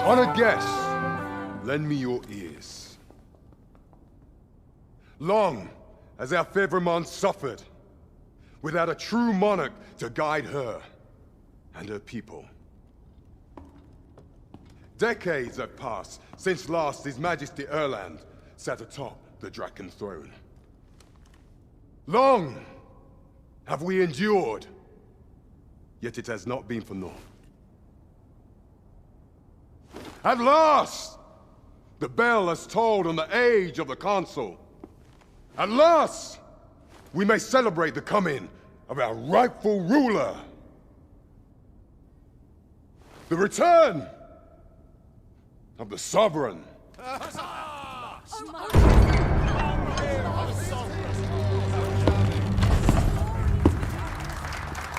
Honored guests, lend me your ears. Long has our Fevrimon suffered, without a true monarch to guide her and her people. Decades have passed since last His Majesty Erland sat atop the Draken throne. Long have we endured, yet it has not been for naught. At last, the bell has tolled on the age of the Council. At last, we may celebrate the coming of our rightful ruler. The return of the Sovereign.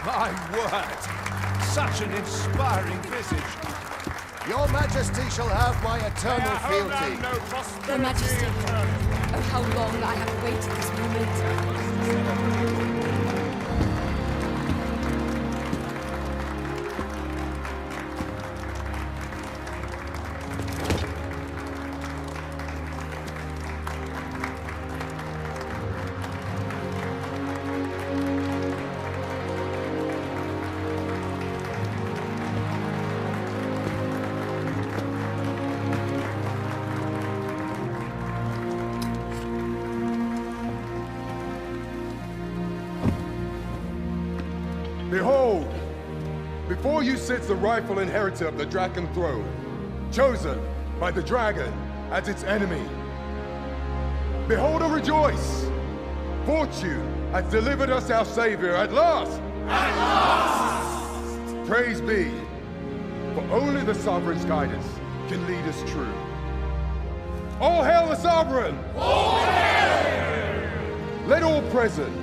My word! Such an inspiring visage. Your Majesty shall have my eternal fealty. Your Majesty, oh how long I have awaited this moment. Behold, before you sits the rightful inheritor of the Draken throne, chosen by the dragon as its enemy. Behold and rejoice! Fortune has delivered us our savior at last! At last! Praise be, for only the Sovereign's guidance can lead us true. All hail the Sovereign! All hail! Let all present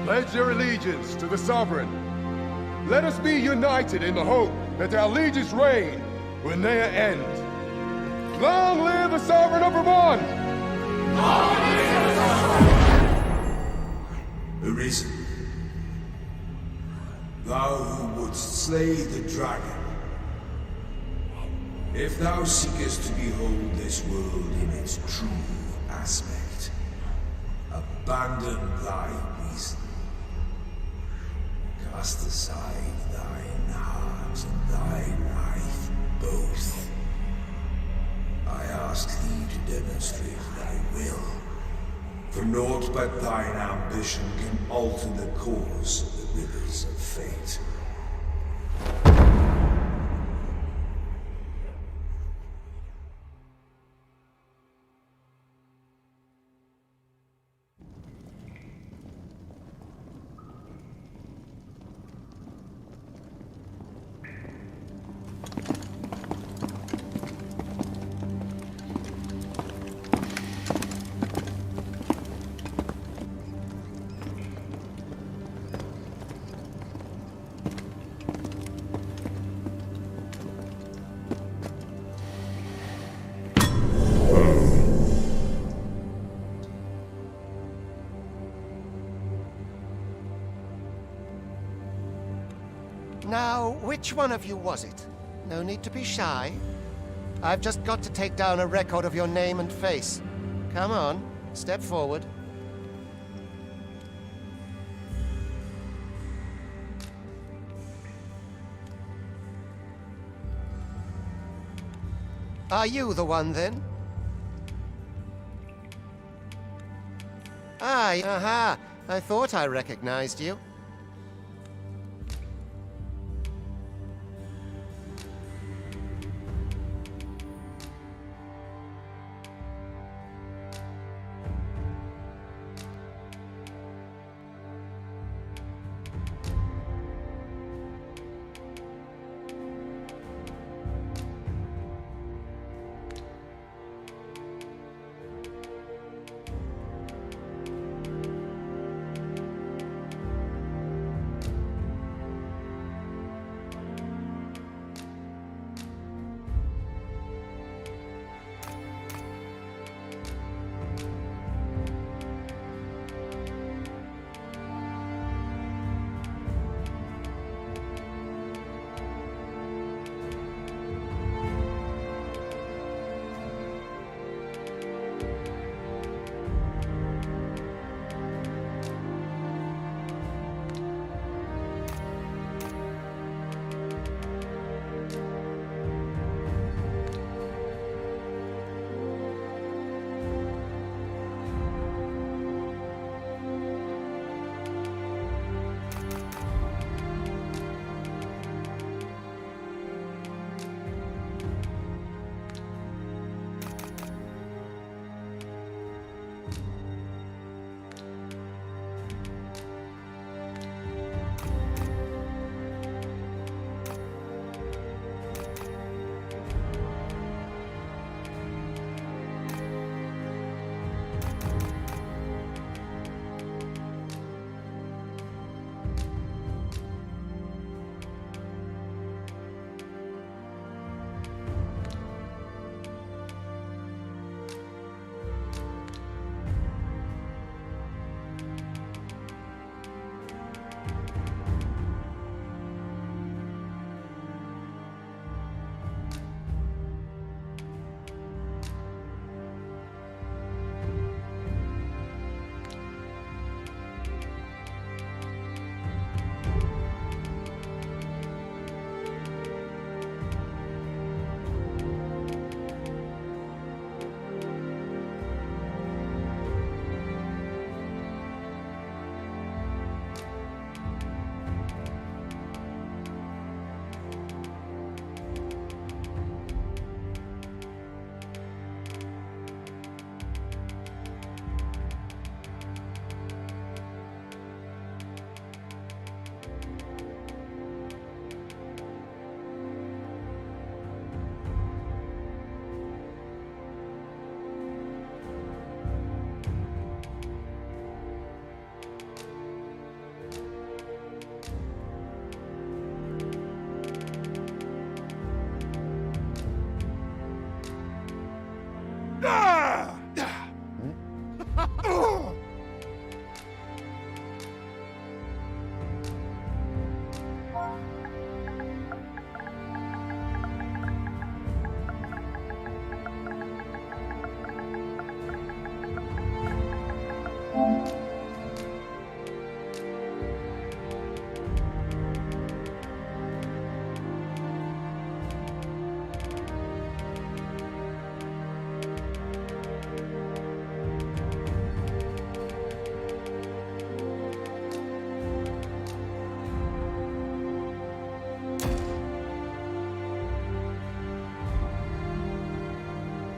pledge their allegiance to the Sovereign. Let us be united in the hope that our liege's reign will ne'er end. Long live the Sovereign of Vermont! Long live the Sovereign! Arisen, thou who wouldst slay the dragon, if thou seekest to behold this world in its true aspect, abandon thy reason. Cast aside thine heart and thy life both. I ask thee to demonstrate thy will, for naught but thine ambition can alter the course of the rivers of fate. Now, which one of you was it? No need to be shy. I've just got to take down a record of your name and face. Come on, step forward. Are you the one, then? Aye, aha. I thought I recognized you.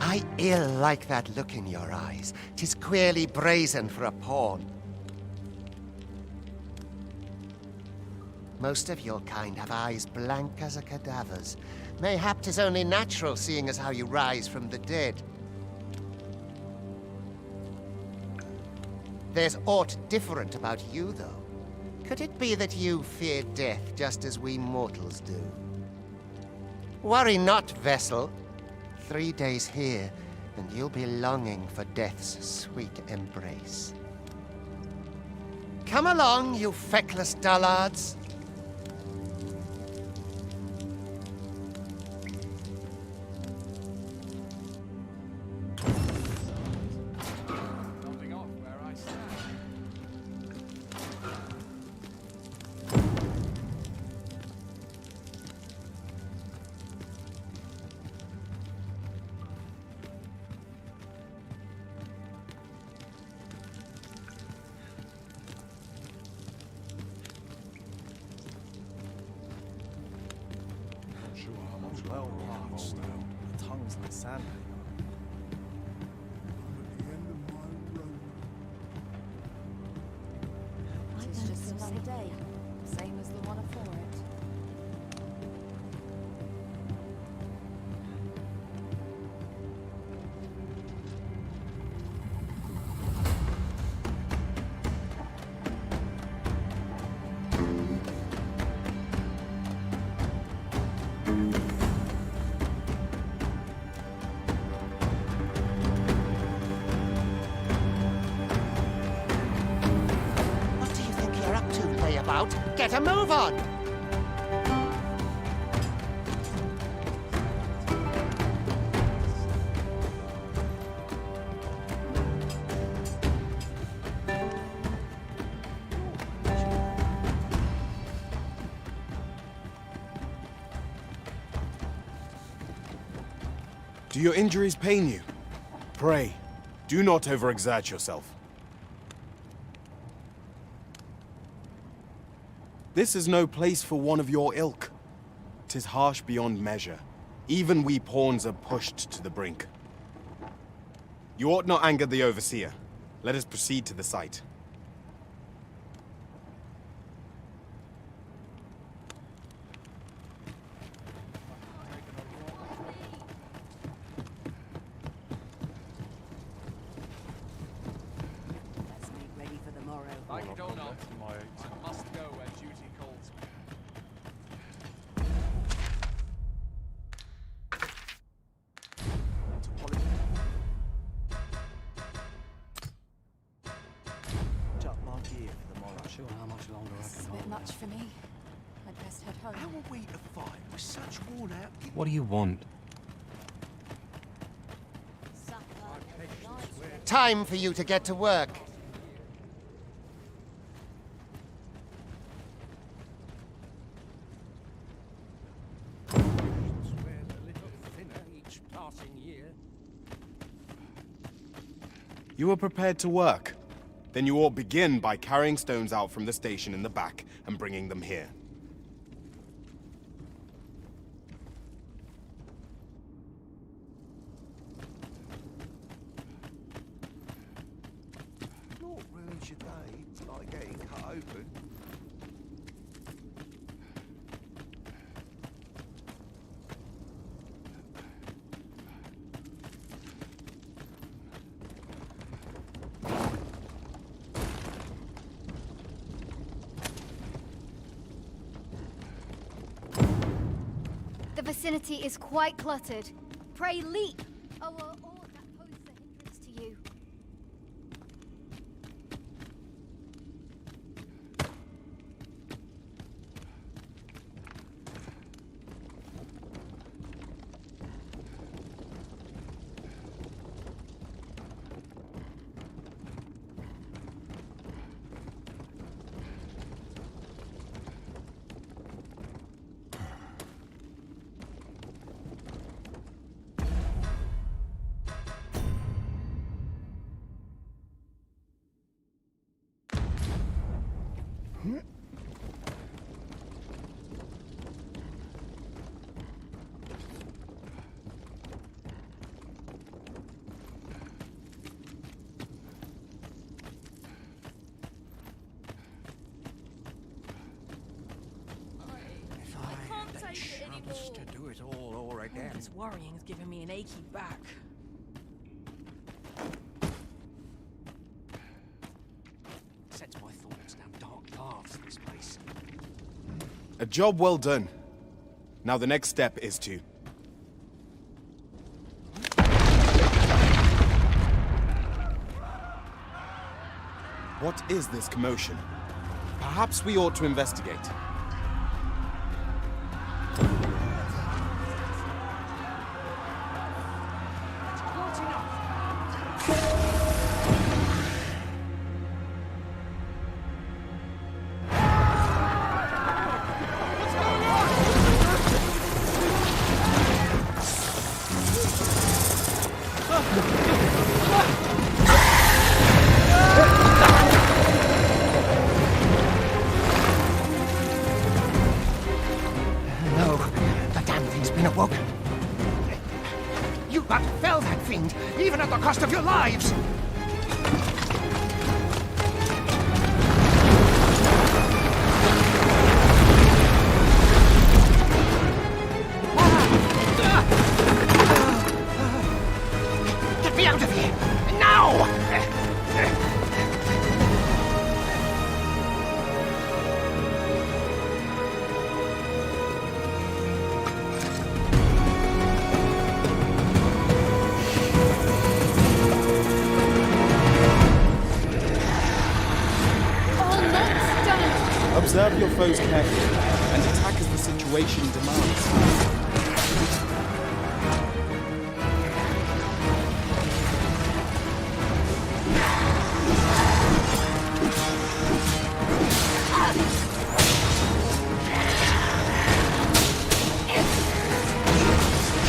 I ill like that look in your eyes. 'Tis queerly brazen for a pawn. Most of your kind have eyes blank as a cadaver's. Mayhap 'tis only natural, seeing as how you rise from the dead. There's aught different about you, though. Could it be that you fear death just as we mortals do? Worry not, vessel. 3 days here, and you'll be longing for death's sweet embrace. Come along, you feckless dullards. Nodding off where I stand. Well parched. The tongue's like sand. It's just another day, same as the one afore it. What do you think you're up to, layabout? Get a move on! Do your injuries pain you? Pray, do not overexert yourself. This is no place for one of your ilk. 'Tis harsh beyond measure. Even we pawns are pushed to the brink. You ought not anger the overseer. Let us proceed to the site. Let's make ready for the morrow. Like it or not, I must go where duty calls me. Up my gear for the morrow. Sure, how much longer I This is can a bit hold much for me. I'd best head home. How are we to fight with such worn out? What do you want? Time for you to get to work. Wears a little thinner each passing year. You are prepared to work. Then you ought begin by carrying stones out from the station in the back and bringing them here. Naught ruins your day, like getting cut open. The vicinity is quite cluttered. Pray leap! Oh, or that poses a hindrance to you. This worrying's giving me an achy back. Sets my thoughts down dark paths, this place. A job well done. Now the next step is to... What is this commotion? Perhaps we ought to investigate. No, the damn thing's been awoken. You but fell that fiend, even at the cost of your lives! Get me out of here! Now! Almost done. Observe your foes carefully, and attack as the situation demands.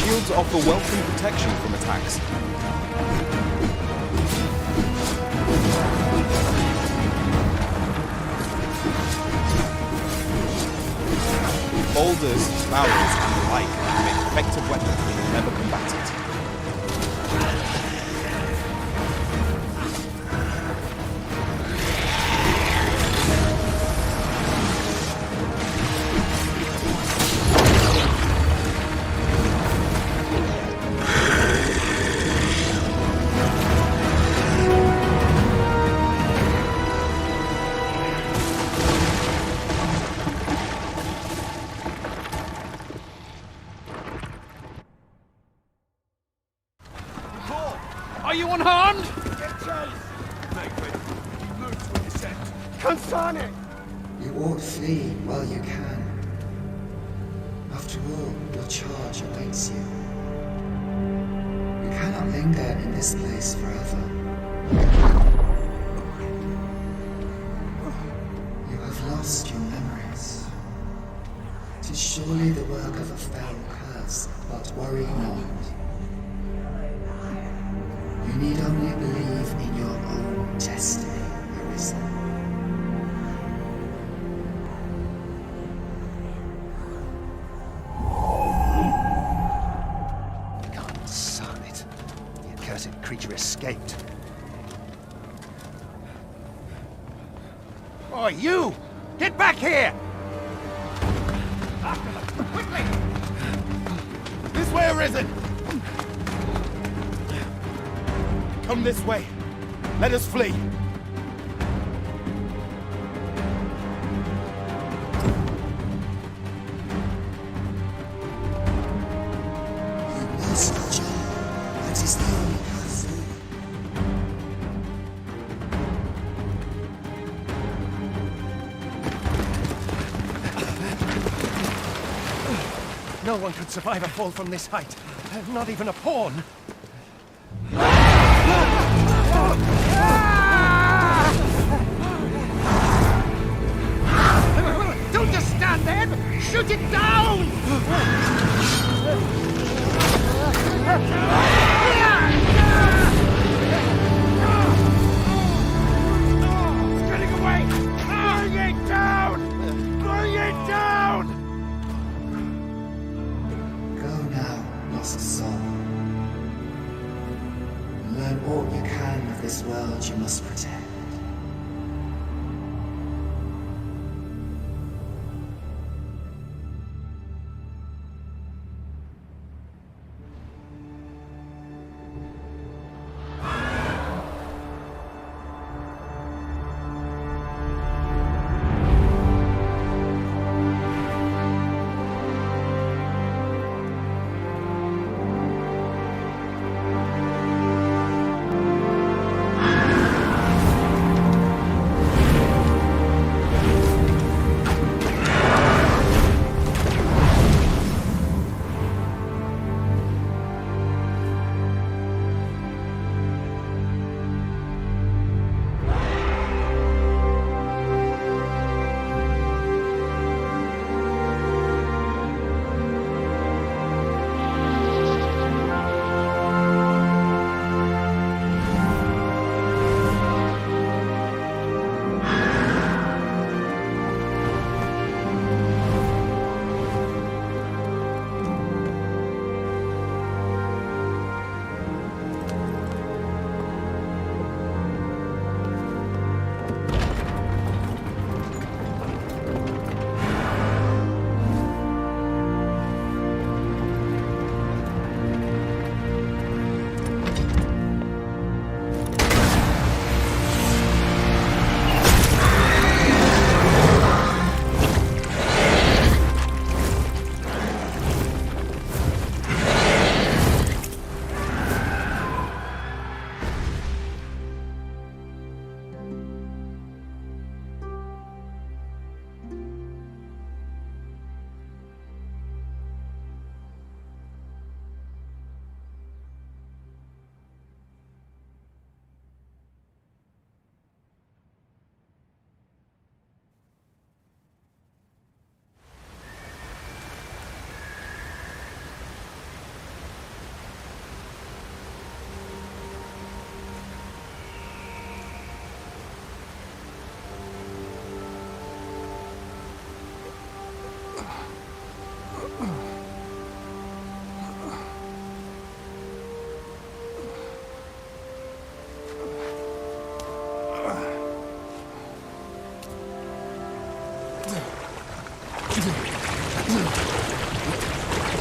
Shields offer welcome protection from attacks. Boulders, barrels, and the like make effective weapons whenever combatant. Are you unharmed? Make ready. Keep moves when you set. Consane! You ought flee while you can. After all, your charge awaits you. You cannot linger in this place forever. You have lost your memories. 'Tis surely the work of a fell curse, but worry not. You need only believe in your own destiny, Arisen. God, son it. The accursed creature escaped. Oh, you! Get back here! After them, quickly! This way, Arisen! Come this way. Let us flee. You must, John. That is the only path through. No one could survive a fall from this height. Not even a pawn. Don't just stand there! Shoot it down! It's getting away! Bring it down! Bring it down! Go now, lost soul. Learn all you can of this world you must protect.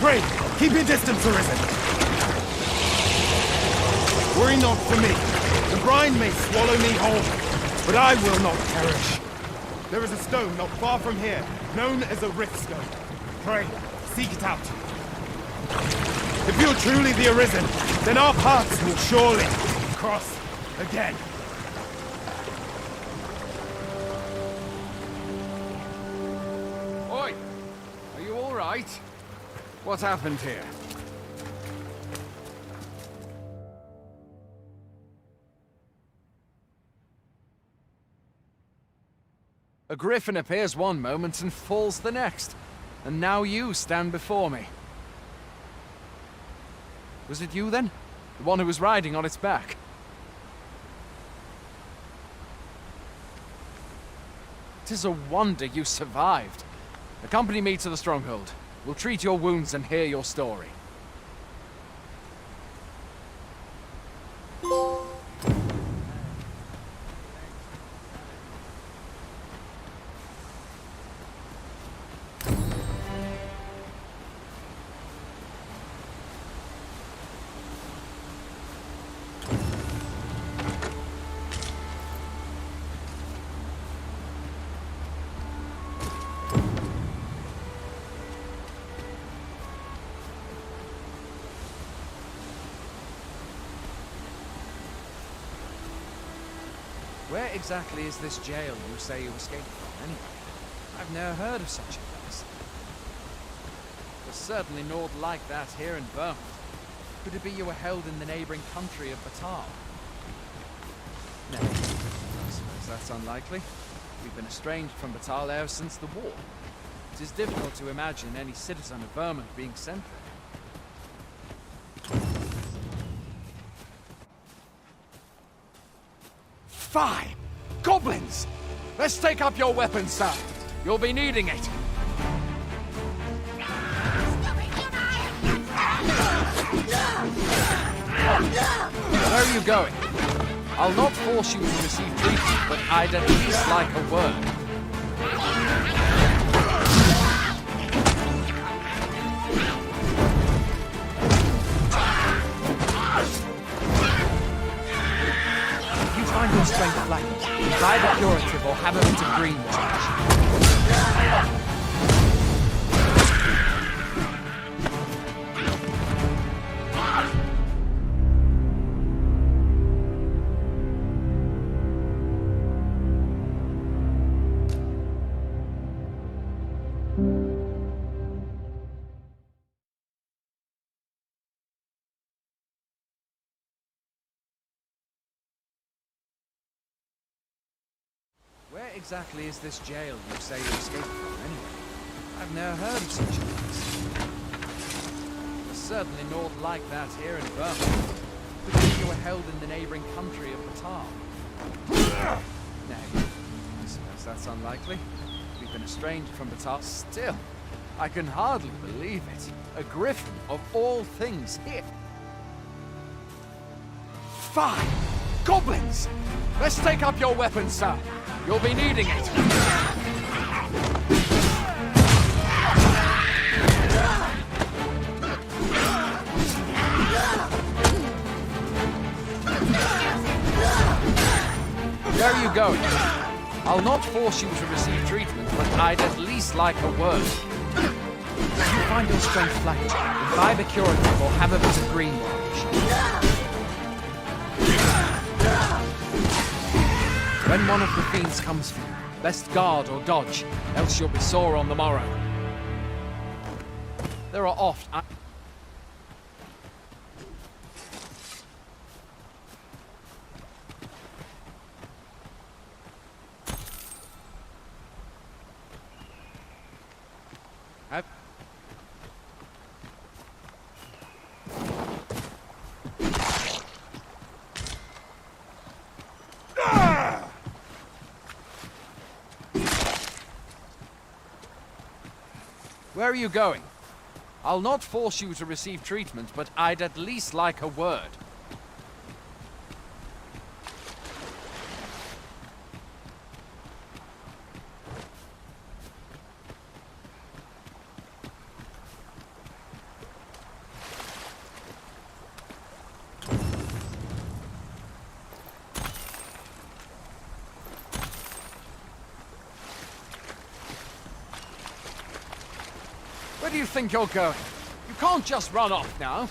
Pray, keep your distance, Arisen. Worry not for me. The brine may swallow me whole, but I will not perish. There is a stone not far from here, known as a rift stone. Pray, seek it out. If you're truly the Arisen, then our paths will surely cross again. Oi! Are you all right? What happened here? A griffin appears one moment and falls the next. And now you stand before me. Was it you then? The one who was riding on its back? Tis a wonder you survived. Accompany me to the stronghold. We'll treat your wounds and hear your story. Where exactly is this jail you say you escaped from, anyway? I've never heard of such a place. There's certainly naught like that here in Vermont. Could it be you were held in the neighboring country of Batal? No, I suppose that's unlikely. We've been estranged from Batal ever since the war. It is difficult to imagine any citizen of Vermont being sent there. Fine! Goblins! Let's take up your weapons, sir. You'll be needing it. Where are you going? I'll not force you to receive treatment, but I'd at least like a word. Find your strength lacking. Try the curative or have a bit of green charge. Where exactly is this jail you say you escaped from, anyway? I've never heard of such a place. There's certainly naught like that here in Vermont. Because you were held in the neighboring country of Batal. No, I suppose that's unlikely. We've been estranged from Batal. Still, I can hardly believe it. A griffin of all things here. Fine! Goblins! Let's take up your weapons, sir. You'll be needing it. Where are you going? I'll not force you to receive treatment, but I'd at least like a word. If you find your strength flagging, imbibe a curative or have a bit of green watch. When one of the fiends comes for you, best guard or dodge, else you'll be sore on the morrow. There are oft... Where are you going? I'll not force you to receive treatment, but I'd at least like a word. do you think you're going? You can't just run off now.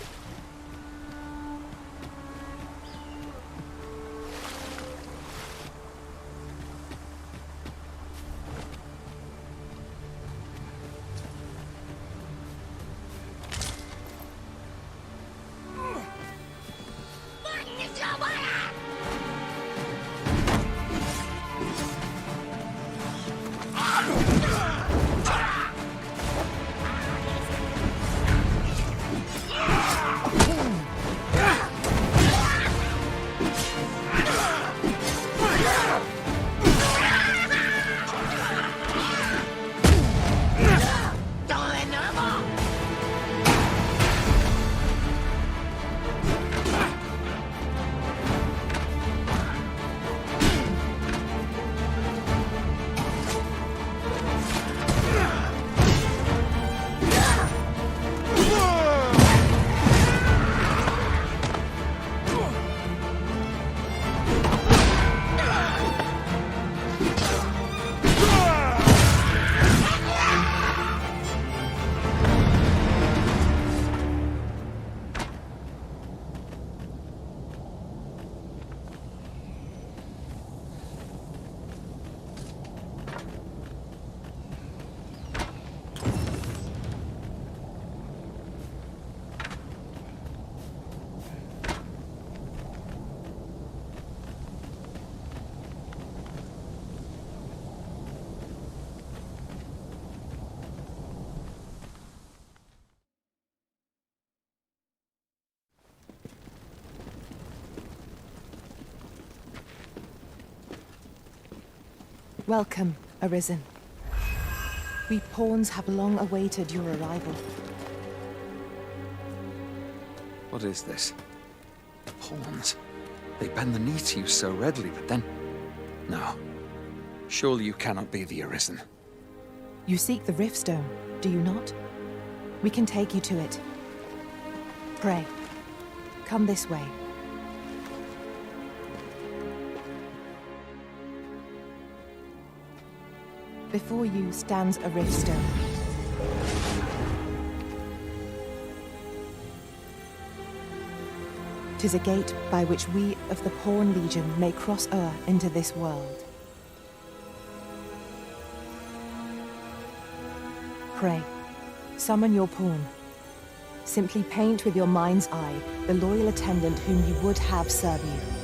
Welcome, Arisen. We pawns have long awaited your arrival. What is this? Pawns? They bend the knee to you so readily, but then... No. Surely you cannot be the Arisen. You seek the Riftstone, do you not? We can take you to it. Pray, come this way. Before you stands a Riftstone. "'Tis a gate by which we of the Pawn Legion may cross o'er into this world. Pray, summon your pawn. Simply paint with your mind's eye the loyal attendant whom you would have serve you.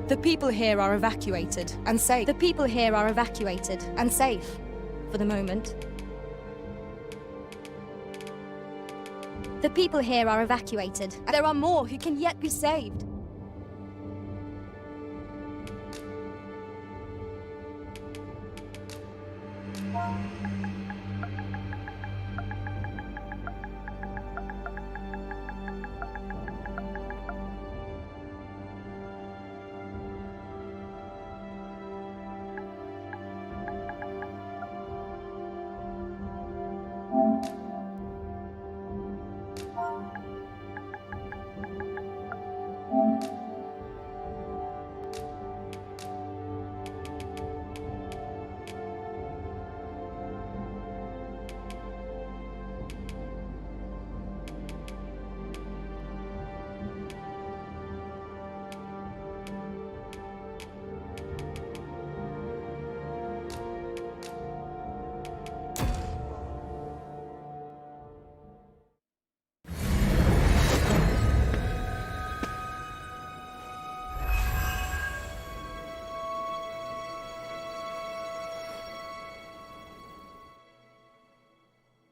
The people here are evacuated and safe. The people here are evacuated and safe. For the moment. The people here are evacuated. There are more who can yet be saved.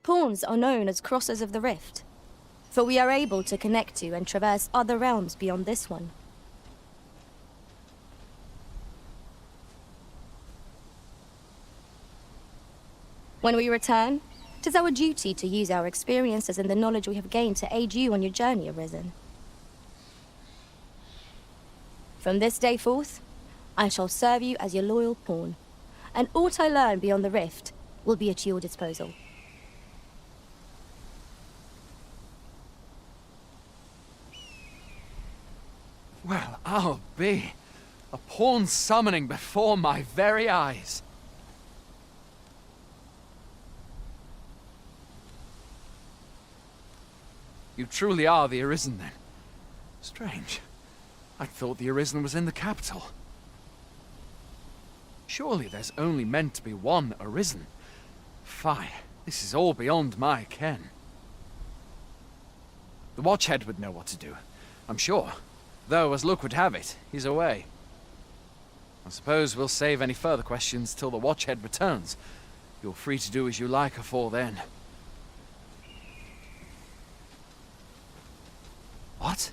Pawns are known as crossers of the rift, for we are able to connect to and traverse other realms beyond this one. When we return, it is our duty to use our experiences and the knowledge we have gained to aid you on your journey, Arisen. From this day forth, I shall serve you as your loyal pawn, and aught I learn beyond the rift will be at your disposal. Well, I'll be. A pawn summoning before my very eyes. You truly are the Arisen, then? Strange. I thought the Arisen was in the capital. Surely there's only meant to be one Arisen. Fie, this is all beyond my ken. The Watchhead would know what to do, I'm sure. Though, as luck would have it, he's away. I suppose we'll save any further questions till the Watchhead returns. You're free to do as you like afore then. What?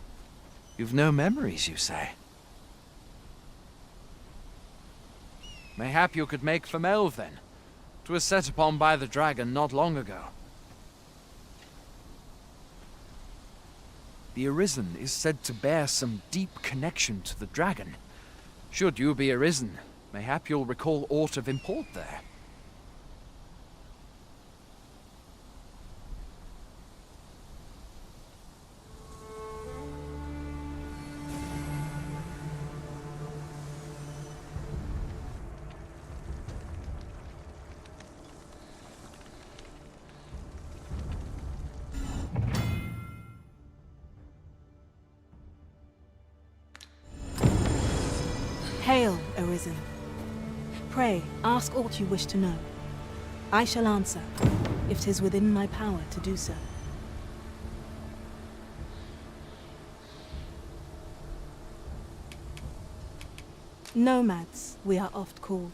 You've no memories, you say? Mayhap you could make for Melve, then. 'Twas set upon by the dragon not long ago. The Arisen is said to bear some deep connection to the dragon. Should you be Arisen, mayhap you'll recall aught of import there. Hail, Arisen. Pray, ask aught you wish to know. I shall answer, if 'tis within my power to do so. Nomads, we are oft called.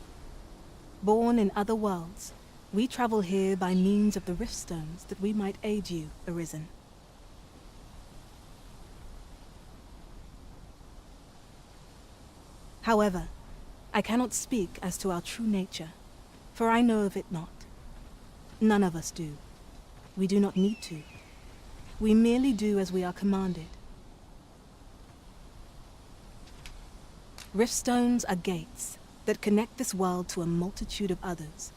Born in other worlds, we travel here by means of the rift stones that we might aid you, Arisen. However, I cannot speak as to our true nature, for I know of it not. None of us do. We do not need to. We merely do as we are commanded. Riftstones are gates that connect this world to a multitude of others.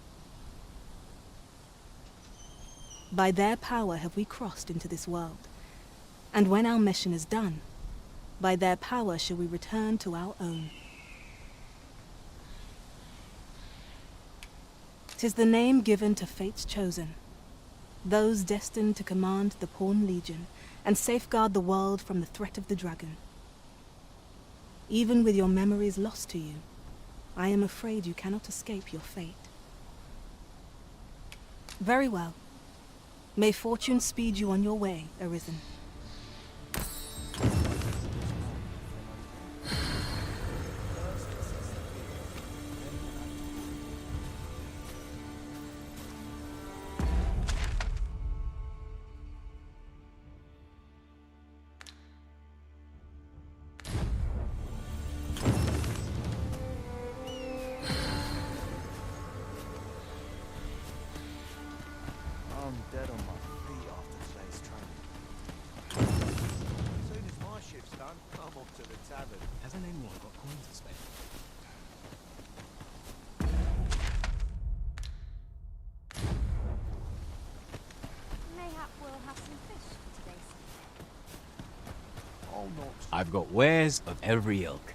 By their power have we crossed into this world, and when our mission is done, by their power shall we return to our own. 'Tis the name given to fate's chosen, those destined to command the Pawn Legion and safeguard the world from the threat of the dragon. Even with your memories lost to you, I am afraid you cannot escape your fate. Very well. May fortune speed you on your way, Arisen. I'm dead on my feet after today's training. As soon as my shift's done, I'm off to the tavern. Hasn't anyone got coins to spend? Mayhap we'll have some fish for today's supper. Oh, not I've got wares of every ilk.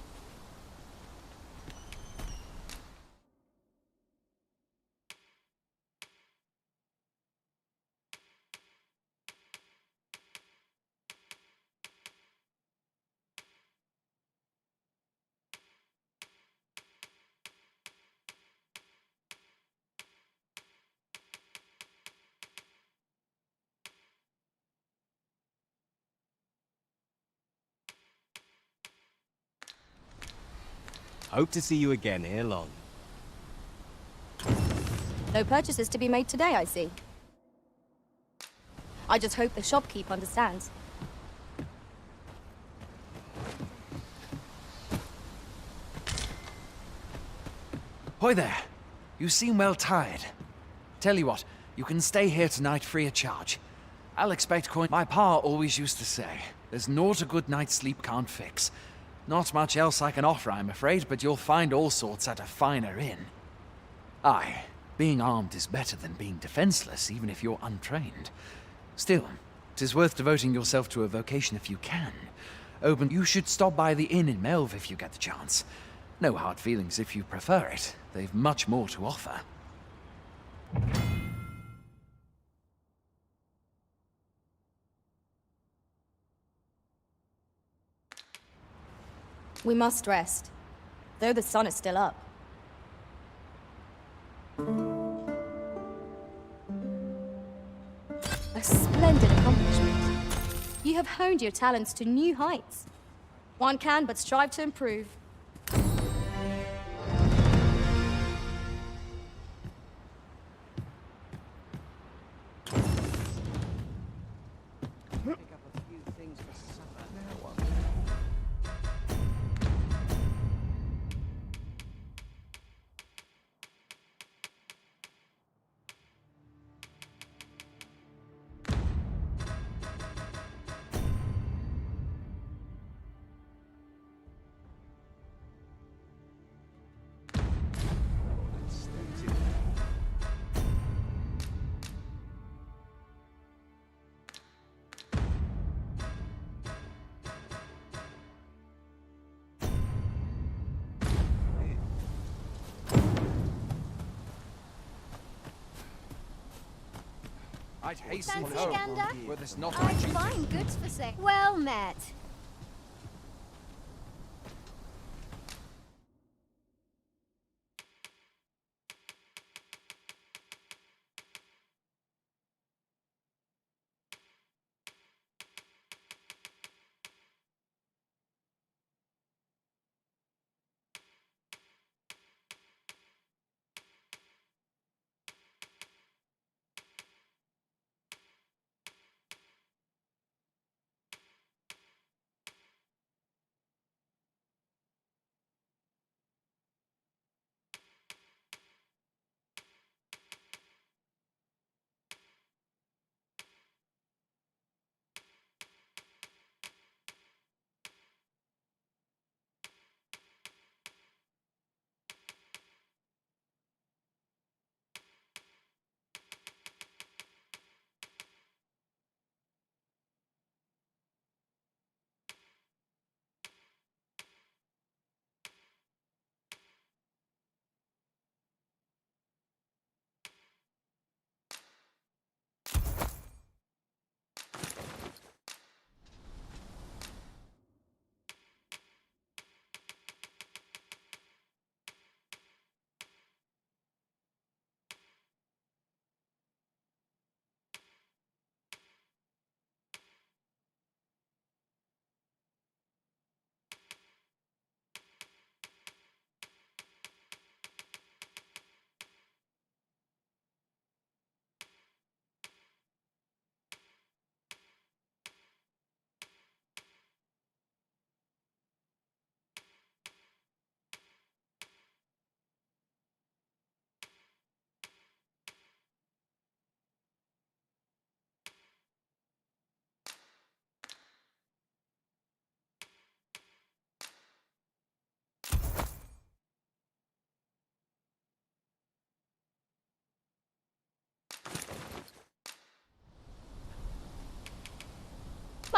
Hope to see you again ere long. No purchases to be made today, I see. I just hope the shopkeep understands. Hoy there! You seem well tired. Tell you what, you can stay here tonight free of charge. I'll expect coin. My pa always used to say, there's naught a good night's sleep can't fix. Not much else I can offer, I'm afraid, but you'll find all sorts at a finer inn. Aye, being armed is better than being defenseless, even if you're untrained. Still, 'tis worth devoting yourself to a vocation if you can. You should stop by the inn in Melve if you get the chance. No hard feelings if you prefer it. They've much more to offer. We must rest, though the sun is still up. A splendid accomplishment. You have honed your talents to new heights. One can but strive to improve. I'd hasten Fancy home, gander? were this not my I'd duty. find goods for sale. Well met.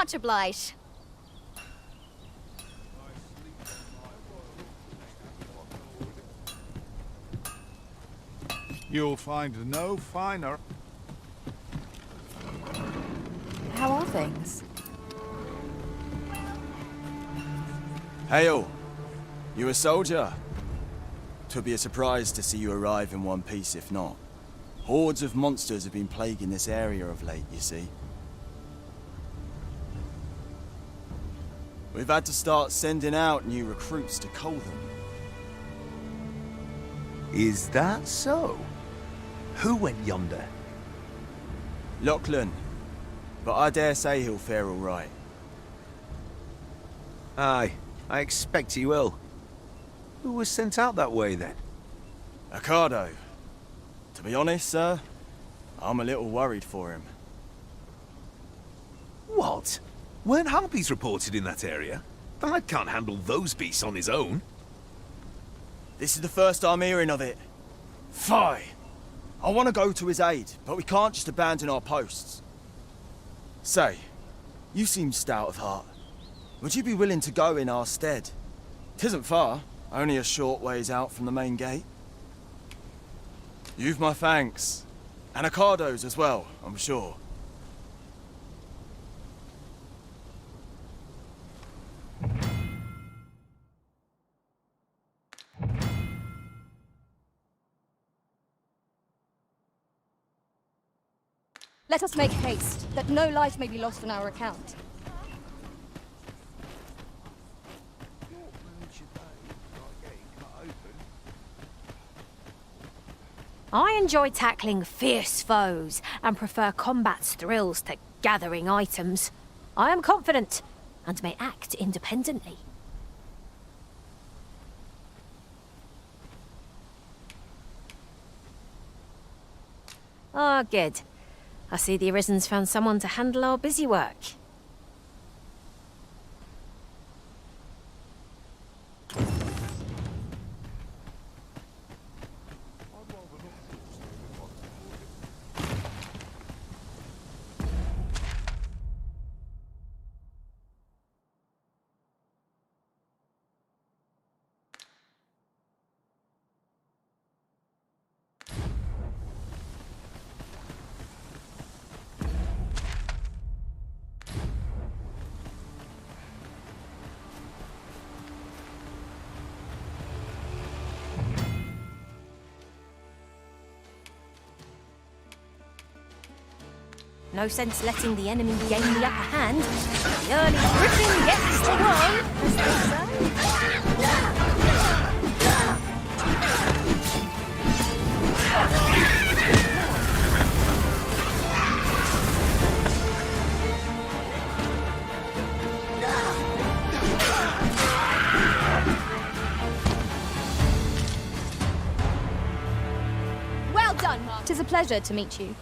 Much obliged. You'll find no finer. How are things? Hail! You a soldier? 'Twould be a surprise to see you arrive in one piece if not. Hordes of monsters have been plaguing this area of late, you see. We've had to start sending out new recruits to cull them. Is that so? Who went yonder? Lachlan. But I dare say he'll fare all right. Aye, I expect he will. Who was sent out that way, then? Ocado. To be honest, sir, I'm a little worried for him. What? Weren't harpies reported in that area? The lad can't handle those beasts on his own. This is the first I'm hearing of it. Fie! I want to go to his aid, but we can't just abandon our posts. Say, you seem stout of heart. Would you be willing to go in our stead? 'Tisn't far, only a short ways out from the main gate. You've my thanks. And Ocado's as well, I'm sure. Let us make haste, that no life may be lost on our account. I enjoy tackling fierce foes and prefer combat's thrills to gathering items. I am confident and may act independently. Ah, good. I see the Arisen's found someone to handle our busy work. No sense letting the enemy gain the upper hand. The early griffin gets the worm, as they say. Well done, Mark. 'Tis a pleasure to meet you.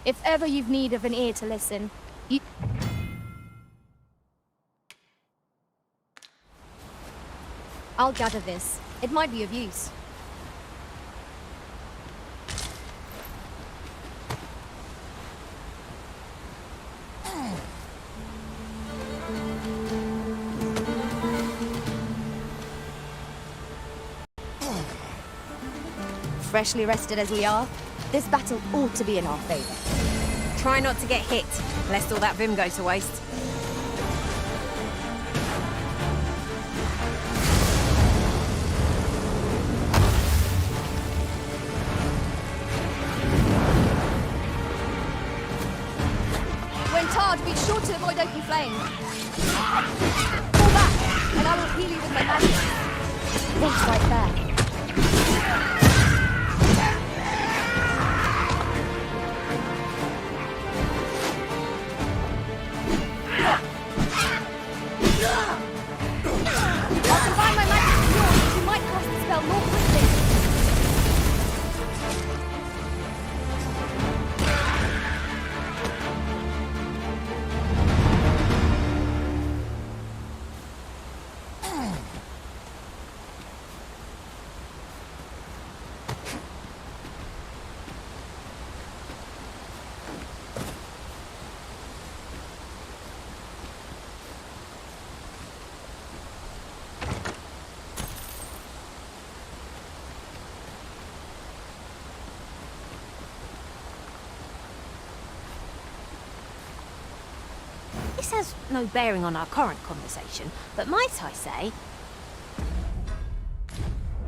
If ever you've need of an ear to listen, you... I'll gather this. It might be of use. Freshly rested as we are, this battle ought to be in our favor. Try not to get hit, lest all that vim go to waste. When tarred, be sure to avoid open flame. Fall back, and I will heal you with my magic. Wait right there. This has no bearing on our current conversation, but might I say,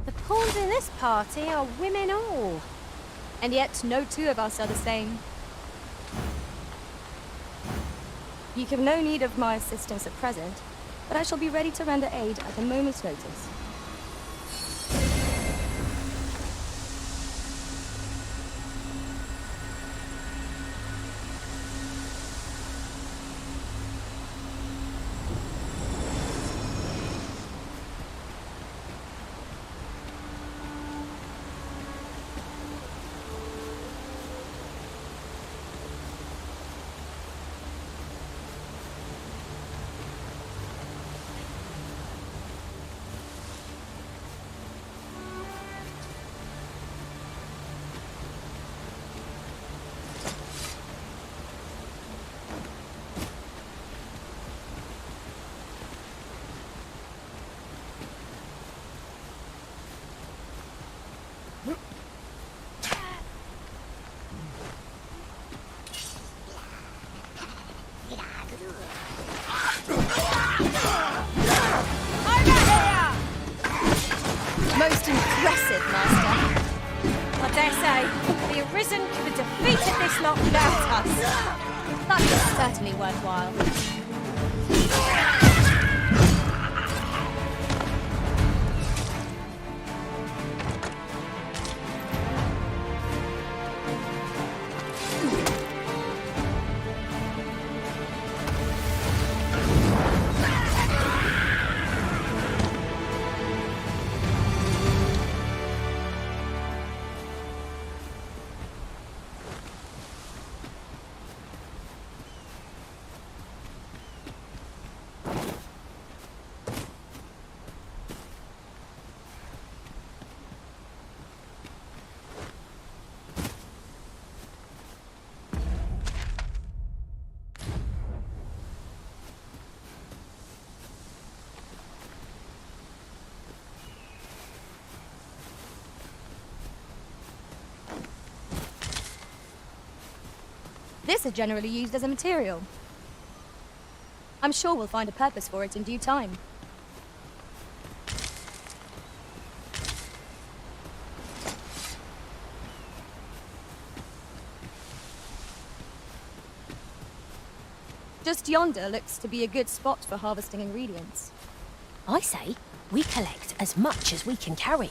the pawns in this party are women all. And yet, no two of us are the same. You have no need of my assistance at present, but I shall be ready to render aid at a moment's notice. Most impressive, Master. I dare say, the Arisen could have defeated this lot without us. That was certainly worthwhile. This is generally used as a material. I'm sure we'll find a purpose for it in due time. Just yonder looks to be a good spot for harvesting ingredients. I say, we collect as much as we can carry.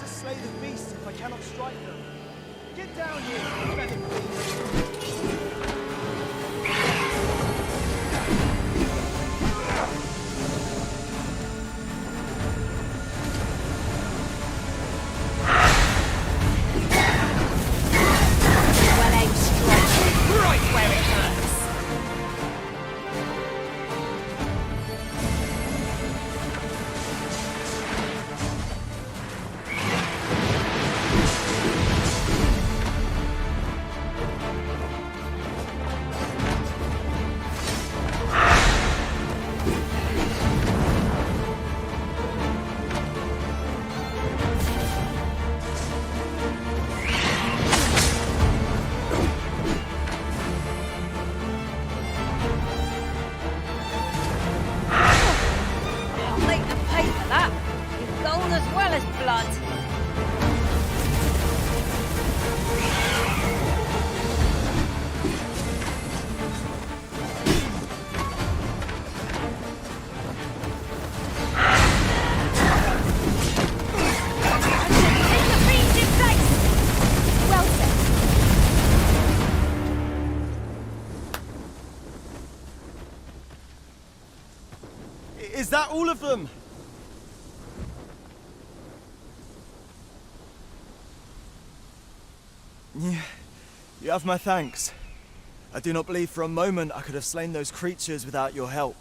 Slay the beasts if I cannot strike them. Get down here, feather queens. Well aimed strike, right where it hurts. Is that all of them? Yeah, you have my thanks. I do not believe for a moment I could have slain those creatures without your help.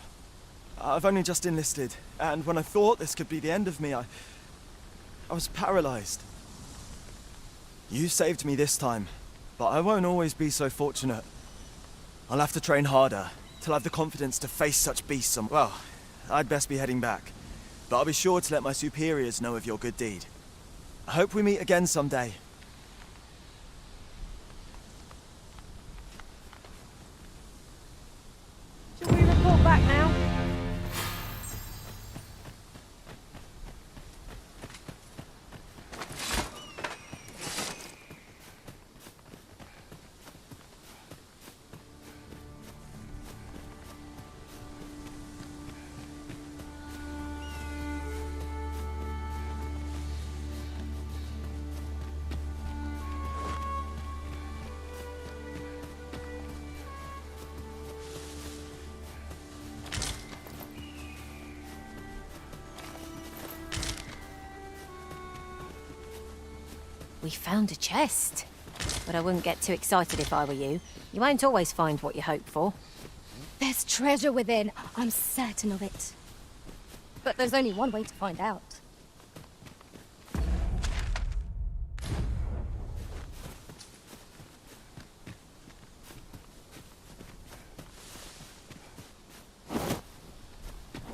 I've only just enlisted, and when I thought this could be the end of me, I was paralyzed. You saved me this time, but I won't always be so fortunate. I'll have to train harder, till I have the confidence to face such beasts well, I'd best be heading back. But I'll be sure to let my superiors know of your good deed. I hope we meet again someday. Shall we report back now? We found a chest. But I wouldn't get too excited if I were you. You won't always find what you hope for. There's treasure within. I'm certain of it. But there's only one way to find out.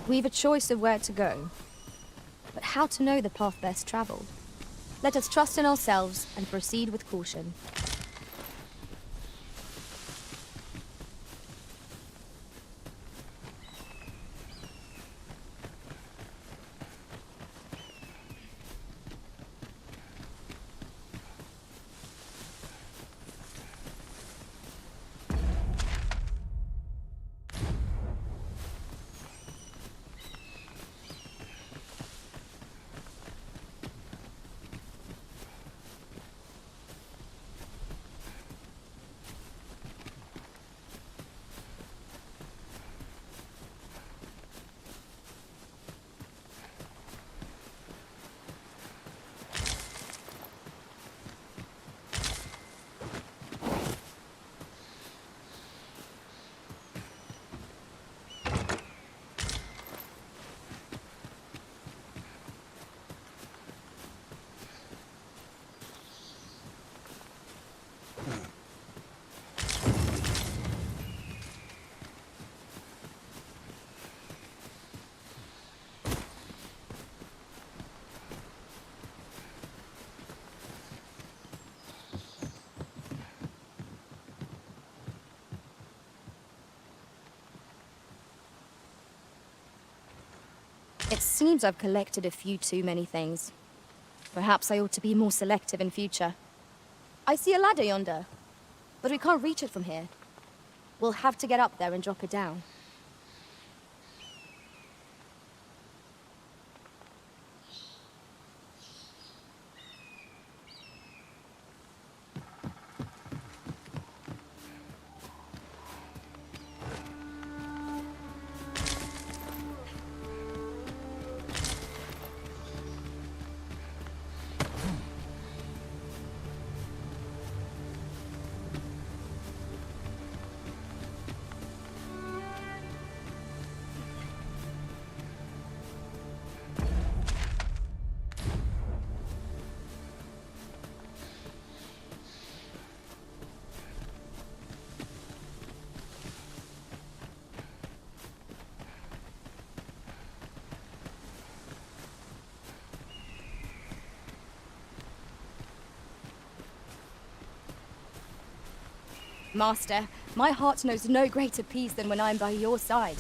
We've a choice of where to go, but how to know the path best traveled? Let us trust in ourselves and proceed with caution. It seems I've collected a few too many things. Perhaps I ought to be more selective in future. I see a ladder yonder, but we can't reach it from here. We'll have to get up there and drop it down. Master, my heart knows no greater peace than when I'm by your side.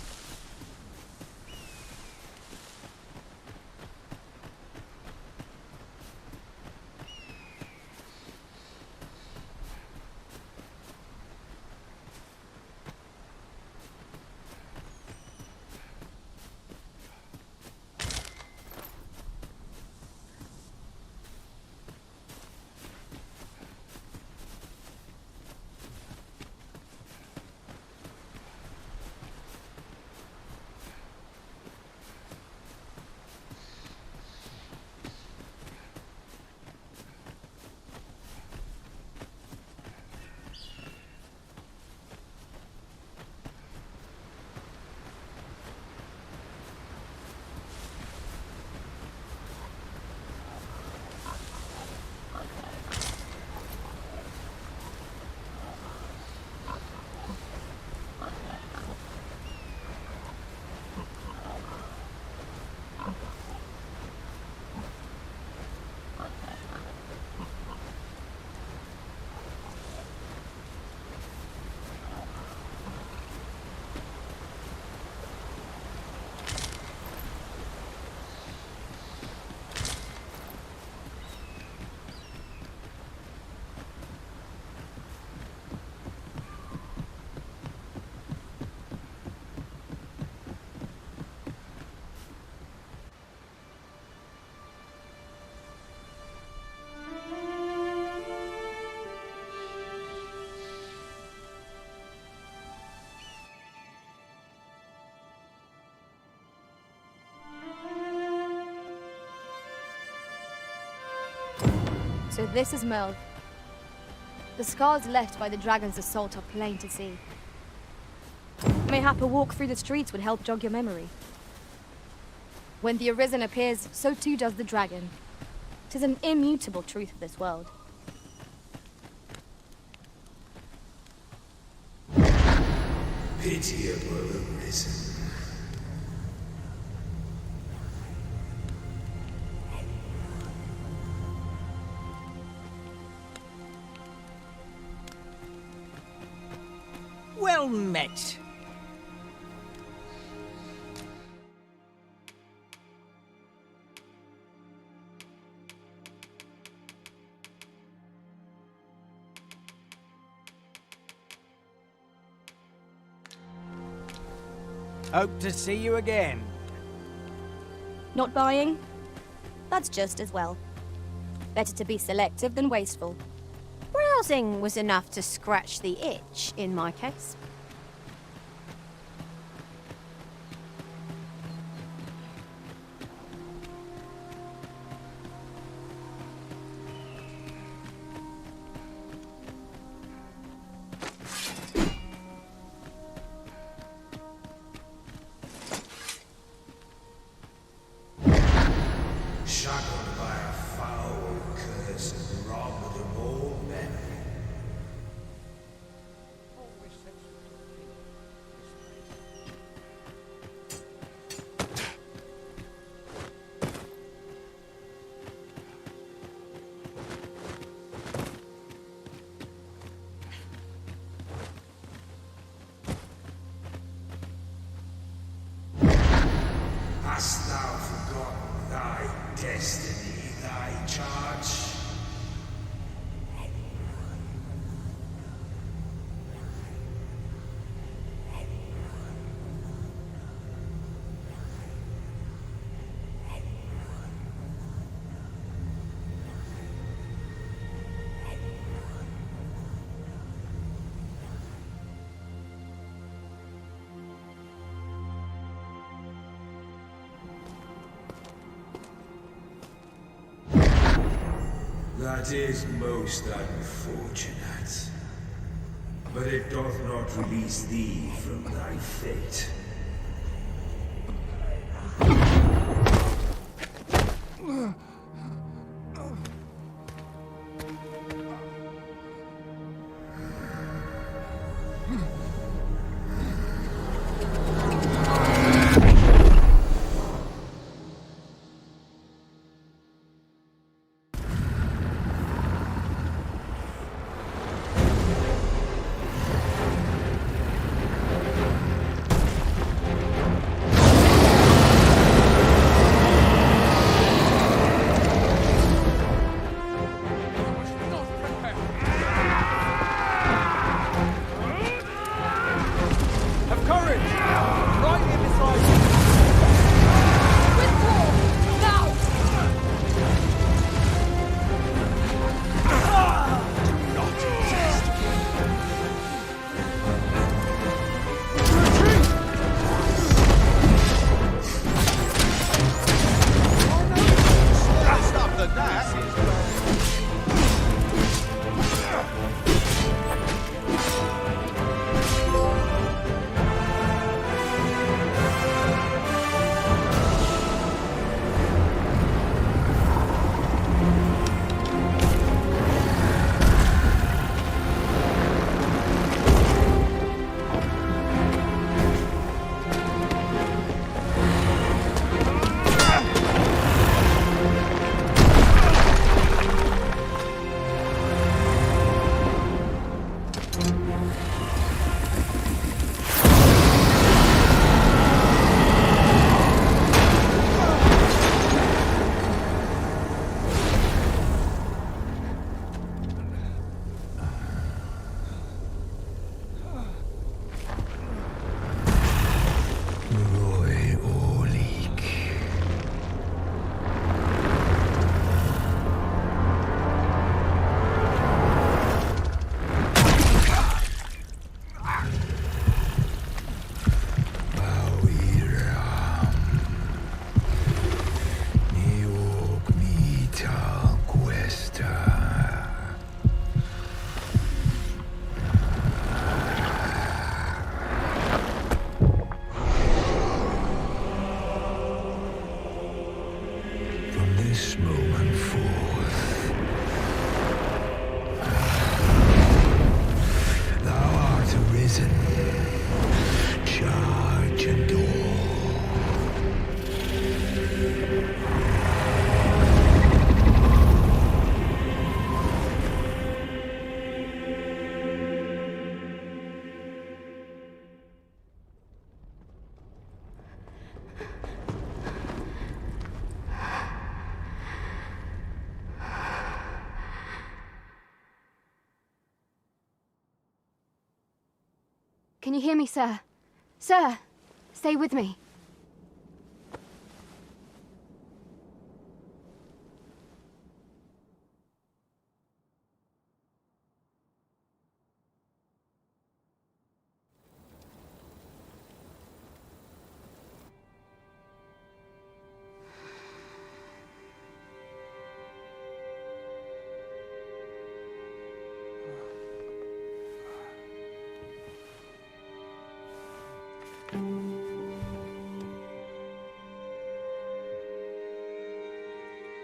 So this is Merle. The scars left by the dragon's assault are plain to see. Mayhap a walk through the streets would help jog your memory. When the Arisen appears, so too does the dragon. 'Tis an immutable truth of this world. Pitiable Arisen. Well met. Hope to see you again. Not buying? That's just as well. Better to be selective than wasteful. Browsing was enough to scratch the itch, in my case. Shackled by a foul curse and robbed of all memory. Hast thou forgotten thy destiny, thy charge? That is most unfortunate. But it doth not release thee from thy fate. this moment forth. Thou art arisen. Charge and all. Can you hear me, sir? Sir, stay with me.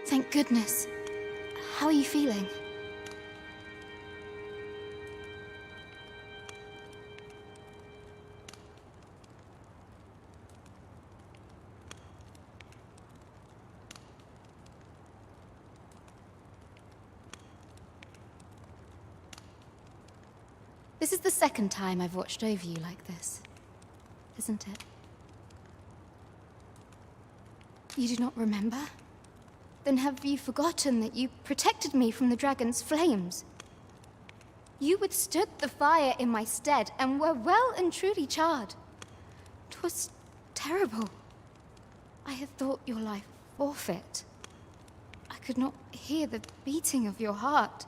Thank goodness. How are you feeling? This is the second time I've watched over you like this, isn't it? You do not remember? Then have you forgotten that you protected me from the dragon's flames? You withstood the fire in my stead and were well and truly charred. 'Twas terrible. I had thought your life forfeit. I could not hear the beating of your heart.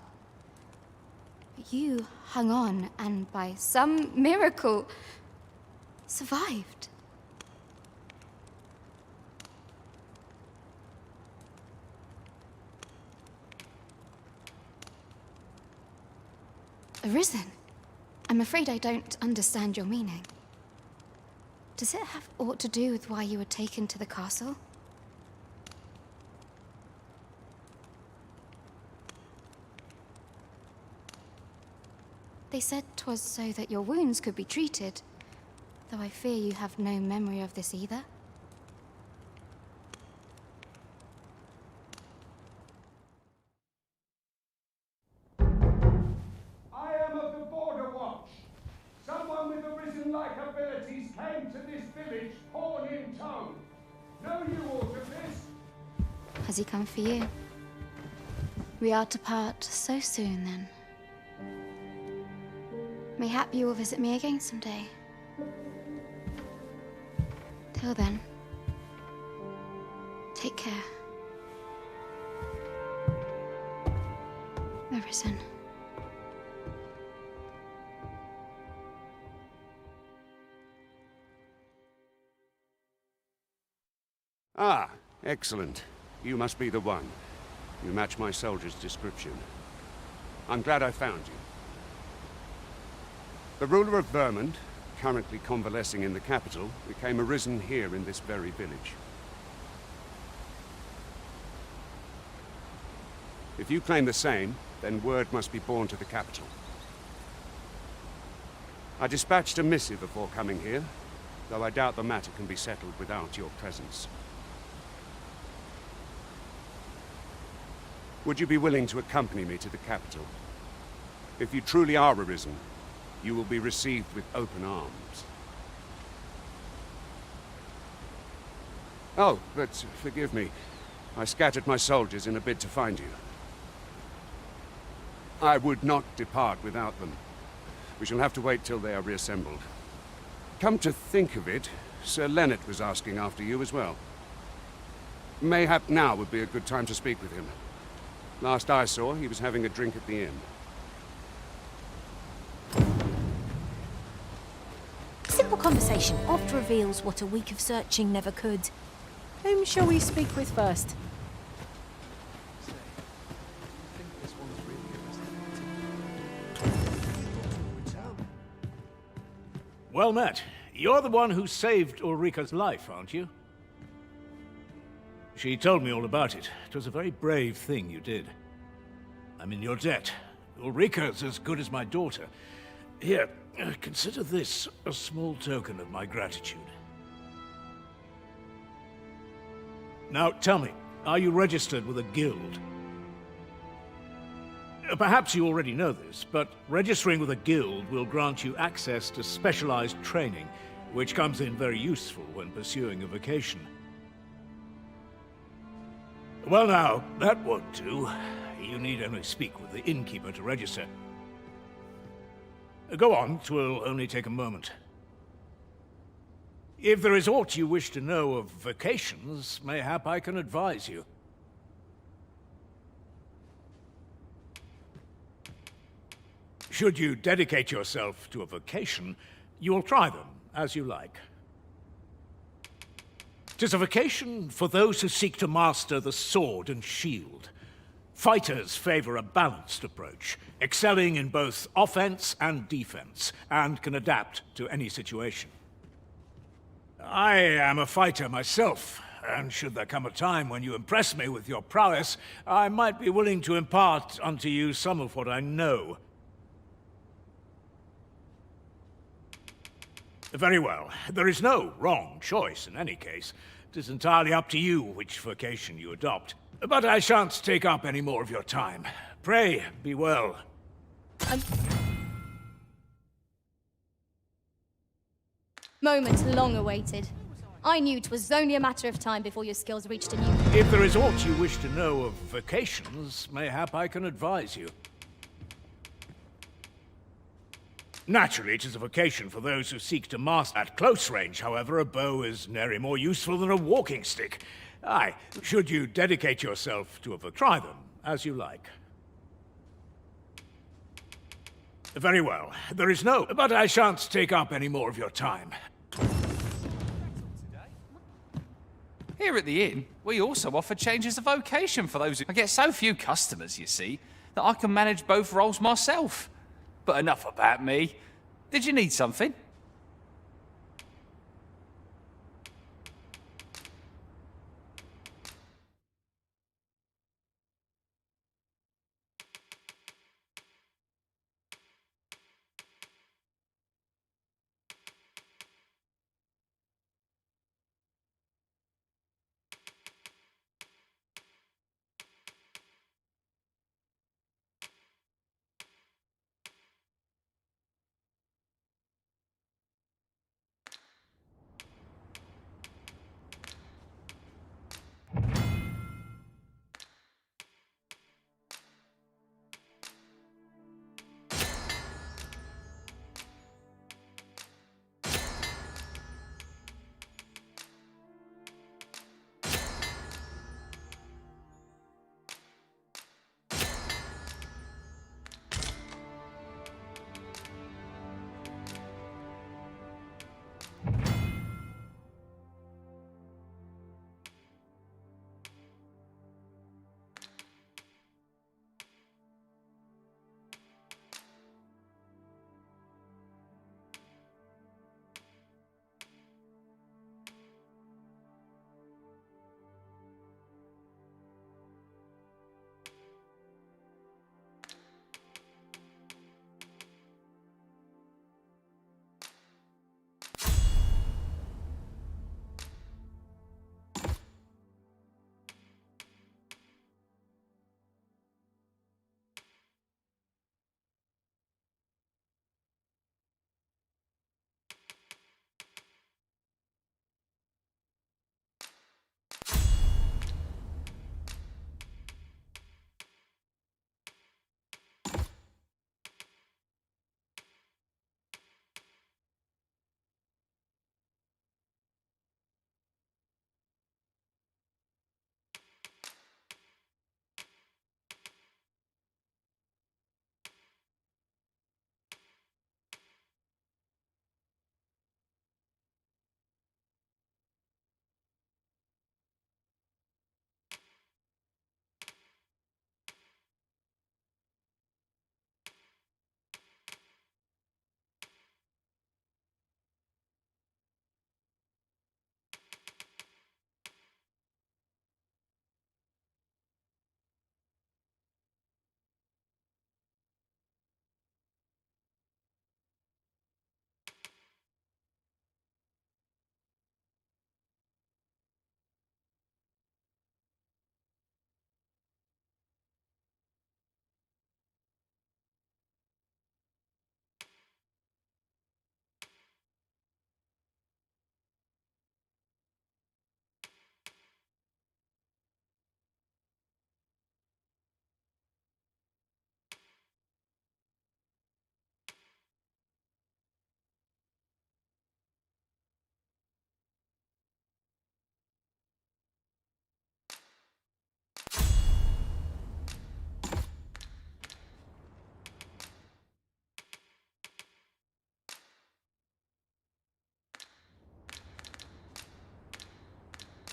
But you hung on and by some miracle survived. Arisen? I'm afraid I don't understand your meaning. Does it have aught to do with why you were taken to the castle? They said 'twas so that your wounds could be treated, though I fear you have no memory of this either. Like abilities came to this village, horn in tow. Know you aught of this? Has he come for you? We are to part so soon, then. Mayhap you will visit me again someday. Till then, take care. Arisen. Ah, excellent. You must be the one. You match my soldier's description. I'm glad I found you. The ruler of Vermont, currently convalescing in the capital, became arisen here in this very village. If you claim the same, then word must be borne to the capital. I dispatched a missive before coming here, though I doubt the matter can be settled without your presence. Would you be willing to accompany me to the capital? If you truly are arisen, you will be received with open arms. Oh, but forgive me. I scattered my soldiers in a bid to find you. I would not depart without them. We shall have to wait till they are reassembled. Come to think of it, Sir Leonard was asking after you as well. Mayhap now would be a good time to speak with him. Last I saw, he was having a drink at the inn. Simple conversation oft reveals what a week of searching never could. Whom shall we speak with first? Well met. You're the one who saved Ulrika's life, aren't you? She told me all about it. It was a very brave thing you did. I'm in your debt. Ulrika's as good as my daughter. Here, consider this a small token of my gratitude. Now, tell me, are you registered with a guild? Perhaps you already know this, but registering with a guild will grant you access to specialized training, which comes in very useful when pursuing a vocation. Well now, that won't do. You need only speak with the innkeeper to register. Go on, 'twill only take a moment. If there is aught you wish to know of vocations, mayhap I can advise you. Should you dedicate yourself to a vocation, you will try them as you like. 'Tis a vocation for those who seek to master the sword and shield. Fighters favor a balanced approach, excelling in both offense and defense, and can adapt to any situation. I am a fighter myself, and should there come a time when you impress me with your prowess, I might be willing to impart unto you some of what I know. Very well. There is no wrong choice in any case. It is entirely up to you which vocation you adopt. But I shan't take up any more of your time. Pray, be well. Moment long awaited. I knew 'twas only a matter of time before your skills reached a new... If there is aught you wish to know of vocations, mayhap I can advise you. Naturally, it is a vocation for those who seek to master. At close range, however, a bow is nary more useful than a walking stick. Aye, should you dedicate yourself to a try them, as you like. Very well. There is no... But I shan't take up any more of your time. Here at the inn, we also offer changes of vocation for those who... I get so few customers, you see, that I can manage both roles myself. But enough about me. Did you need something?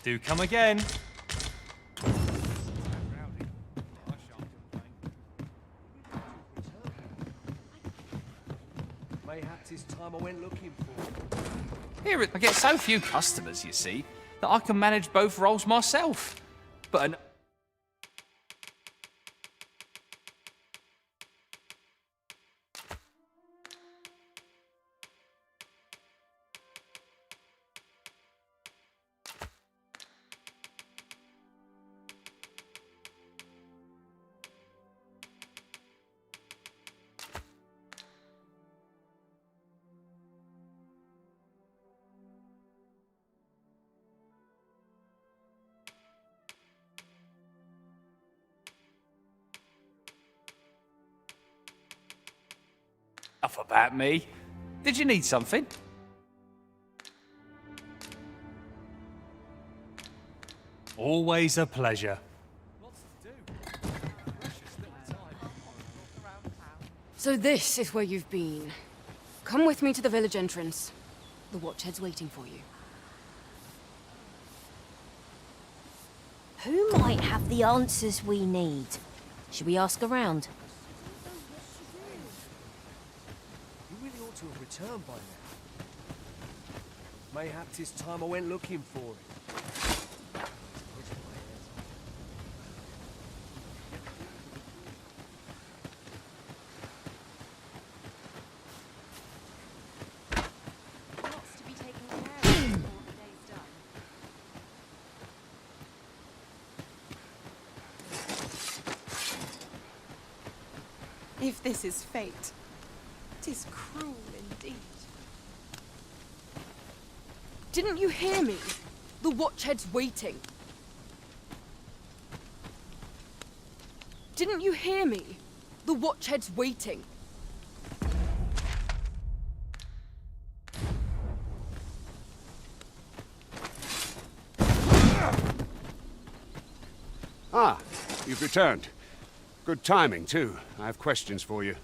Do come again. Mayhap 'tis time I went looking for. Here, I get so few customers, you see, that I can manage both roles myself. But an... Enough about me. Did you need something? Always a pleasure. So this is where you've been. Come with me to the village entrance. The Watchhead's waiting for you. Who might have the answers we need? Should we ask around? You really ought to have returned by now. Mayhap 'tis time I went looking for it. If this is fate, 'tis cruel indeed. Didn't you hear me? The Watchhead's waiting. Didn't you hear me? The Watchhead's waiting. Ah, you've returned. Good timing, too. I have questions for you.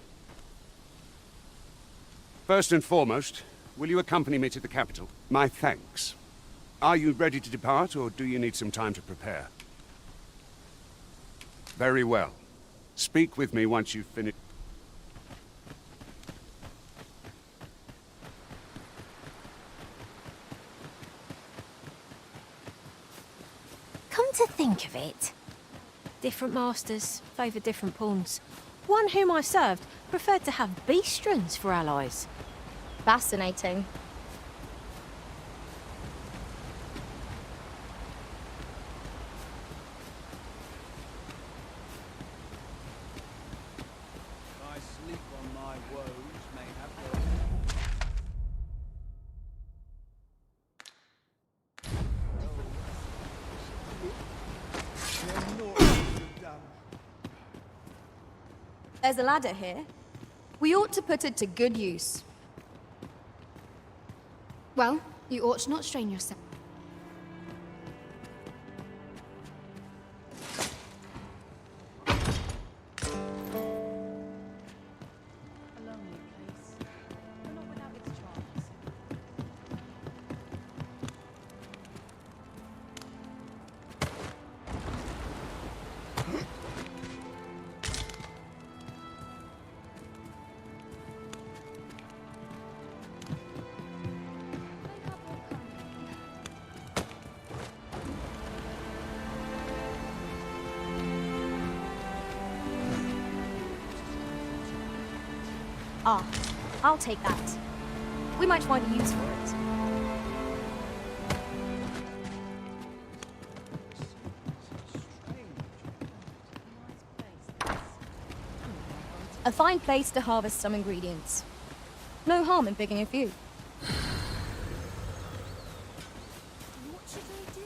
First and foremost, will you accompany me to the capital? My thanks. Are you ready to depart, or do you need some time to prepare? Very well. Speak with me once you've finished. Come to think of it, different masters favour different pawns. One whom I served preferred to have beastrons for allies. Fascinating. I sleep on my woes, mayhap. There's a ladder here. We ought to put it to good use. Well, you ought not strain yourself. Ah, I'll take that. We might find a use for it. A fine place to harvest some ingredients. No harm in picking a few. What should I do?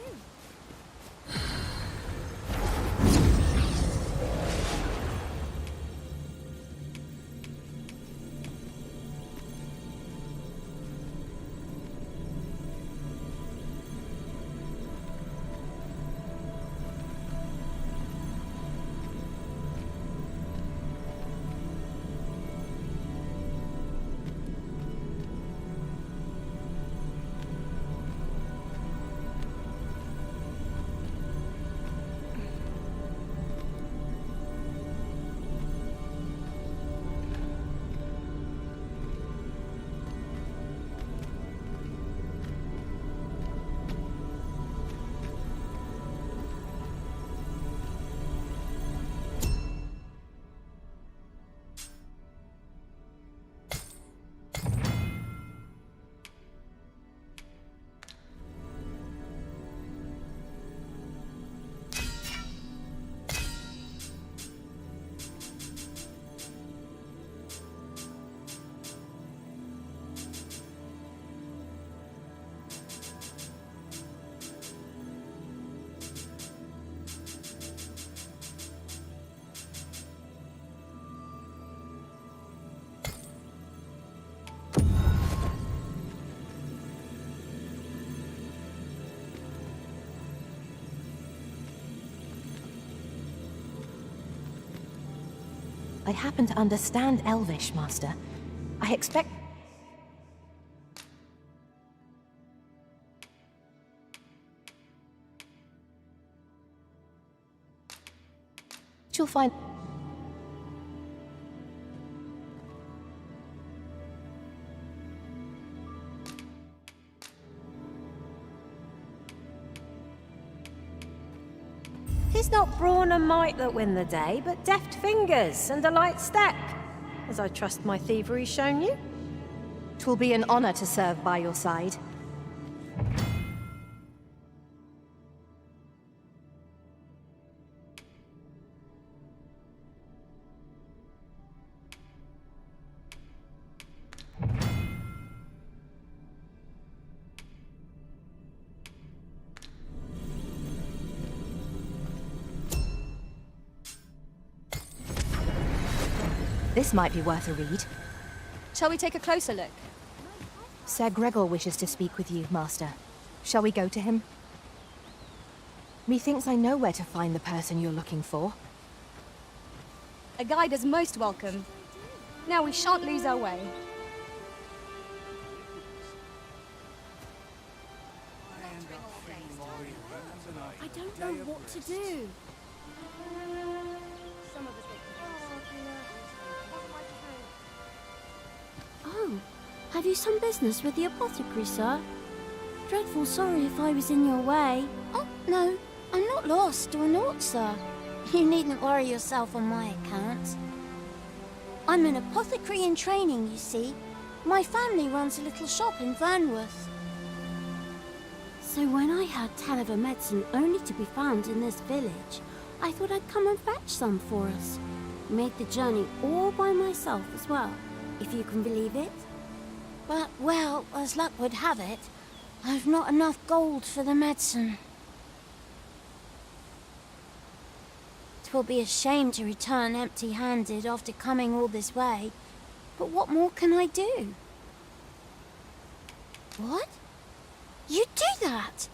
I happen to understand Elvish, Master. I expect... You'll find... Tis not brawn and might that win the day, but deft fingers and a light step, as I trust my thievery's shown you. 'Twill be an honor to serve by your side. This might be worth a read. Shall we take a closer look? Sir Gregor wishes to speak with you, Master. Shall we go to him? Methinks I know where to find the person you're looking for. A guide is most welcome. Now we shan't lose our way. I don't know what to do. Oh, have you some business with the apothecary, sir? Dreadful sorry if I was in your way. Oh, no, I'm not lost or naught, sir. You needn't worry yourself on my account. I'm an apothecary in training, you see. My family runs a little shop in Vernworth. So when I heard tell of a medicine only to be found in this village, I thought I'd come and fetch some for us. Made the journey all by myself as well, if you can believe it. But, well, as luck would have it, I've not enough gold for the medicine. 'Twill be a shame to return empty-handed after coming all this way, but what more can I do? What? You'd do that?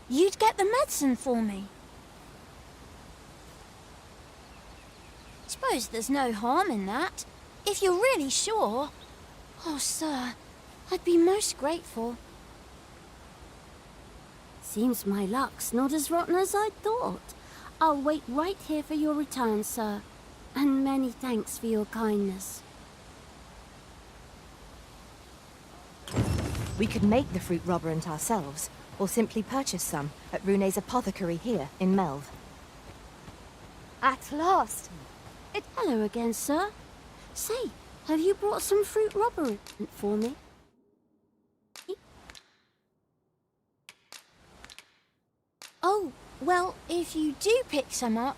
You'd get the medicine for me? Suppose there's no harm in that, if you're really sure. Oh, sir, I'd be most grateful. Seems my luck's not as rotten as I'd thought. I'll wait right here for your return, sir. And many thanks for your kindness. We could make the fruit robberant ourselves, or simply purchase some at Rune's apothecary here in Melve. At last! Hello again, sir. Say, have you brought some fruit robberant for me? Oh, well, if you do pick some up...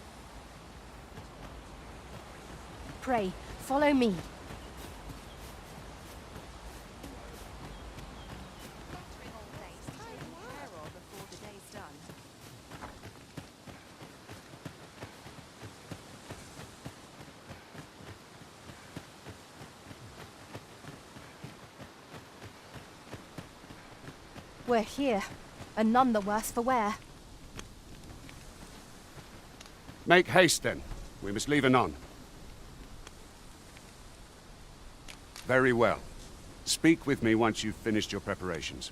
Pray, follow me. We're here, and none the worse for wear. Make haste, then. We must leave anon. Very well. Speak with me once you've finished your preparations.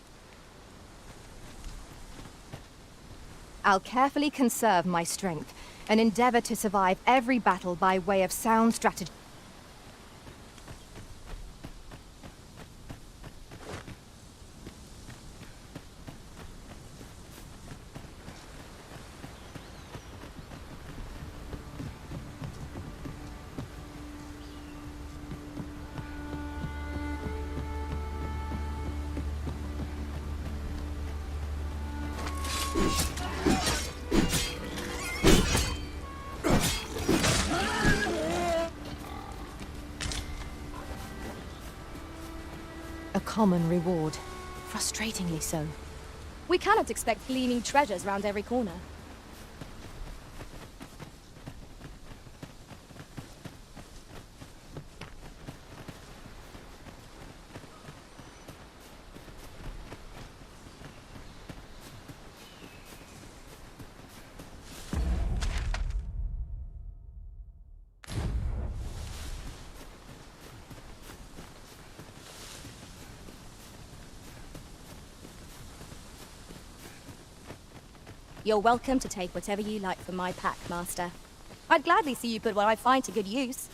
I'll carefully conserve my strength, and endeavor to survive every battle by way of sound strategy. A common reward. Frustratingly so. We cannot expect gleaming treasures round every corner. You're welcome to take whatever you like from my pack, Master. I'd gladly see you put what I find to good use.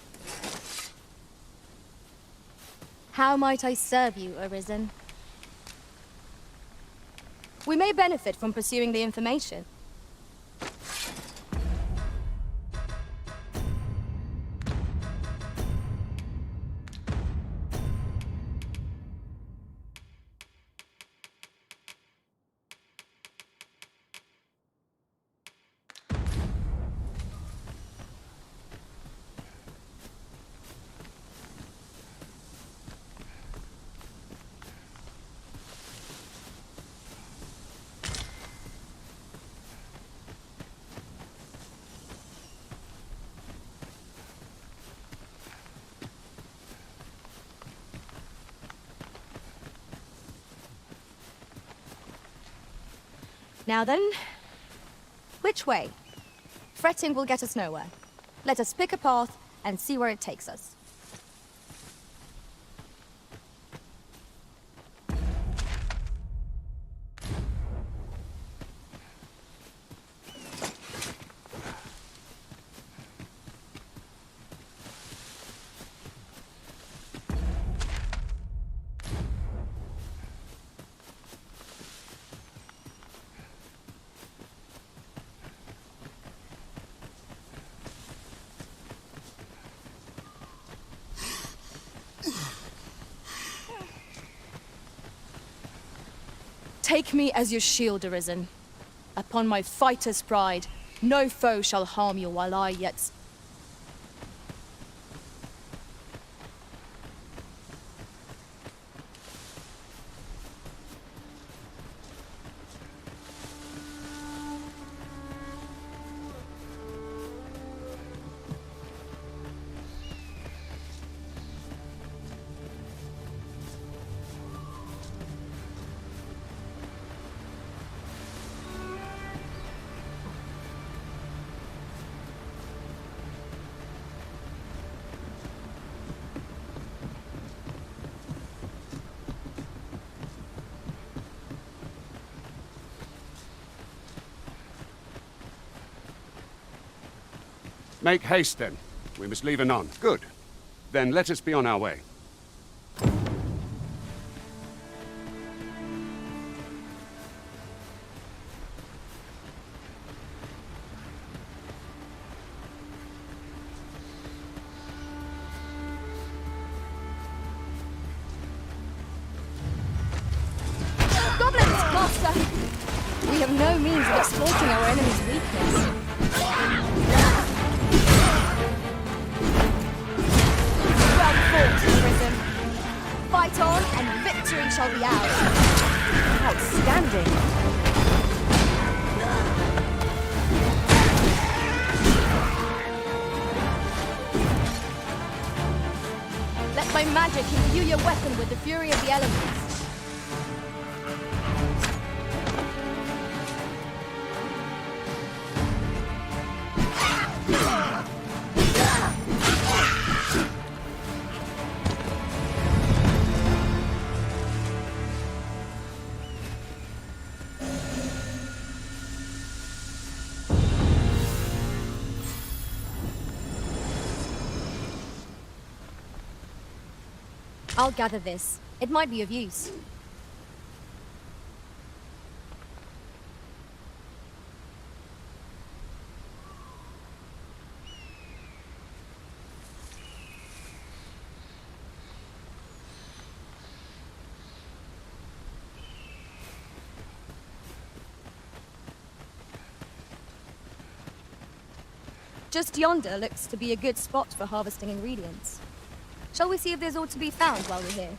How might I serve you, Arisen? We may benefit from pursuing the information. Now then, which way? Fretting will get us nowhere. Let us pick a path and see where it takes us. Take me as your shield, Arisen. Upon my fighter's pride, no foe shall harm you while I yet... Make haste, then. We must leave anon. Good. Then let us be on our way. Goblins, Master! We have no means of exploiting our enemy's weakness. Fight on, and victory shall be ours. Outstanding. Let my magic imbue your weapon with the fury of the elements. I'll gather this. It might be of use. Just yonder looks to be a good spot for harvesting ingredients. Shall we see if there's aught to be found while we're here?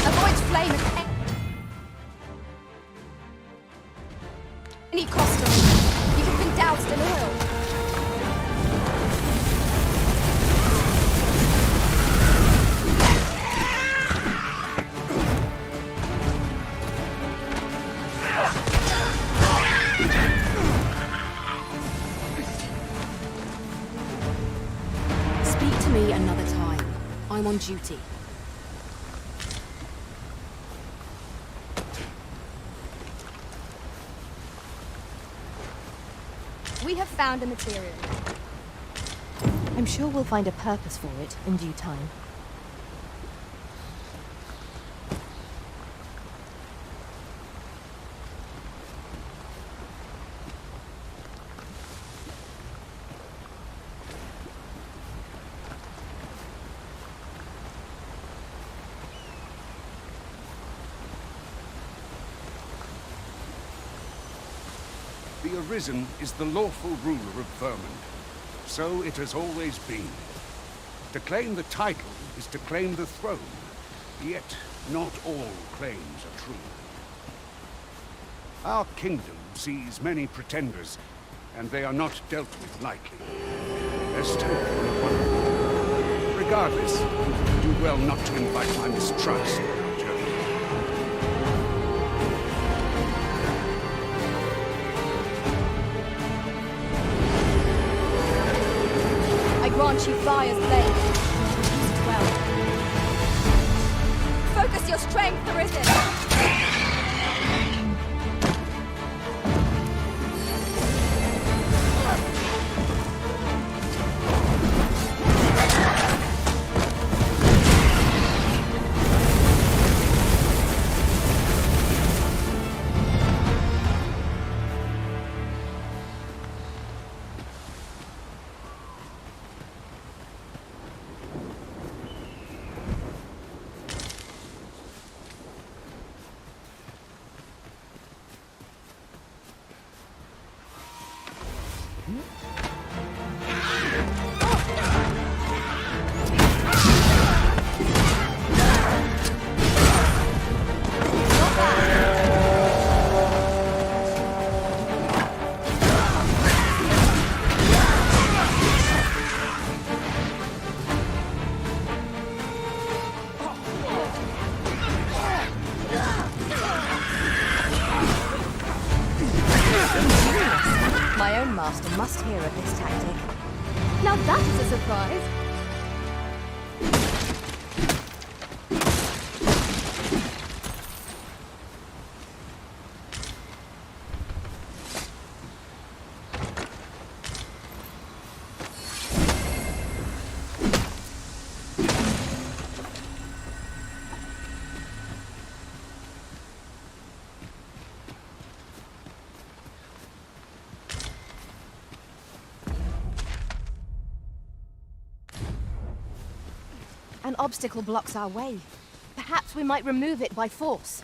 Avoid flame at any cost. You have been doused in oil. me another time. I'm on duty. We have found a material. I'm sure we'll find a purpose for it in due time. The Arisen is the lawful ruler of Vermund. So it has always been. To claim the title is to claim the throne. Yet, not all claims are true. Our kingdom sees many pretenders, and they are not dealt with lightly. Lest one. Regardless, do well not to invite my mistrust on our journey. I grant you fire's blade. Well. Focus your strength, Arisen! My own master must hear of this tactic. Now that is a surprise. An obstacle blocks our way. Perhaps we might remove it by force.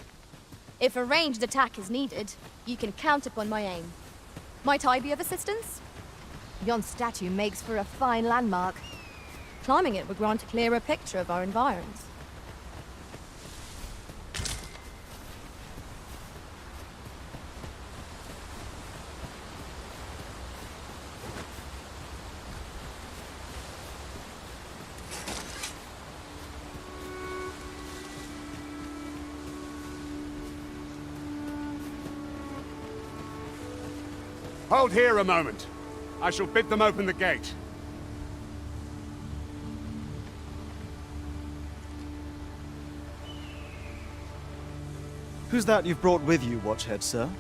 If a ranged attack is needed, you can count upon my aim. Might I be of assistance? Yon statue makes for a fine landmark. Climbing it would grant a clearer picture of our environs. Hold here a moment. I shall bid them open the gate. Who's that you've brought with you, Watchhead, sir?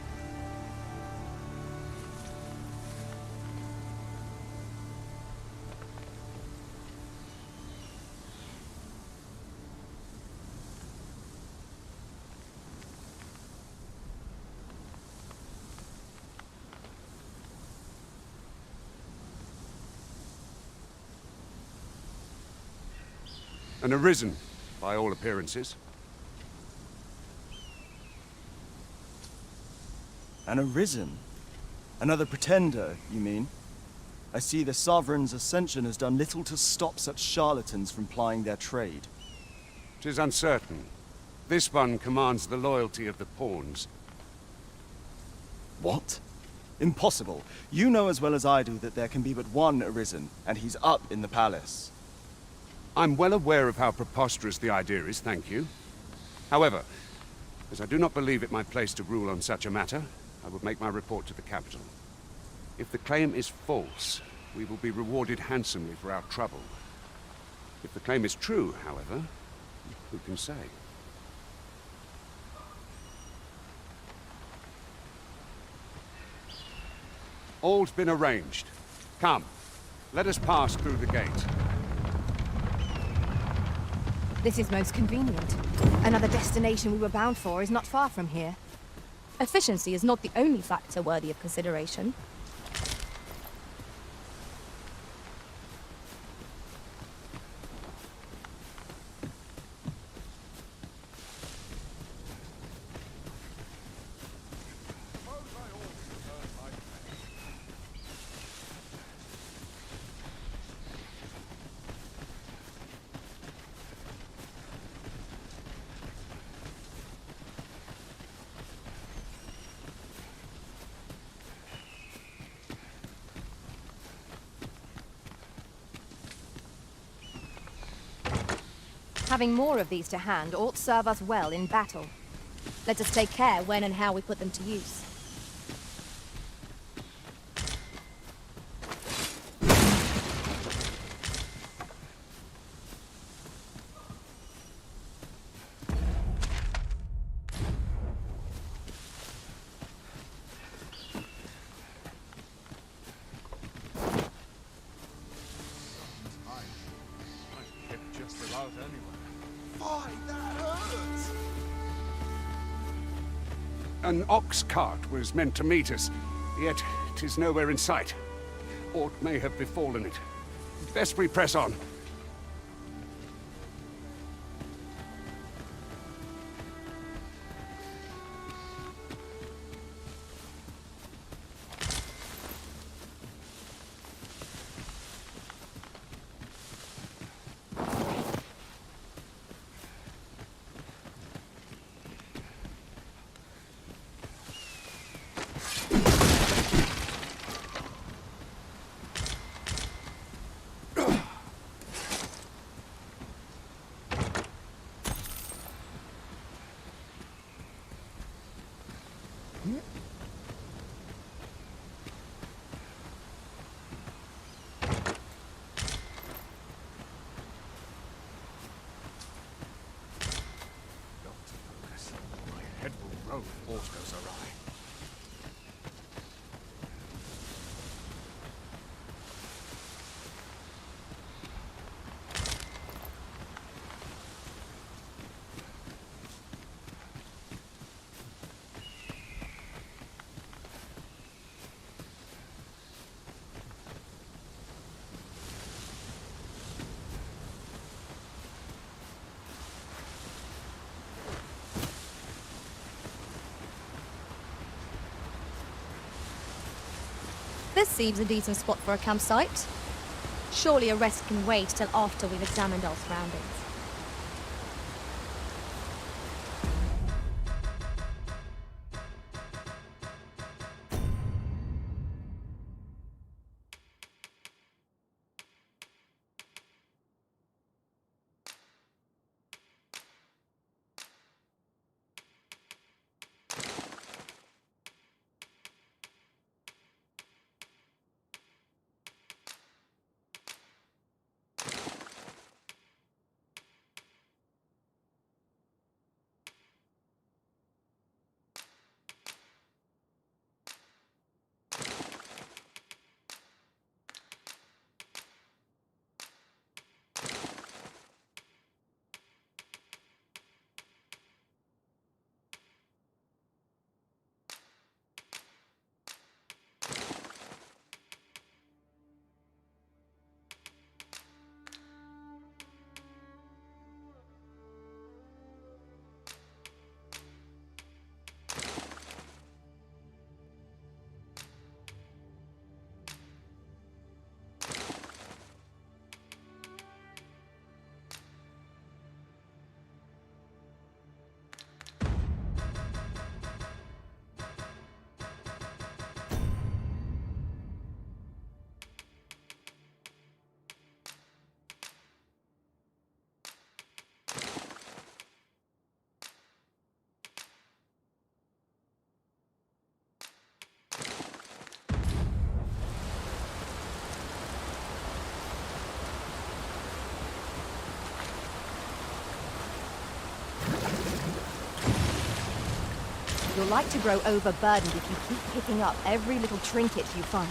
An Arisen, by all appearances. An Arisen? Another pretender, you mean? I see the Sovereign's ascension has done little to stop such charlatans from plying their trade. 'Tis uncertain. This one commands the loyalty of the pawns. What? Impossible. You know as well as I do that there can be but one Arisen, and he's up in the palace. I'm well aware of how preposterous the idea is, thank you. However, as I do not believe it my place to rule on such a matter, I will make my report to the capital. If the claim is false, we will be rewarded handsomely for our trouble. If the claim is true, however, who can say? All's been arranged. Come, let us pass through the gate. This is most convenient. Another destination we were bound for is not far from here. Efficiency is not the only factor worthy of consideration. Having more of these to hand ought serve us well in battle. Let us take care when and how we put them to use. An ox cart was meant to meet us, yet 'tis nowhere in sight. Aught may have befallen it. Best we press on. Aught goes awry. This seems a decent spot for a campsite. Surely a rest can wait till after we've examined our surroundings. You're like to grow overburdened if you keep picking up every little trinket you find.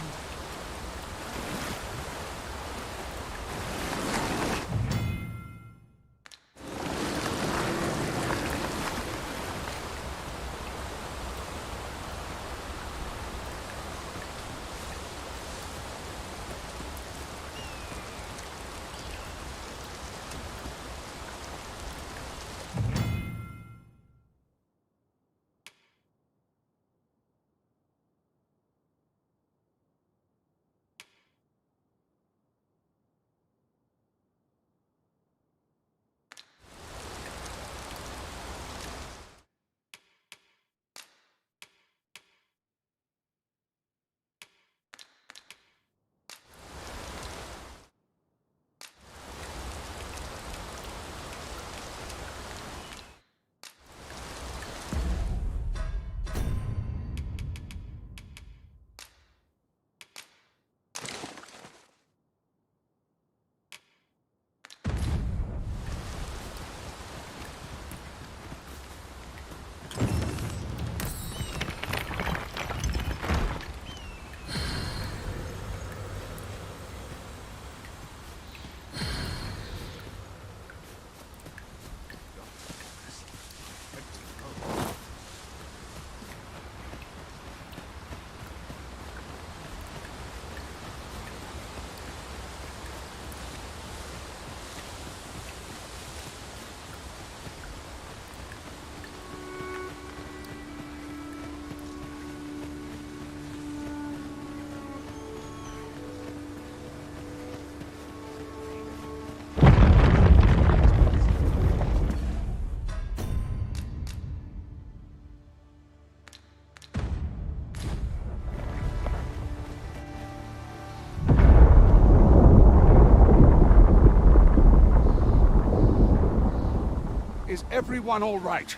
Is everyone all right?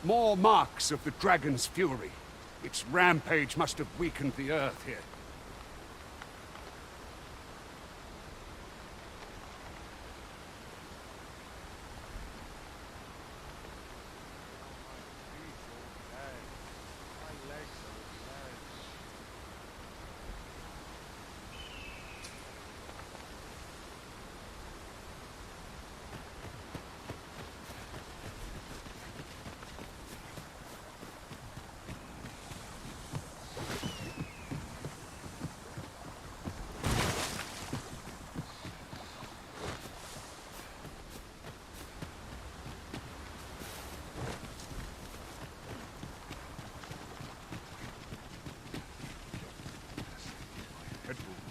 More marks of the dragon's fury. Its rampage must have weakened the earth here.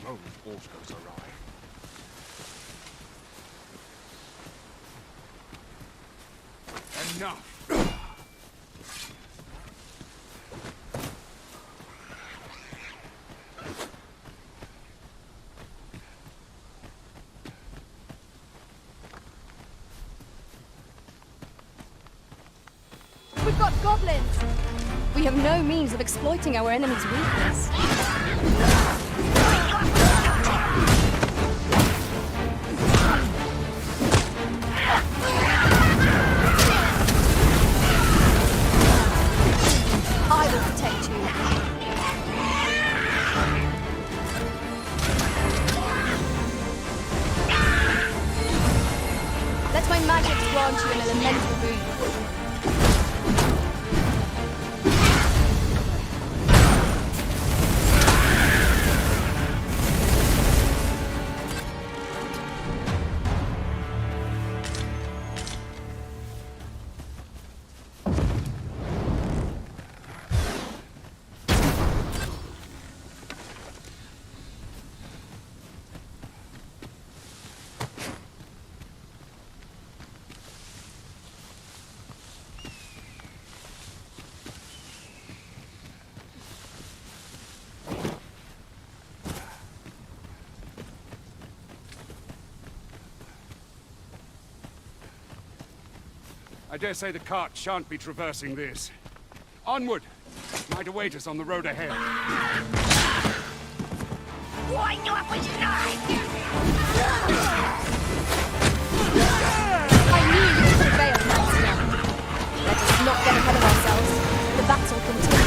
All goes awry. Enough! We've got goblins! We have no means of exploiting our enemy's weakness. I will protect you. Let my magic grant you an elemental boon. I dare say the cart shan't be traversing this. Onward! Might await us on the road ahead. I not get ahead of ourselves. The battle continues.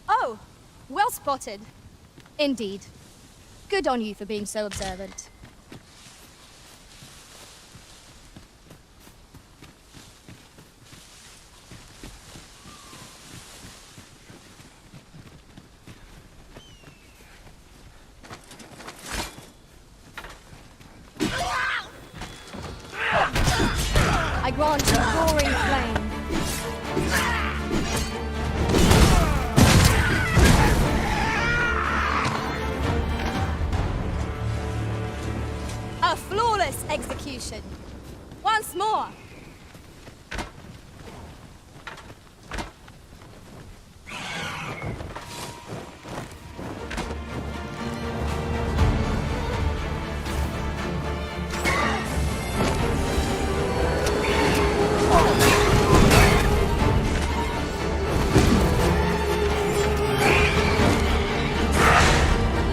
Oh, well spotted. Indeed. Good on you for being so observant. I grant you roaring flame. A flawless execution. Once more.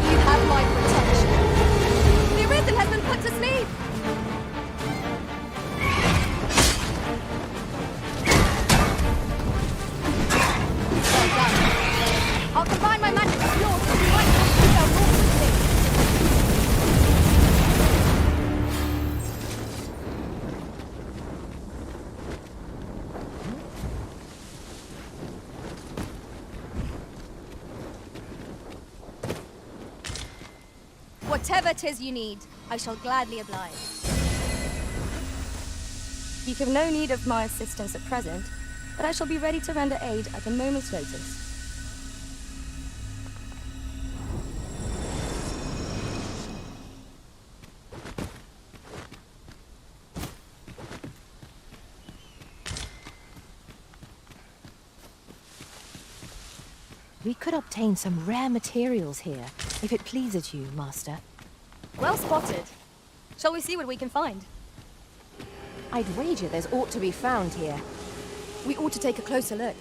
You have my protection. The Arisen has been put to sleep. Well done. I'll combine my magic with yours so you might not see our rules thing. Whatever 'tis you need, I shall gladly oblige. You have no need of my assistance at present, but I shall be ready to render aid at a moment's notice. We could obtain some rare materials here, if it pleases you, Master. Well spotted. Shall we see what we can find? I'd wager there's aught to be found here. We ought to take a closer look.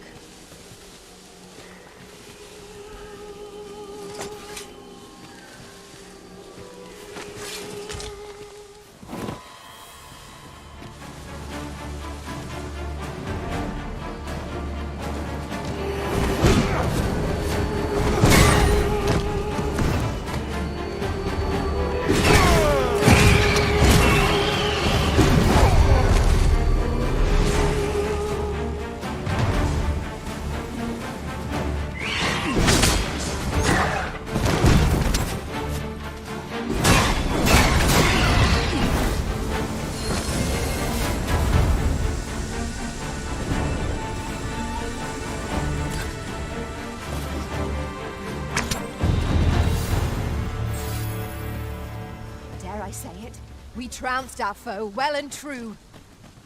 Dare I say it? We trounced our foe well and true.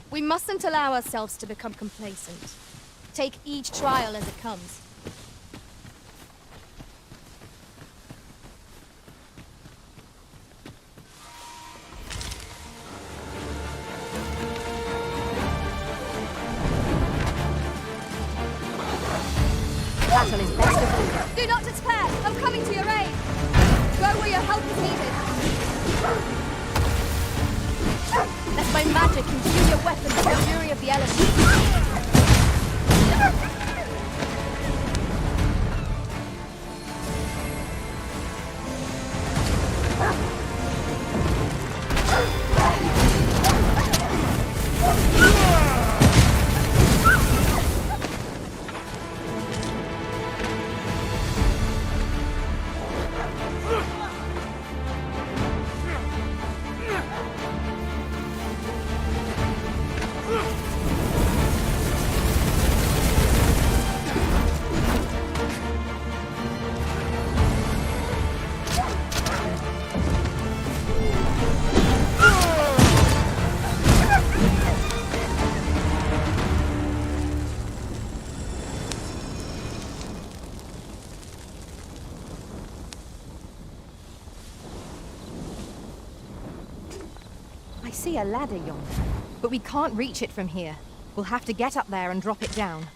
We mustn't allow ourselves to become complacent. Take each trial as it comes. Battle is best of all. Do not despair! I'm coming to your aid! Go where your help is needed! Let my magic imbue your weapons with the fury of the elements. see a ladder yonder, but we can't reach it from here. We'll have to get up there and drop it down.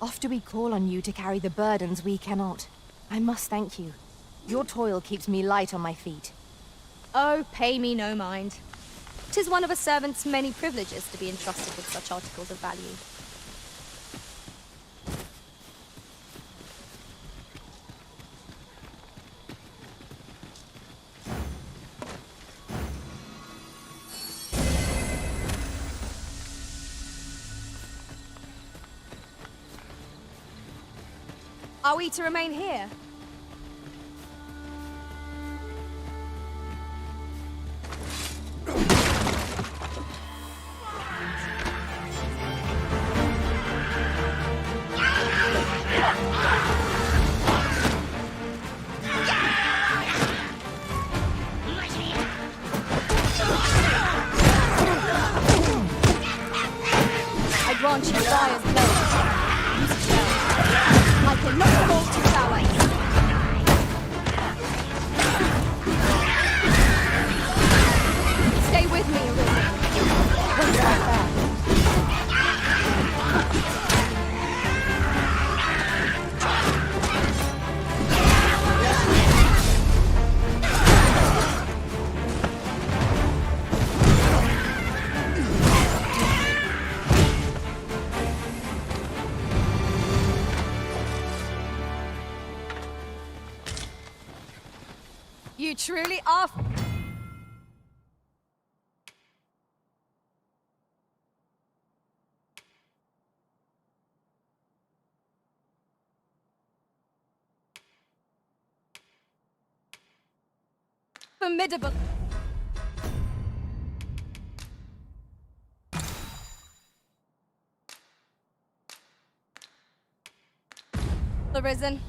Oft do we call on you to carry the burdens we cannot. I must thank you. Your toil keeps me light on my feet. Oh, pay me no mind. 'Tis one of a servant's many privileges to be entrusted with such articles of value. Are we to remain here? I grant you fire's blade. Use it well. I can knock them all to flowers. Stay with me, Arisen. What's that there? You truly are. Formidable. Arisen.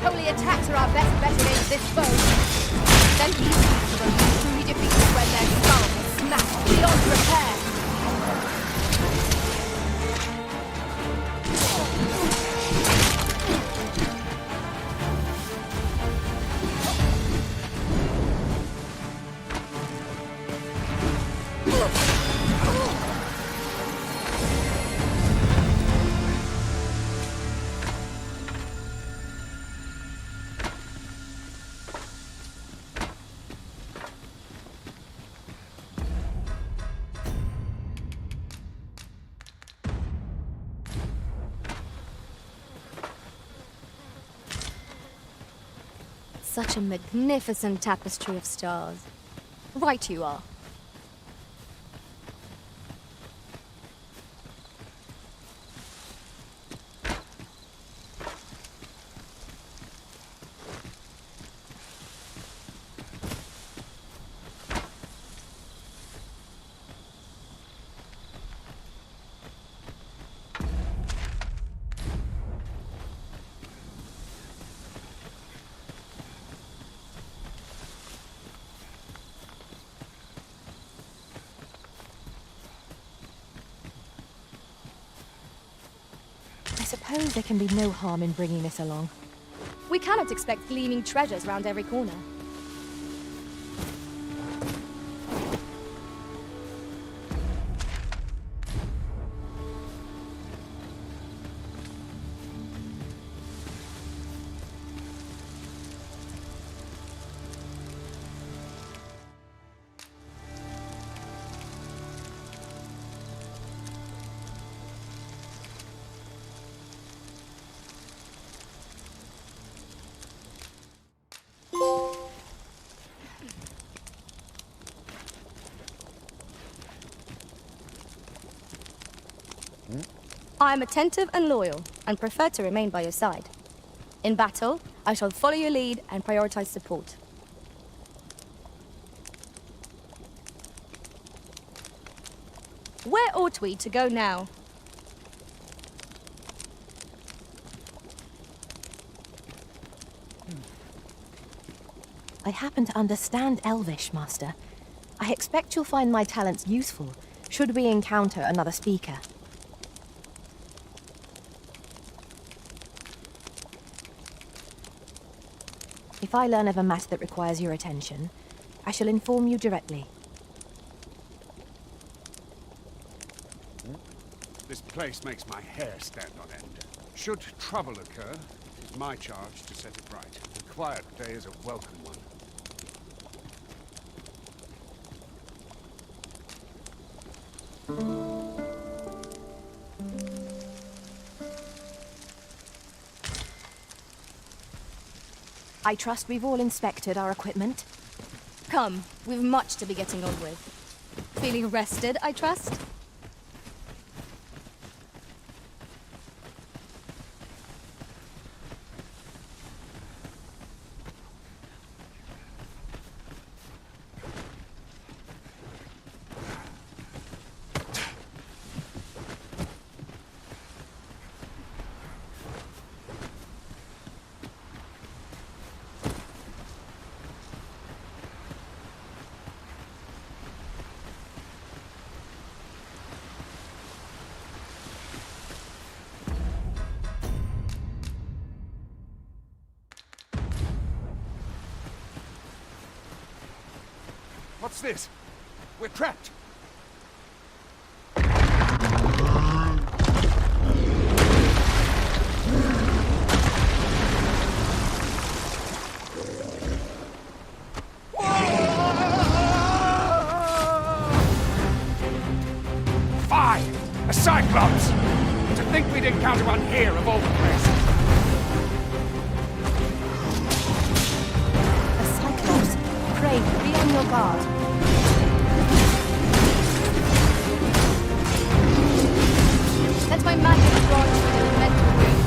Holy attacks are our best bet against this foe. Then these beasts will be truly defeated when their skulls are smashed beyond repair. Such a magnificent tapestry of stars. Right you are. suppose there can be no harm in bringing this along. We cannot expect gleaming treasures round every corner. I am attentive and loyal, and prefer to remain by your side. In battle, I shall follow your lead and prioritize support. Where ought we to go now? I happen to understand Elvish, Master. I expect you'll find my talents useful, should we encounter another speaker. If I learn of a matter that requires your attention, I shall inform you directly. This place makes my hair stand on end. Should trouble occur, it is my charge to set it right. A quiet day is a welcome one. I trust we've all inspected our equipment. Come, we've much to be getting on with. Feeling rested, I trust? What's this? We're trapped! Fie! A Cyclops! To think we'd encounter one here of all places! A Cyclops. Pray, be on your guard. Let my magic grant you an elemental room.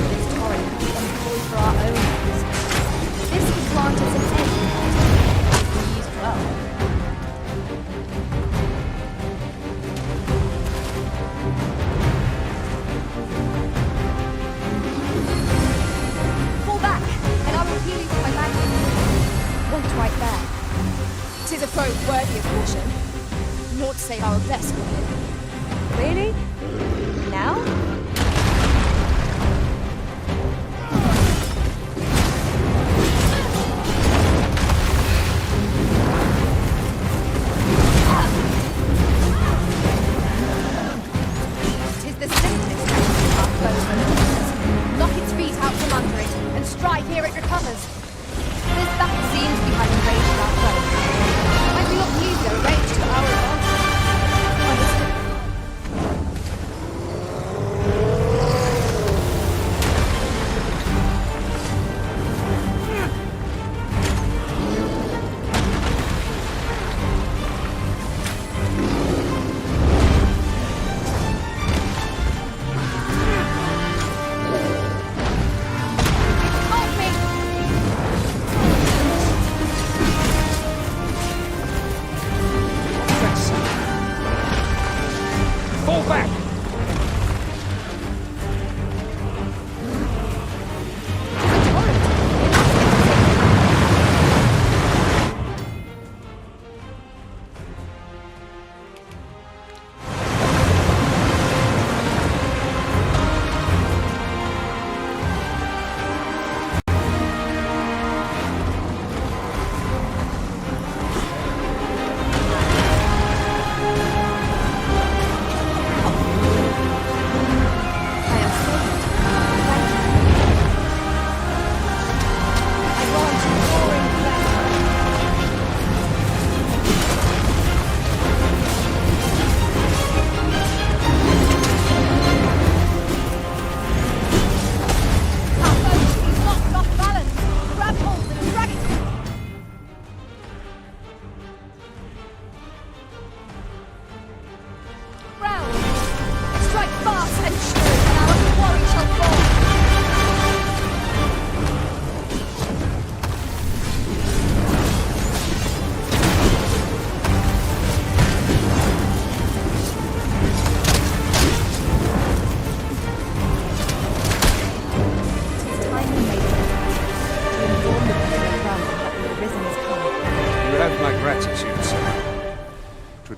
This torrent we employ for our own use. This will grant us an end if we use well. Fall back, and I will heal you with my magic. Point right there. 'Tis a probe worthy of caution. Naught to say our best with it. Really? Now? Tis the simplest of our foes and knock its feet out from under it, and strike ere it recovers. This battle seems to be having raged our foe. I do not use your rage to our advantage. Understood. Hold me! Set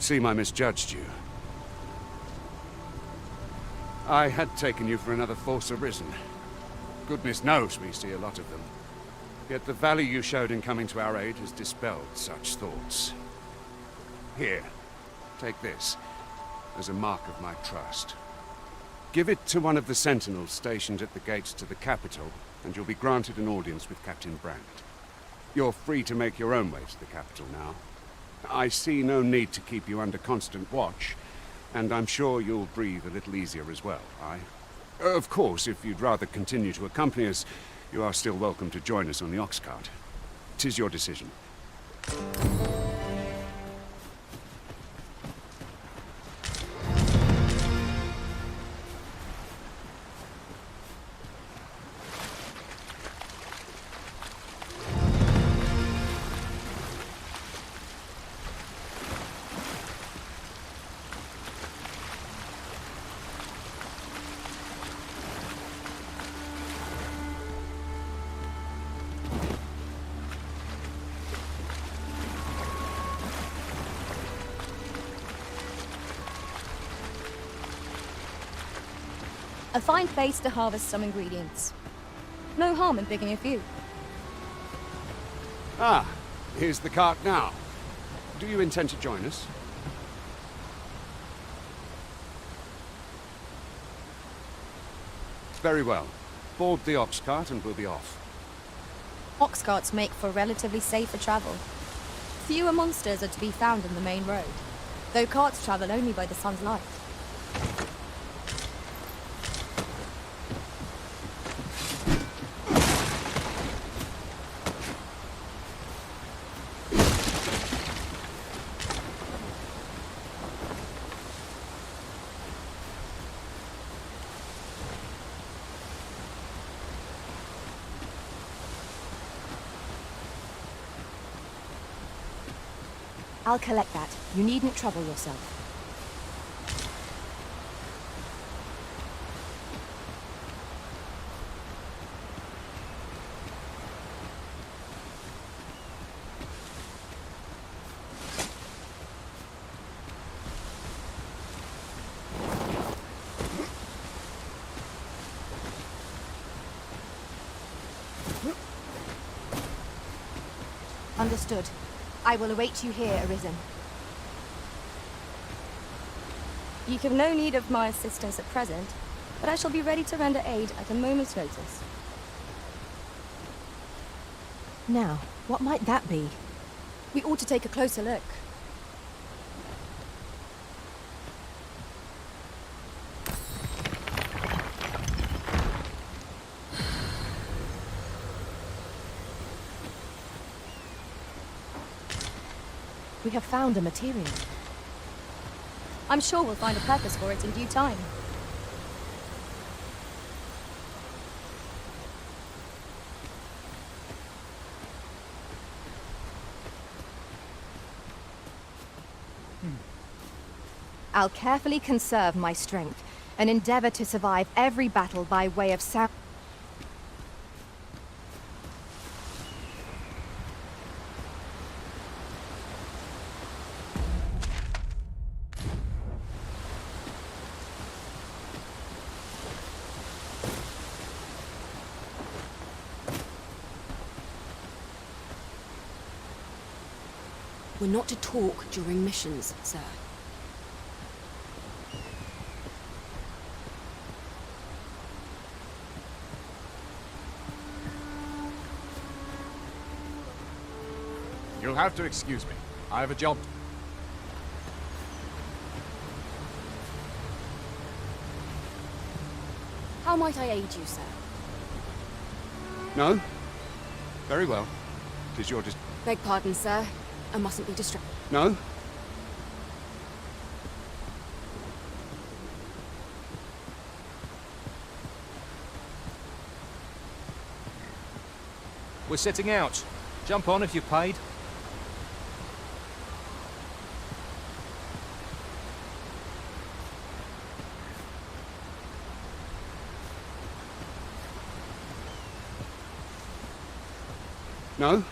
seem I misjudged you. I had taken you for another Force Arisen. Goodness knows we see a lot of them. Yet the value you showed in coming to our aid has dispelled such thoughts. Here, take this, as a mark of my trust. Give it to one of the sentinels stationed at the gates to the capital, and you'll be granted an audience with Captain Brandt. You're free to make your own way to the capital now. I see no need to keep you under constant watch, and I'm sure you'll breathe a little easier as well. Of course, if you'd rather continue to accompany us, you are still welcome to join us on the ox cart. 'Tis your decision. A fine place to harvest some ingredients. No harm in picking a few. Ah, here's the cart now. Do you intend to join us? Very well. Board the ox cart and we'll be off. Ox carts make for relatively safer travel. Fewer monsters are to be found in the main road, though carts travel only by the sun's light. I'll collect that. You needn't trouble yourself. Understood. I will await you here, Arisen. You have no need of my assistance at present, but I shall be ready to render aid at a moment's notice. Now, what might that be? We ought to take a closer look. We have found a material. I'm sure we'll find a purpose for it in due time. I'll carefully conserve my strength and endeavor to survive every battle by way of sound. We're not to talk during missions, sir. You'll have to excuse me. I have a job. How might I aid you, sir? No? Very well. 'Tis your Beg pardon, sir. I mustn't be distracted. No? We're setting out. Jump on if you've paid. No?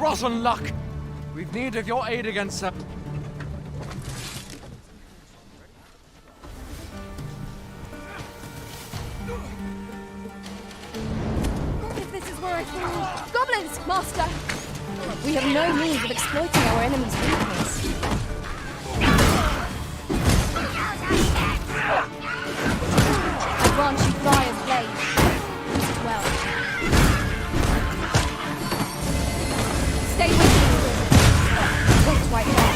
rotten luck! We've need of your aid against her. If this is where I fall... Goblins, Master! We have no means of exploiting our enemy's weakness. I grant you Briar's blade. Use it well. Stay with me. Point right there.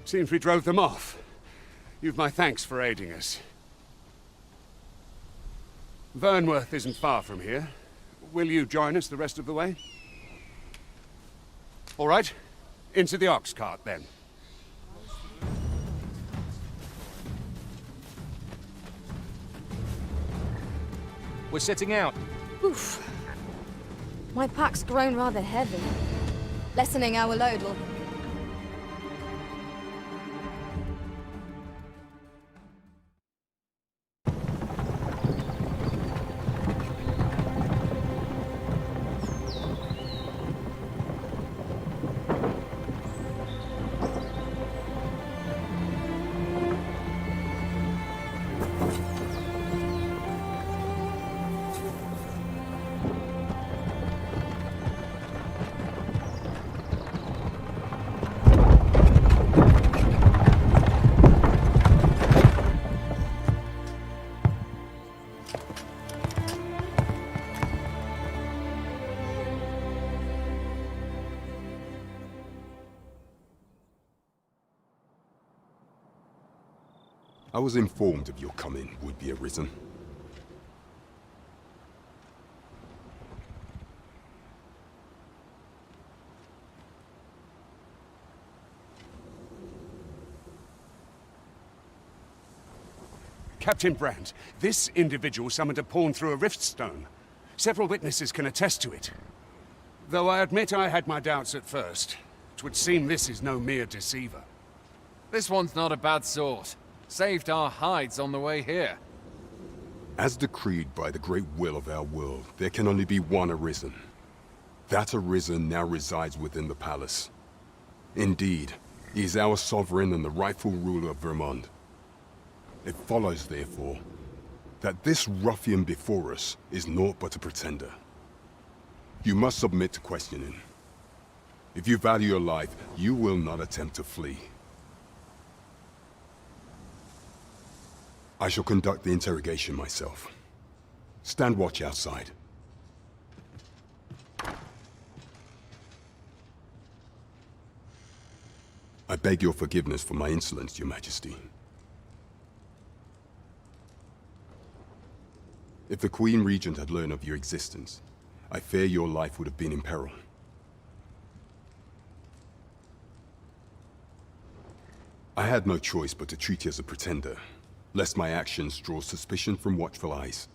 Seems we drove them off. You've my thanks for aiding us. Vernworth isn't far from here. Will you join us the rest of the way? All right. Into the ox cart, then. We're setting out. Oof. My pack's grown rather heavy. Lessening our load will... I was informed of your coming, would-be Arisen. Captain Brand, this individual summoned a pawn through a rift stone. Several witnesses can attest to it. Though I admit I had my doubts at first. It would seem this is no mere deceiver. This one's not a bad sort. Saved our hides on the way here. As decreed by the great will of our world, there can only be one Arisen. That Arisen now resides within the palace. Indeed, he is our sovereign and the rightful ruler of Vermont. It follows, therefore, that this ruffian before us is naught but a pretender. You must submit to questioning. If you value your life, you will not attempt to flee. I shall conduct the interrogation myself. Stand watch outside. I beg your forgiveness for my insolence, Your Majesty. If the Queen Regent had learned of your existence, I fear your life would have been in peril. I had no choice but to treat you as a pretender, lest my actions draw suspicion from watchful eyes.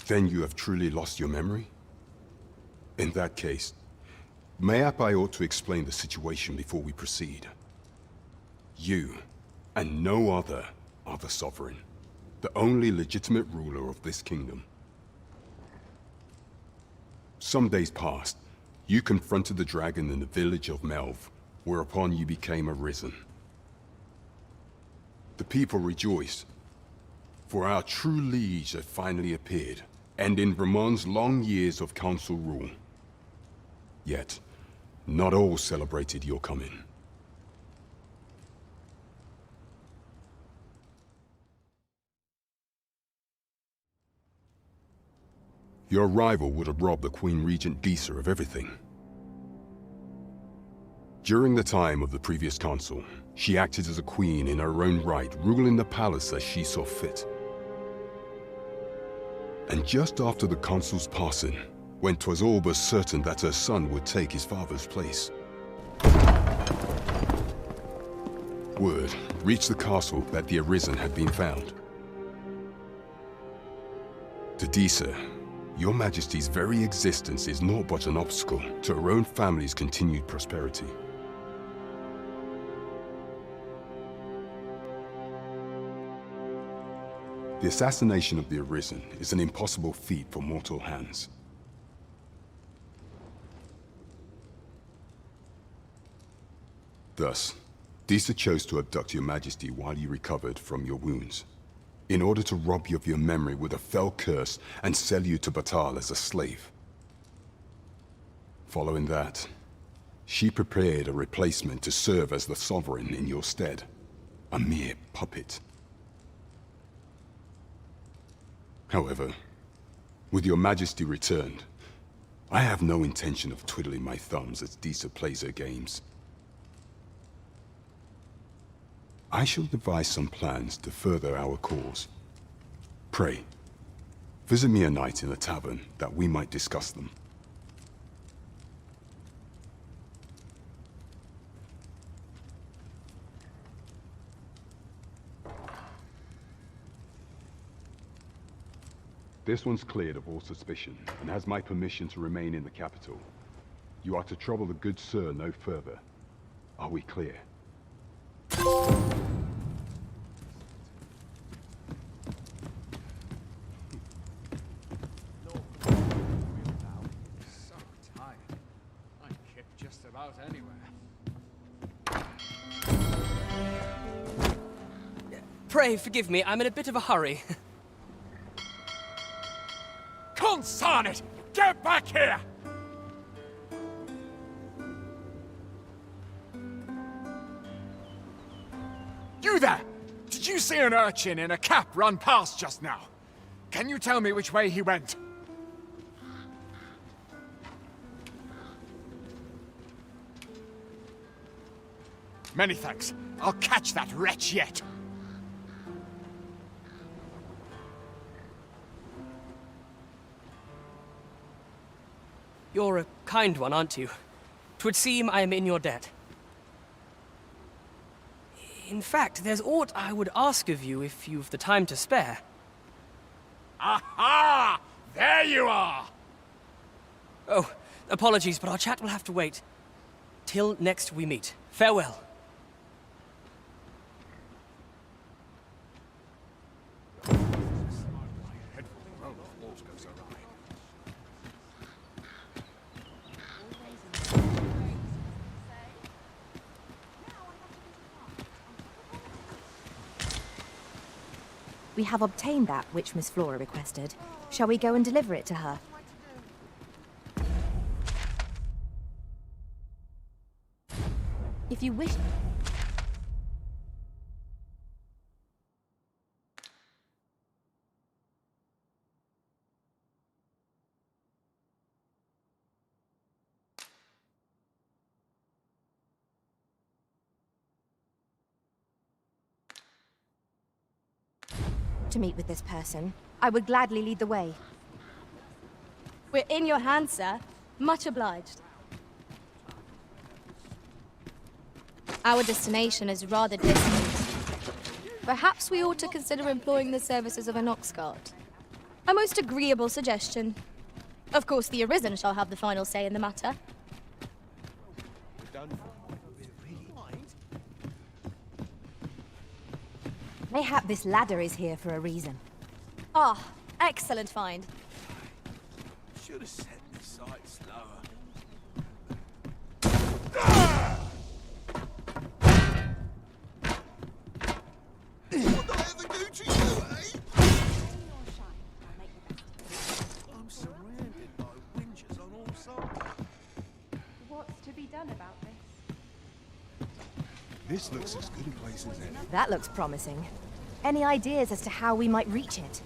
Then you have truly lost your memory? In that case, mayhap I ought to explain the situation before we proceed. You, and no other, are the sovereign, the only legitimate ruler of this kingdom. Some days past, you confronted the dragon in the village of Melv, whereupon you became Arisen. The people rejoiced, for our true liege had finally appeared, ending Vermont's long years of council rule. Yet, not all celebrated your coming. Your arrival would have robbed the Queen Regent Disa of everything. During the time of the previous council, she acted as a queen in her own right, ruling the palace as she saw fit. And just after the council's passing, when 'twas all but certain that her son would take his father's place, word reached the castle that the Arisen had been found. To Disa, your Majesty's very existence is naught but an obstacle to her own family's continued prosperity. The assassination of the Arisen is an impossible feat for mortal hands. Thus, Disa chose to abduct your Majesty while you recovered from your wounds, in order to rob you of your memory with a fell curse and sell you to Batal as a slave. Following that, she prepared a replacement to serve as the Sovereign in your stead, a mere puppet. However, with your Majesty returned, I have no intention of twiddling my thumbs as Disa plays her games. I shall devise some plans to further our cause. Pray, visit me a night in the tavern that we might discuss them. This one's cleared of all suspicion and has my permission to remain in the capital. You are to trouble the good sir no further. Are we clear? So tired. I can kip just about anywhere. Pray forgive me, I'm in a bit of a hurry. Consign it! Get back here! You there! Did you see an urchin in a cap run past just now? Can you tell me which way he went? Many thanks. I'll catch that wretch yet. You're a kind one, aren't you? 'Twould seem I am in your debt. In fact, there's aught I would ask of you if you've the time to spare. Aha! There you are! Oh, apologies, but our chat will have to wait. Till next we meet. Farewell. We have obtained that which Miss Flora requested. Shall we go and deliver it to her? If you wish... to meet with this person, I would gladly lead the way. We're in your hands, sir. Much obliged. Our destination is rather distant. Perhaps we ought to consider employing the services of an ox cart. A most agreeable suggestion. Of course, the Arisen shall have the final say in the matter. Mayhap this ladder is here for a reason. Ah, excellent find. Should have set the sight slower. What did I ever do to you, eh? I'm surrounded by winches on all sides. What's to be done about this? This looks as good a place as any. That looks promising. Any ideas as to how we might reach it?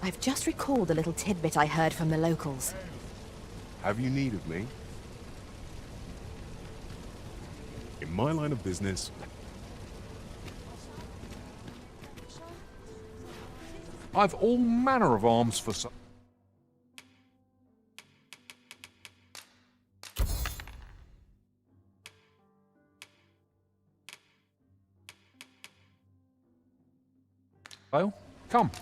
I've just recalled a little tidbit I heard from the locals. Have you need of me? In my line of business, I've all manner of arms for Well, come.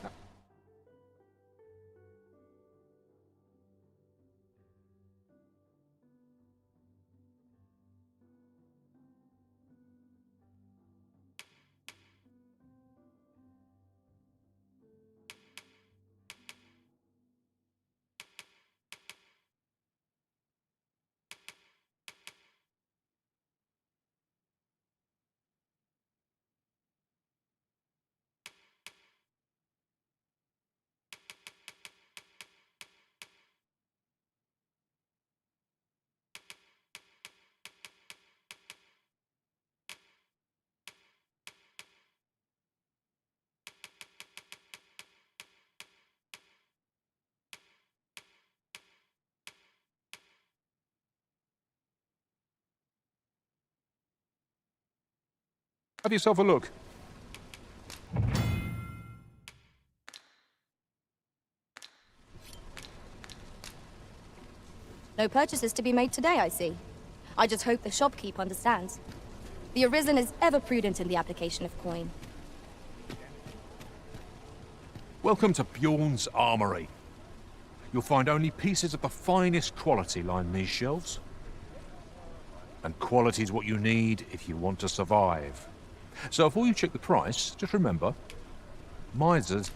Have yourself a look. No purchases to be made today, I see. I just hope the shopkeep understands. The Arisen is ever prudent in the application of coin. Welcome to Bjorn's Armory. You'll find only pieces of the finest quality line these shelves. And quality's what you need if you want to survive. So before you check the price, just remember, misers...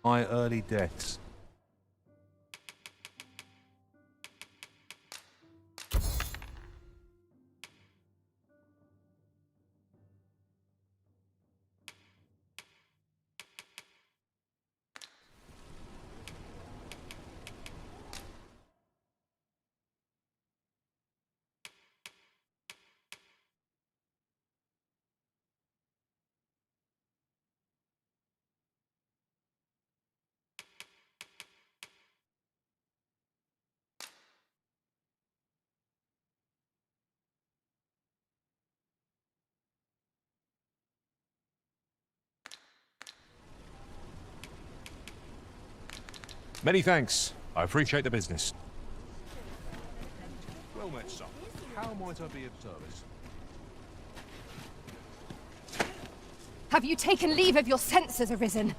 My early deaths. Many thanks. I appreciate the business. Well met, son. How might I be of service? Have you taken leave of your senses, Arisen?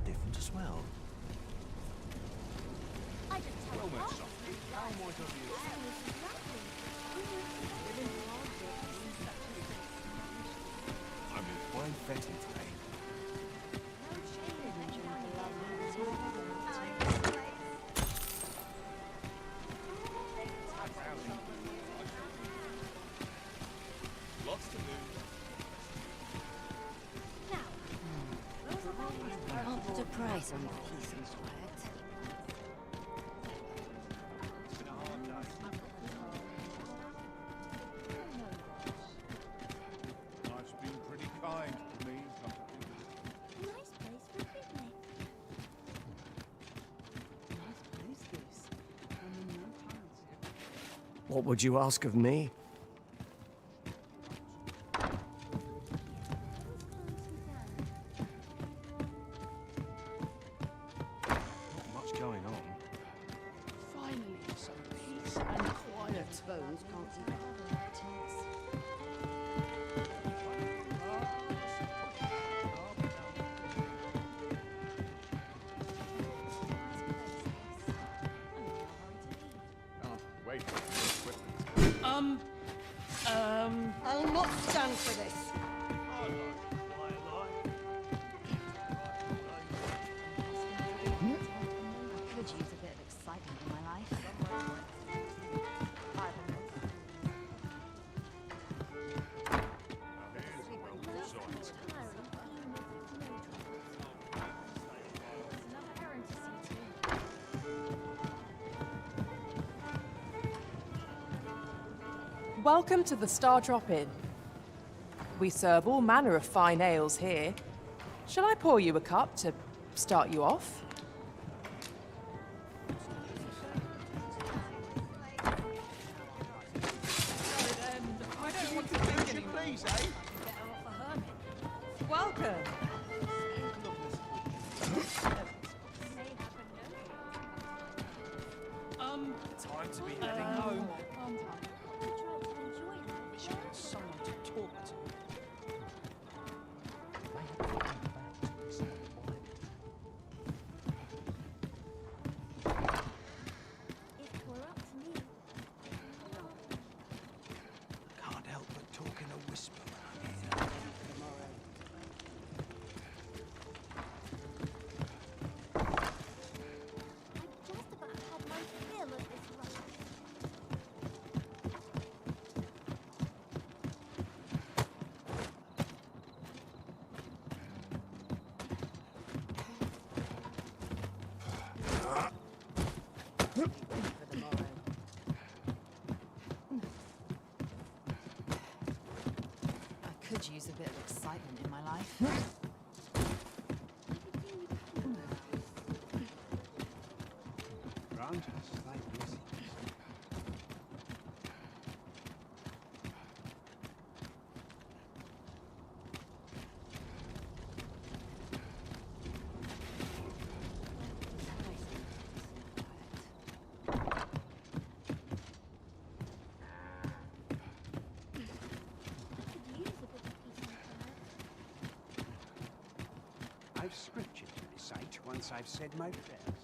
Different as well. Well met, son. How might I be of service? I'm well vetted today. Lots to do. I'll put a price on peace and quiet. Life's been pretty kind to me. Nice place for a picnic. What would you ask of me? Not much going on. Finally, some peace and quiet. Bones can't see Wait. I'll not stand for this. I could use a bit of excitement in my life. Welcome to the Star Drop Inn. We serve all manner of fine ales here. Shall I pour you a cup to start you off? I don't want to lose you, please, eh? Welcome. Time to be heading home. Should have someone to talk to. Can't help but talk in a whisper when I'm here. Just about had my fill of this rubbish. I could use a bit of excitement in my life. Grant us thy blessing. Could use a bit of peace and quiet. once I've said my prayers.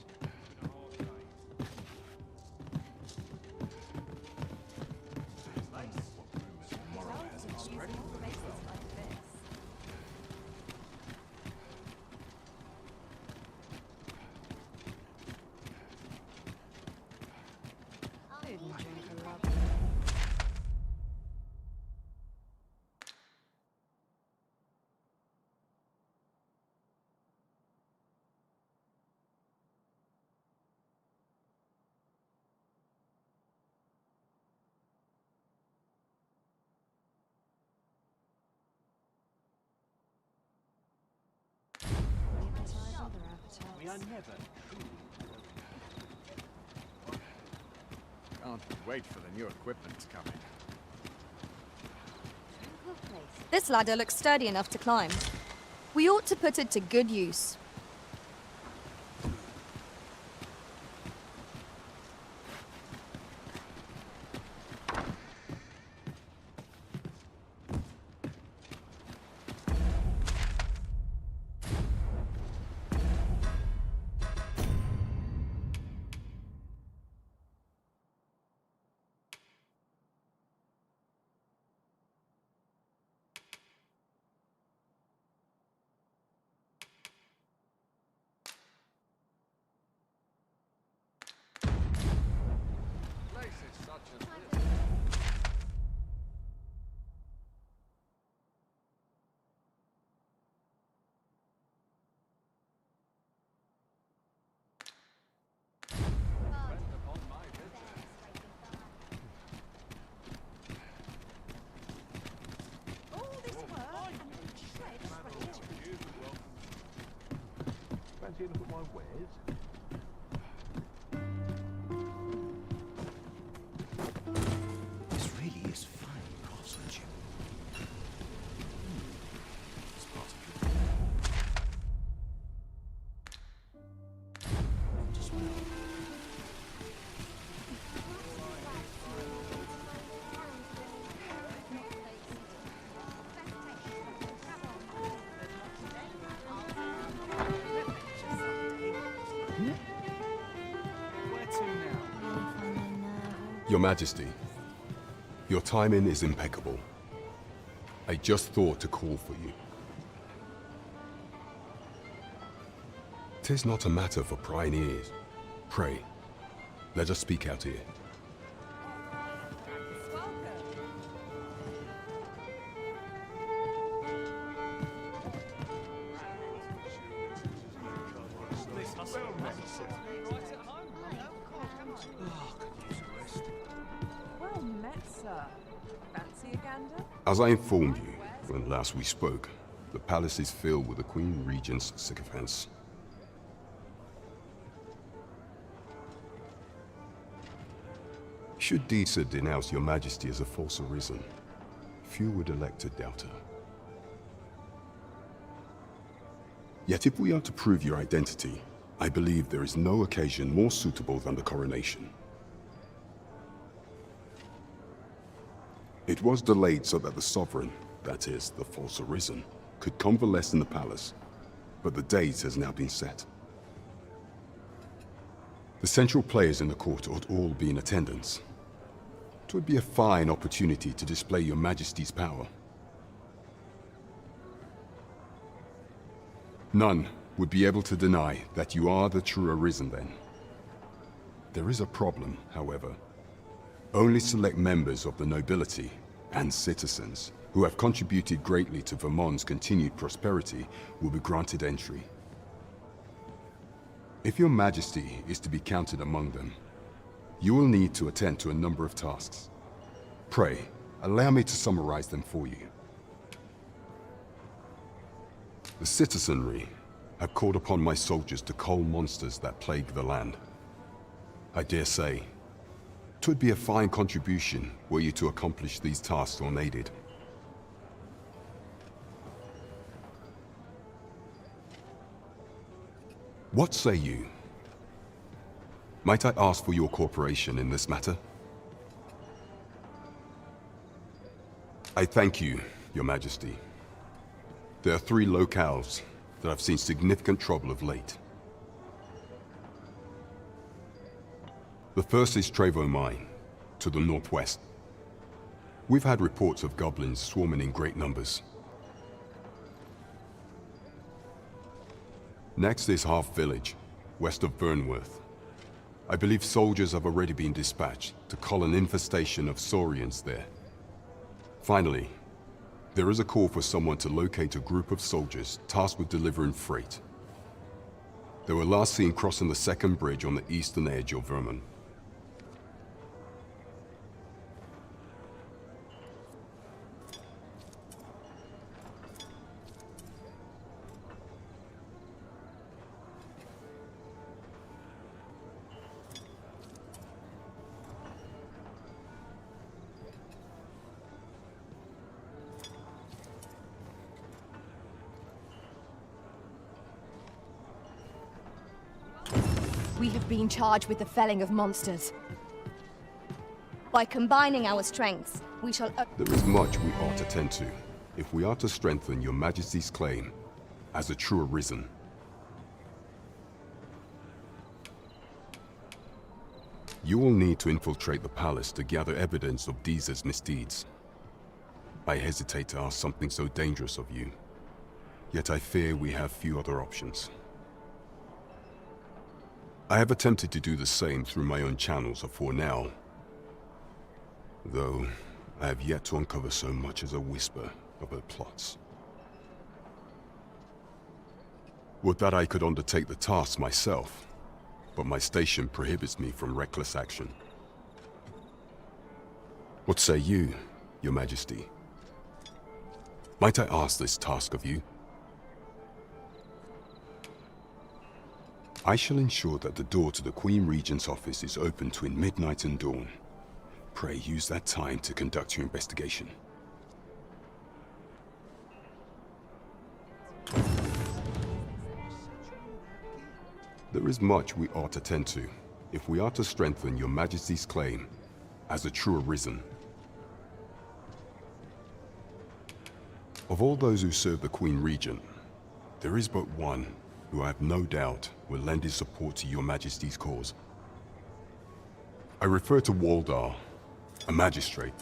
We are never truly Can't wait for the new equipment to come in. This ladder looks sturdy enough to climb. We ought to put it to good use. Places such as this. Fancy a look at my wares? This really is fine craftsmanship. It's part of your... Just well. Where to now? Your Majesty, your timing is impeccable. I just thought to call for you. 'Tis not a matter for prying ears. Pray, let us speak out here. Well met, sir. Fancy a gander? As I informed you when last we spoke, the palace is filled with the Queen Regent's sycophants. Should Disa denounce your Majesty as a false Arisen, few would elect to doubt her. Yet if we are to prove your identity, I believe there is no occasion more suitable than the coronation. It was delayed so that the sovereign, that is, the false Arisen, could convalesce in the palace, but the date has now been set. The central players in the court ought all be in attendance. It would be a fine opportunity to display your Majesty's power. None would be able to deny that you are the true Arisen then. There is a problem, however. Only select members of the nobility and citizens who have contributed greatly to Vermont's continued prosperity will be granted entry. If your Majesty is to be counted among them, you will need to attend to a number of tasks. Pray, allow me to summarize them for you. The citizenry have called upon my soldiers to cull monsters that plague the land. I dare say, 'twould be a fine contribution were you to accomplish these tasks unaided. What say you? Might I ask for your cooperation in this matter? I thank you, Your Majesty. There are 3 locales that have seen significant trouble of late. The first is Trevo Mine, to the northwest. We've had reports of goblins swarming in great numbers. Next is Half Village, west of Burnworth. I believe soldiers have already been dispatched to cull an infestation of saurians there. Finally, there is a call for someone to locate a group of soldiers tasked with delivering freight. They were last seen crossing the second bridge on the eastern edge of Vermont. We have been charged with the felling of monsters. By combining our strengths, we shall... There is much we ought to tend to, if we are to strengthen your Majesty's claim as a true Arisen. You will need to infiltrate the palace to gather evidence of Deez's misdeeds. I hesitate to ask something so dangerous of you, yet I fear we have few other options. I have attempted to do the same through my own channels afore now, though I have yet to uncover so much as a whisper of her plots. Would that I could undertake the task myself, but my station prohibits me from reckless action. What say you, Your Majesty? Might I ask this task of you? I shall ensure that the door to the Queen Regent's office is open between midnight and dawn. Pray use that time to conduct your investigation. There is much we ought to tend to, if we are to strengthen your Majesty's claim as a true Arisen. Of all those who serve the Queen Regent, there is but one who I have no doubt will lend his support to your Majesty's cause. I refer to Waldar, a magistrate.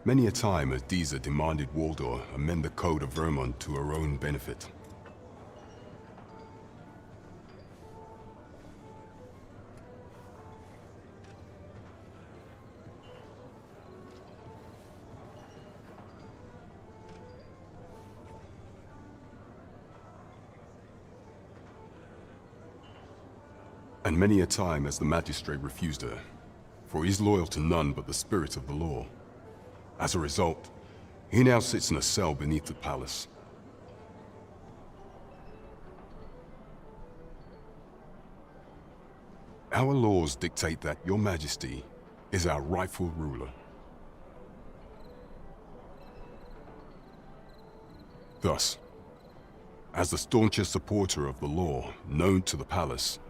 Many a time has Deeza demanded Waldar amend the code of Vermont to her own benefit. And many a time has the magistrate refused her, for he is loyal to none but the spirit of the law. As a result, he now sits in a cell beneath the palace. Our laws dictate that your Majesty is our rightful ruler. Thus, as the staunchest supporter of the law known to the palace,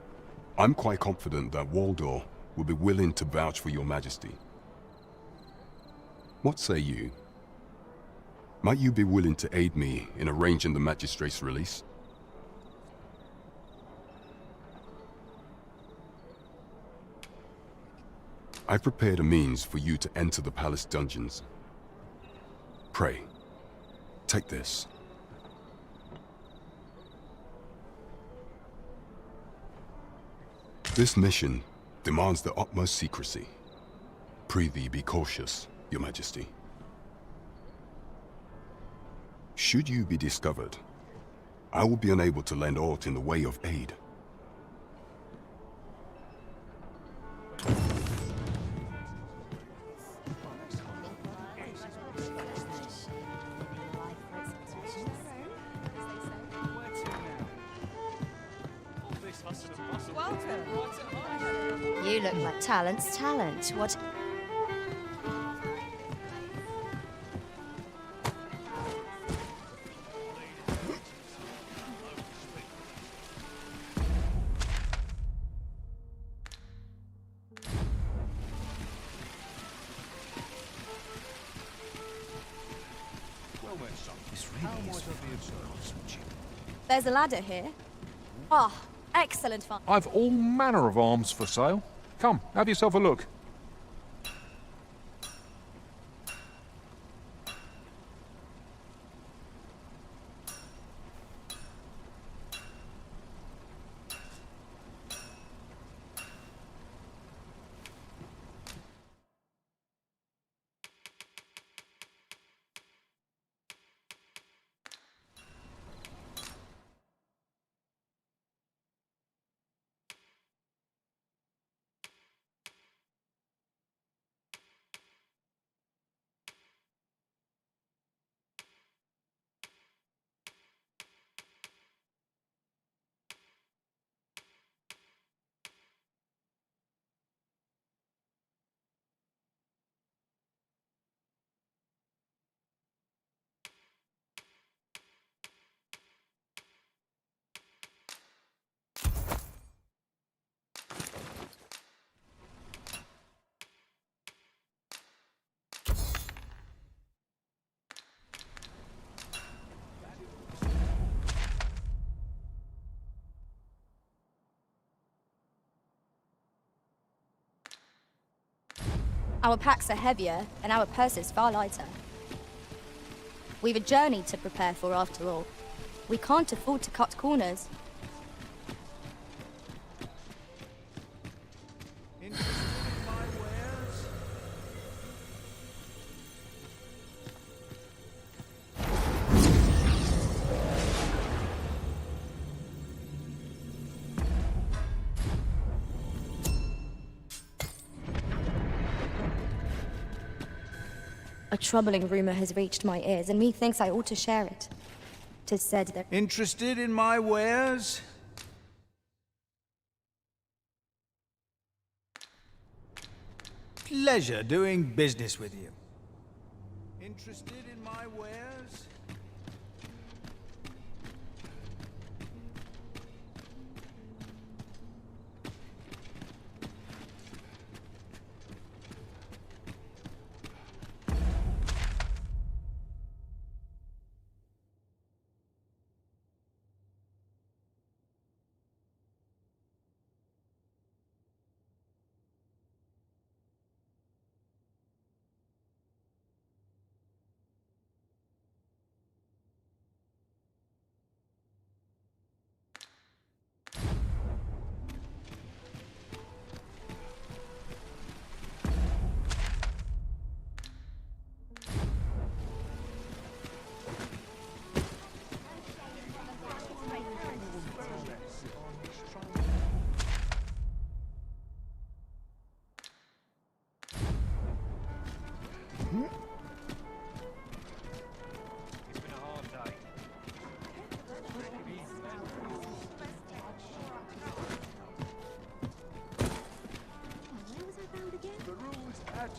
I'm quite confident that Waldor will be willing to vouch for your Majesty. What say you? Might you be willing to aid me in arranging the magistrate's release? I've prepared a means for you to enter the palace dungeons. Pray, take this. This mission demands the utmost secrecy. Prithee be cautious, Your Majesty. Should you be discovered, I will be unable to lend aught in the way of aid. You look like talent's talent. What? This really is very. There's a ladder here. Ah, excellent fun. I've all manner of arms for sale. Come, have yourself a look. Our packs are heavier, and our purses far lighter. We've a journey to prepare for after all. We can't afford to cut corners. Interested in my wares? A troubling rumor has reached my ears, and methinks I ought to share it. 'Tis said that... Interested in my wares? Pleasure doing business with you. Interested in my wares?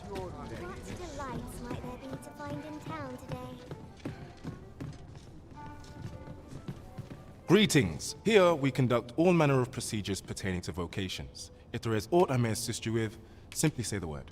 What delights might there be to find in town today? Greetings! Here we conduct all manner of procedures pertaining to vocations. If there is aught I may assist you with, simply say the word.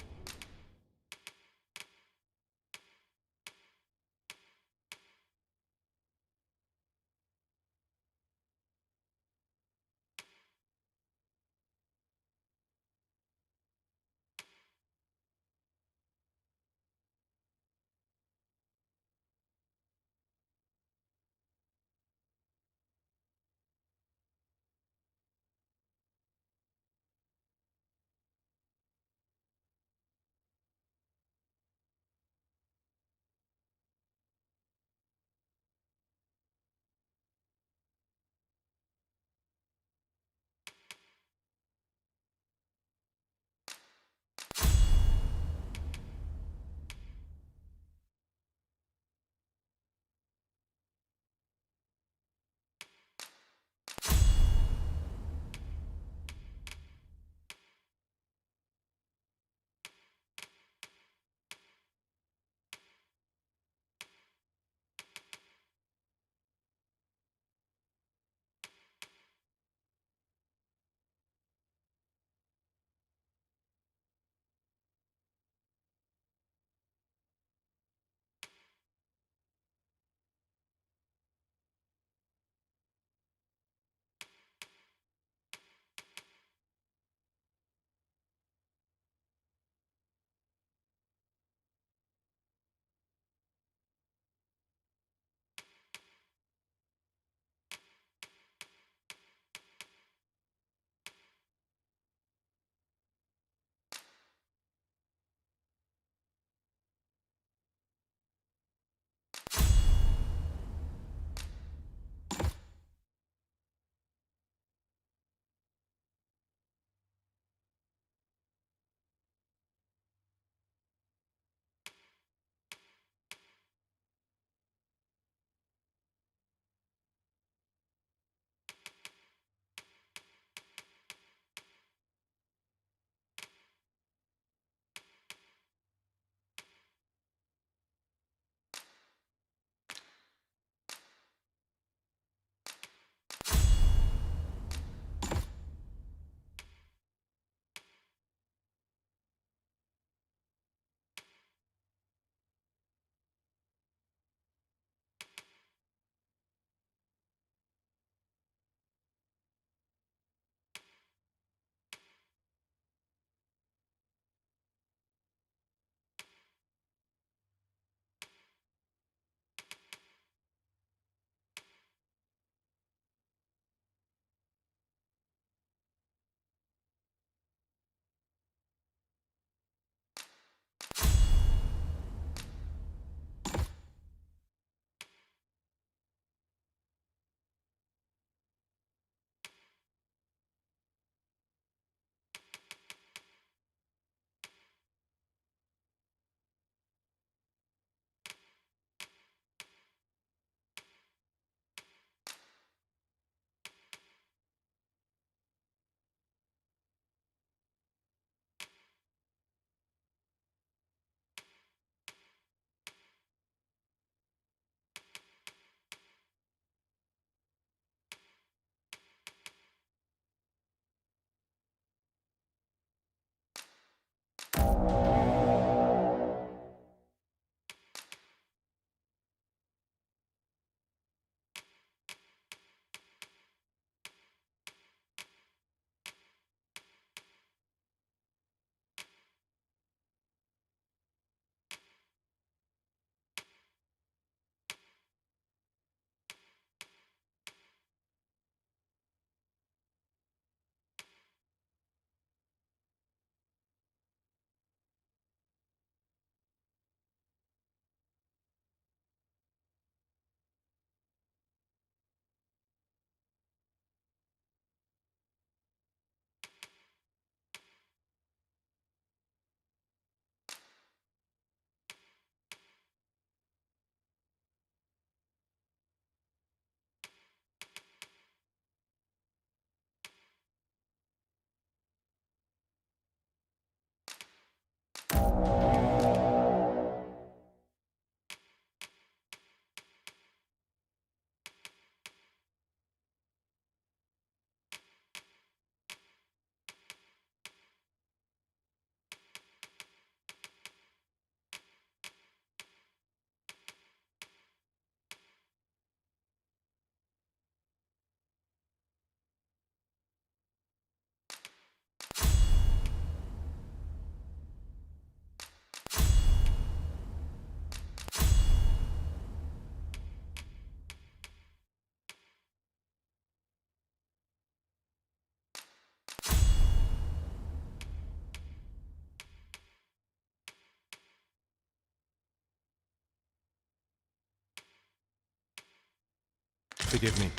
Forgive me,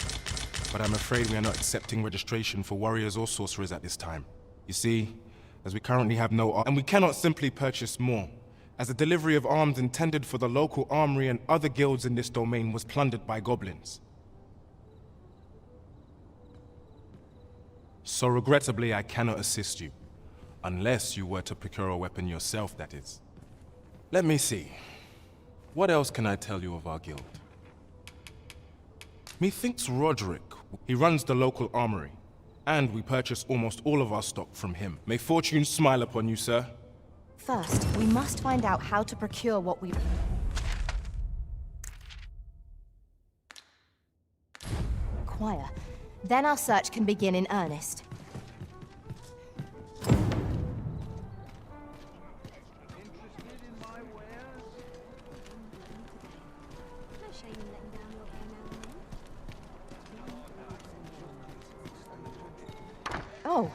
but I'm afraid we are not accepting registration for warriors or sorcerers at this time. You see, as we currently have no and we cannot simply purchase more, as the delivery of arms intended for the local armory and other guilds in this domain was plundered by goblins. So regrettably, I cannot assist you. Unless you were to procure a weapon yourself, that is. Let me see. What else can I tell you of our guild? Methinks Roderick. He runs the local armory, and we purchase almost all of our stock from him. May fortune smile upon you, sir. First, we must find out how to procure what we require. Then our search can begin in earnest. Oh,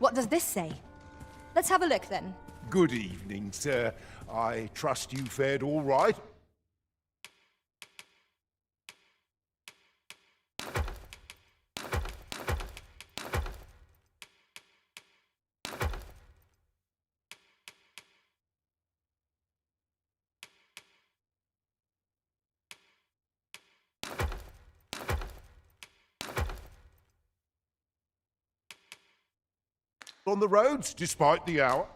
what does this say? Let's have a look then. Good evening, sir. I trust you fared all right? On the roads, despite the hour?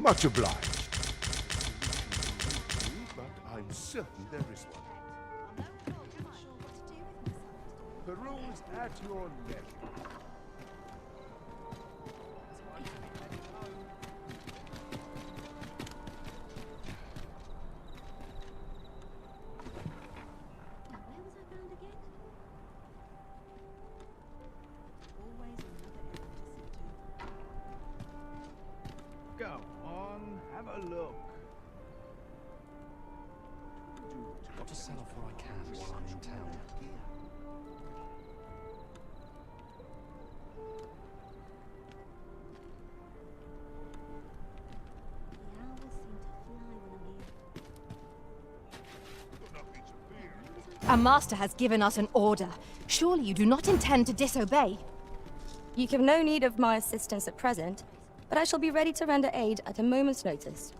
Much obliged. But I'm certain there is one. Peruse at your leisure. Go on, have a look. Got to sell off what I can while I'm in town. Our master has given us an order. Surely you do not intend to disobey? You have no need of my assistance at present, but I shall be ready to render aid at a moment's notice.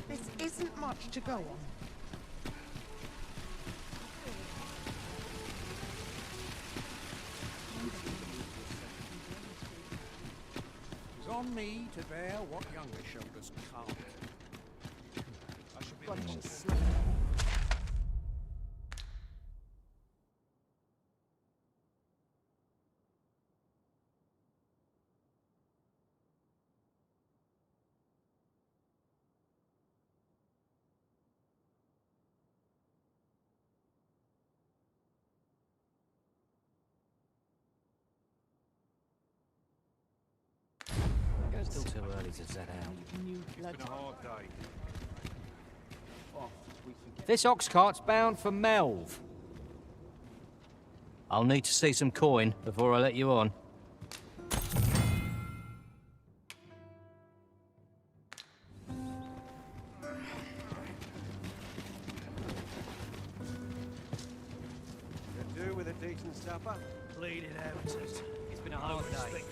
This isn't much to go on. It's on me to bear what younger shoulders can't. I should be bunch of slaves. Still too early to set out. It's been a hard day. This ox cart's bound for Melv. I'll need to see some coin before I let you on. Could do with a decent supper. Bleeding amateurs. It's been a hard day.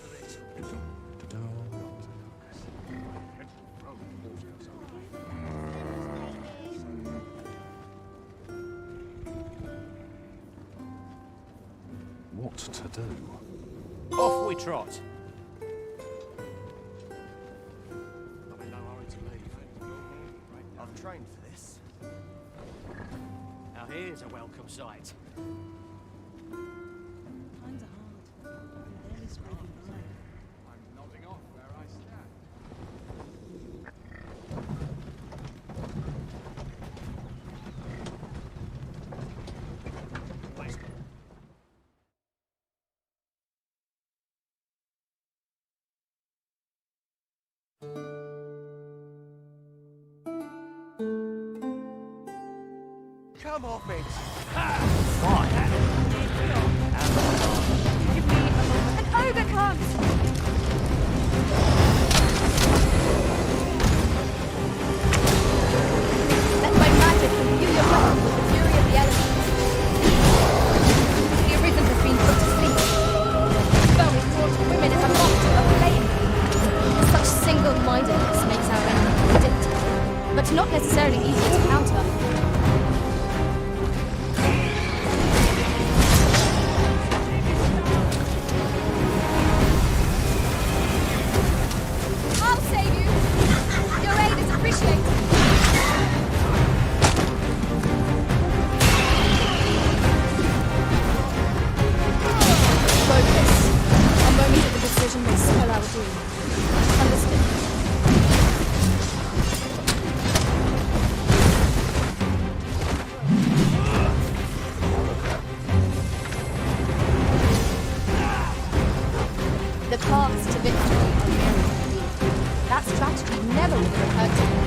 What to do? Off we trot. I'm in no hurry to leave. I've trained for this. Now here's a welcome sight. Times are hard. There is scraping by. I'm nodding off where I stand. Come off it! An ogre comes! Let my magic imbue your weapon with the fury of the elements. The Arisen has been put to sleep. Throwing towards women is a moth to a flame. Such single-mindedness makes our enemy predictable, but not necessarily easy to counter. I'll save you! Your aid is appreciated! Focus. A moment of indecision may spell our doom. Understood. The paths to victory are myriad indeed. That strategy never would have occurred to me.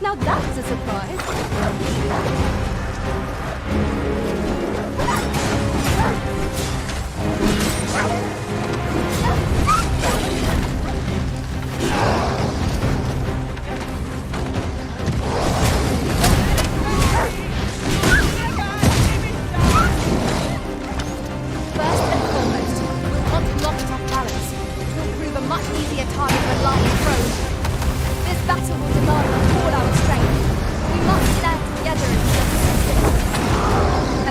Now that's a surprise. First and foremost, we'll want to knock it off balance. We'll prove a much easier target than lying prone. This battle will demand all our strength. We must stand together and be consistent. A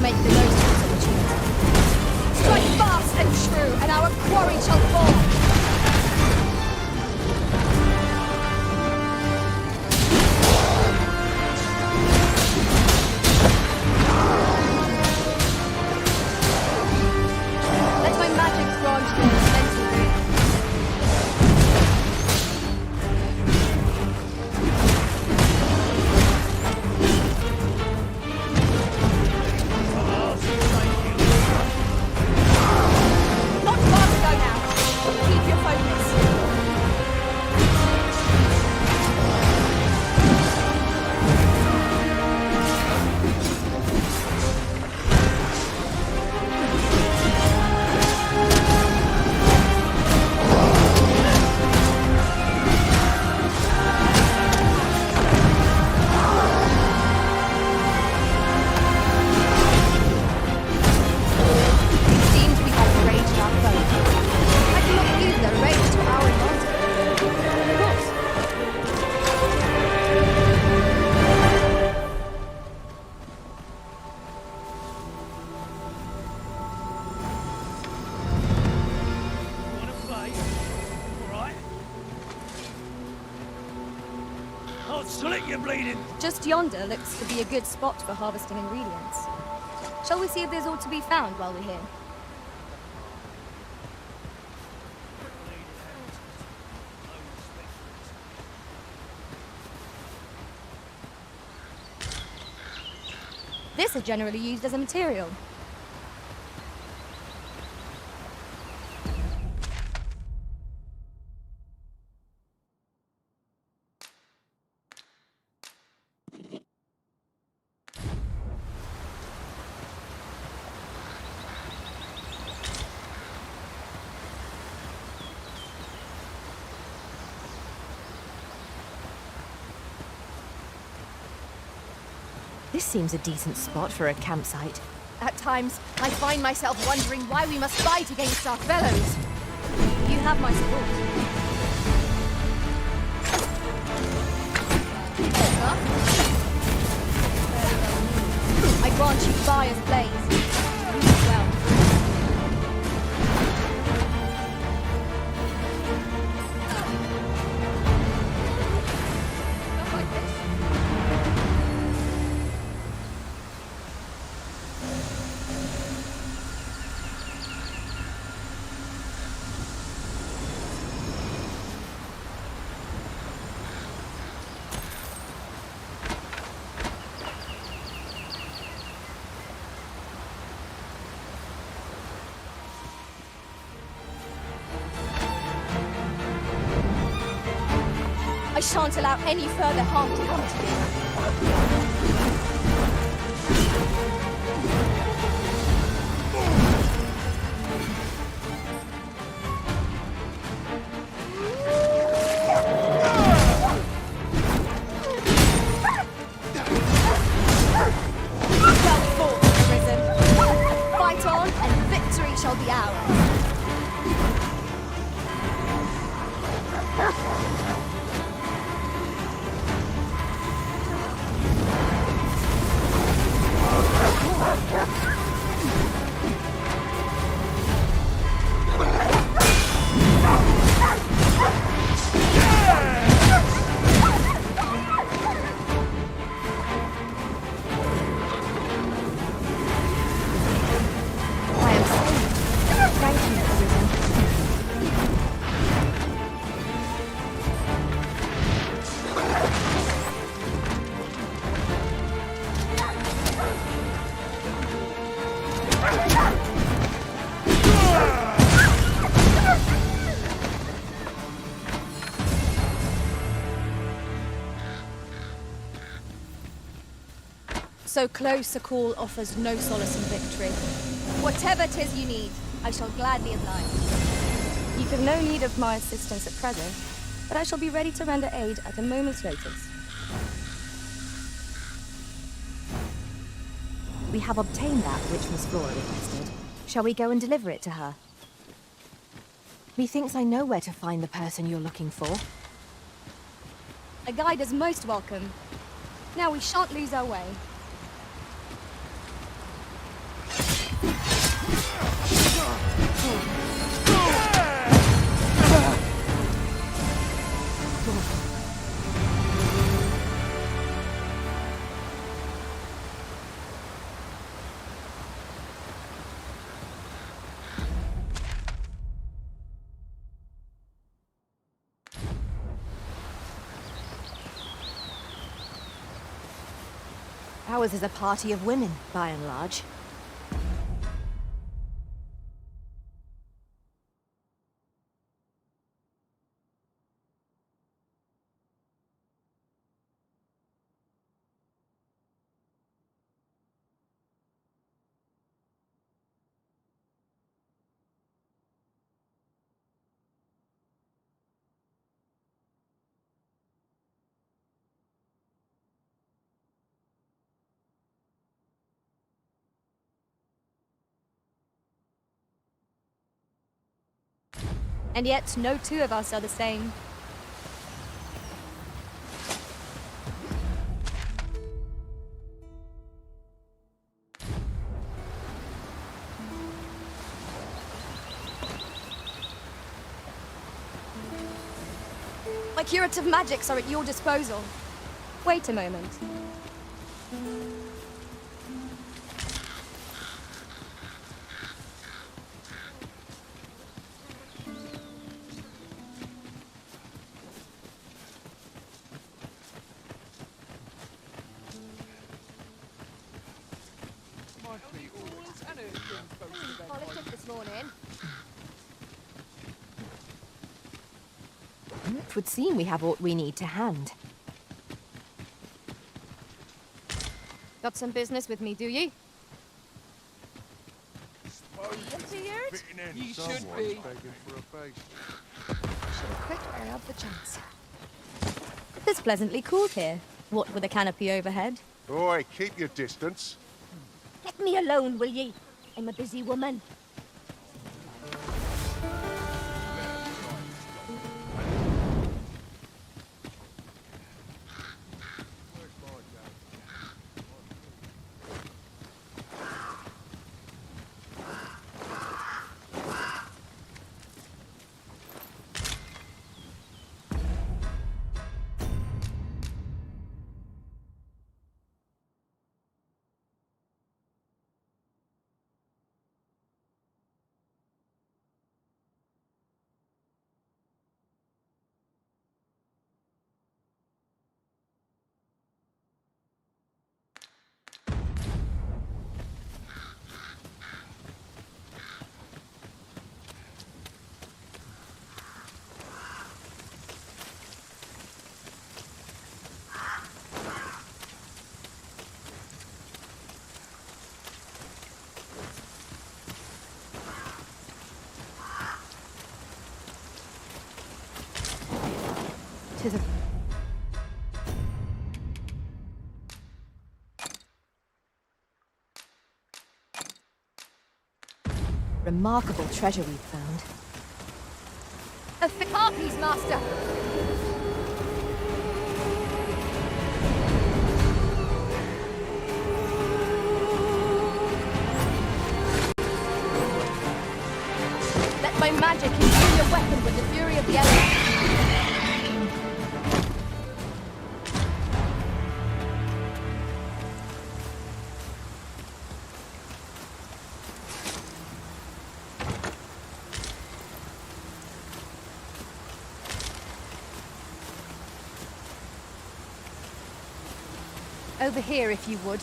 make the most of this opportunity. Strike fast and true, and our quarry shall fall. Let my magic grant them mental aid. Not far to go now. Keep your focus. It seems we have raged our foe. I cannot use their rage to our advantage. Of course. Wanna play? Alright. I'll slit you bleeding. Just yonder looks to be a good spot for harvesting ingredients. Shall we see if there's aught to be found while we're here? This is generally used as a material. This seems a decent spot for a campsite. At times, I find myself wondering why we must fight against our fellows. You have my support. Huh? I grant you fire's blaze. Use it well. Not like this. I shan't allow any further harm to come to you. Well fought, Arisen. Fight on, and victory shall be ours. I am saved. Thank you, Arisen. So close a call offers no solace in victory. Whatever 'tis you need, I shall gladly oblige. You've have no need of my assistance at present, but I shall be ready to render aid at a moment's notice. We have obtained that which Miss Flora requested. Shall we go and deliver it to her? Methinks I know where to find the person you're looking for. A guide is most welcome. Now we shan't lose our way. Ours is a party of women, by and large. And yet, no two of us are the same. My curative magics are at your disposal. Wait a moment. Politics this morning. It would seem we have what we need to hand. Got some business with me, do ye? You should be. Quick, I have the chance. It's pleasantly cool here. What with a canopy overhead. Oi, keep your distance. Let me alone, will ye? I'm a busy woman. Tis a... remarkable treasure we've found. A fit harpies, master! Let my magic imbue your weapon with the fury of the elements. Over here, if you would.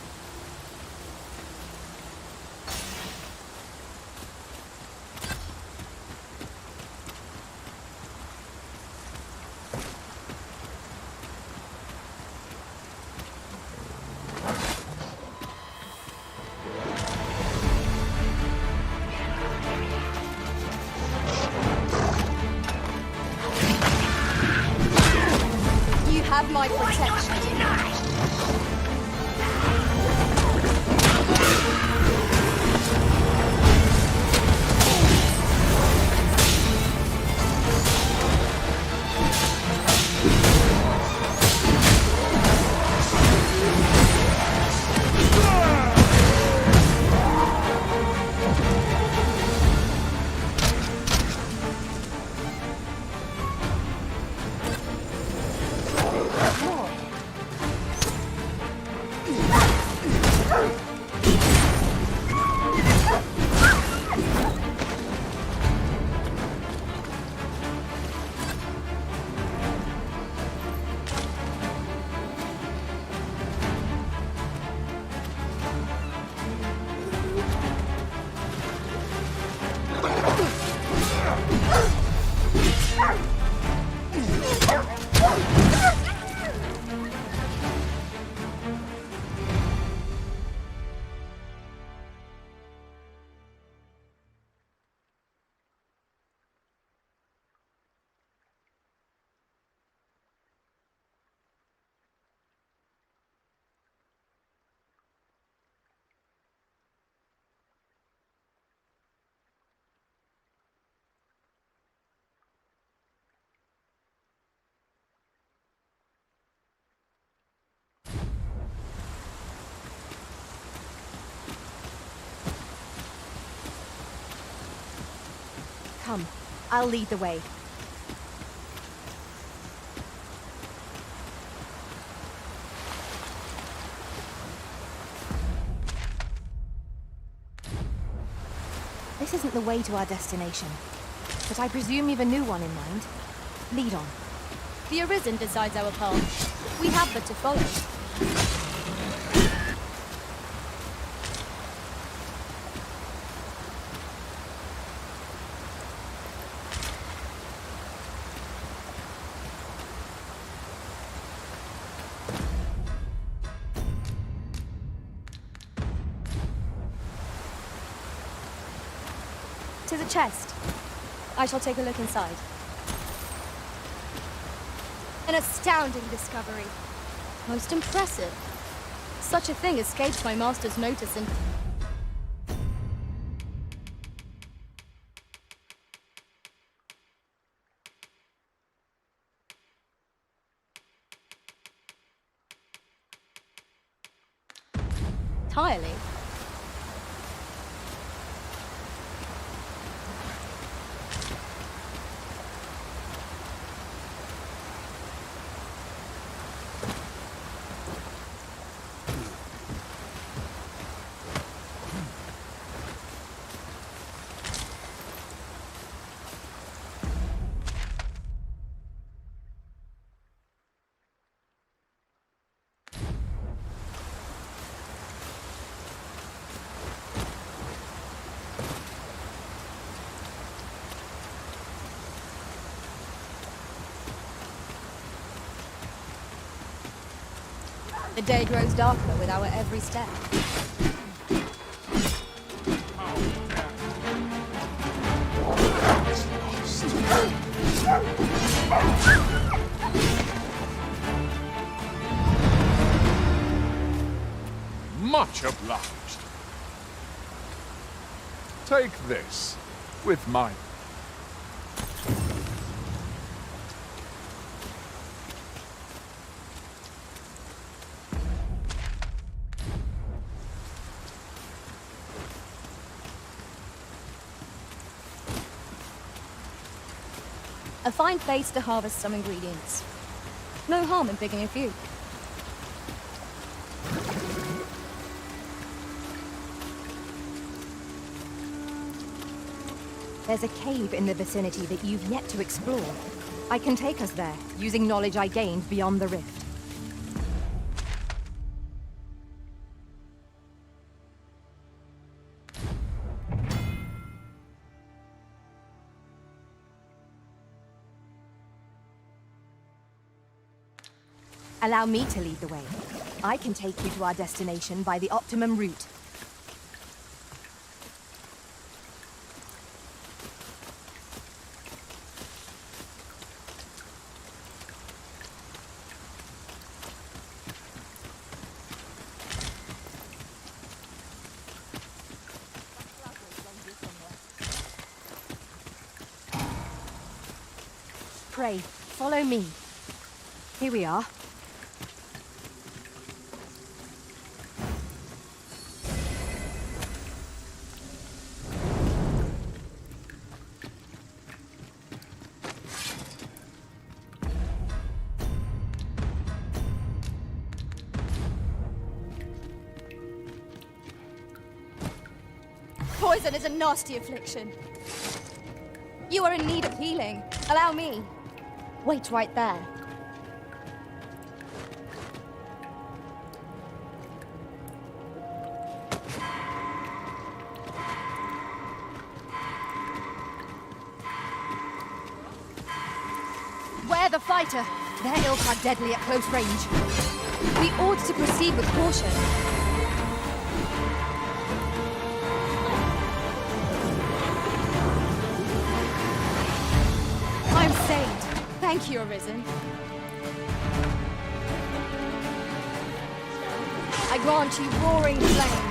You have my protection. Come, I'll lead the way. This isn't the way to our destination, but I presume you've a new one in mind. Lead on. The Arisen decides our path. We have but to follow. To the chest. I shall take a look inside. An astounding discovery. Most impressive. Such a thing escaped my master's notice and... entirely. The day grows darker with our every step. Much obliged. Take this, with mine. A fine place to harvest some ingredients. No harm in picking a few. There's a cave in the vicinity that you've yet to explore. I can take us there, using knowledge I gained beyond the rift. Allow me to lead the way. I can take you to our destination by the optimum route. Pray, follow me. Here we are. Poison is a nasty affliction. You are in need of healing. Allow me. Wait right there. Where the fighter? Their ilk are deadly at close range. We ought to proceed with caution. I'm saved. Thank you, Arisen. I grant you roaring flame.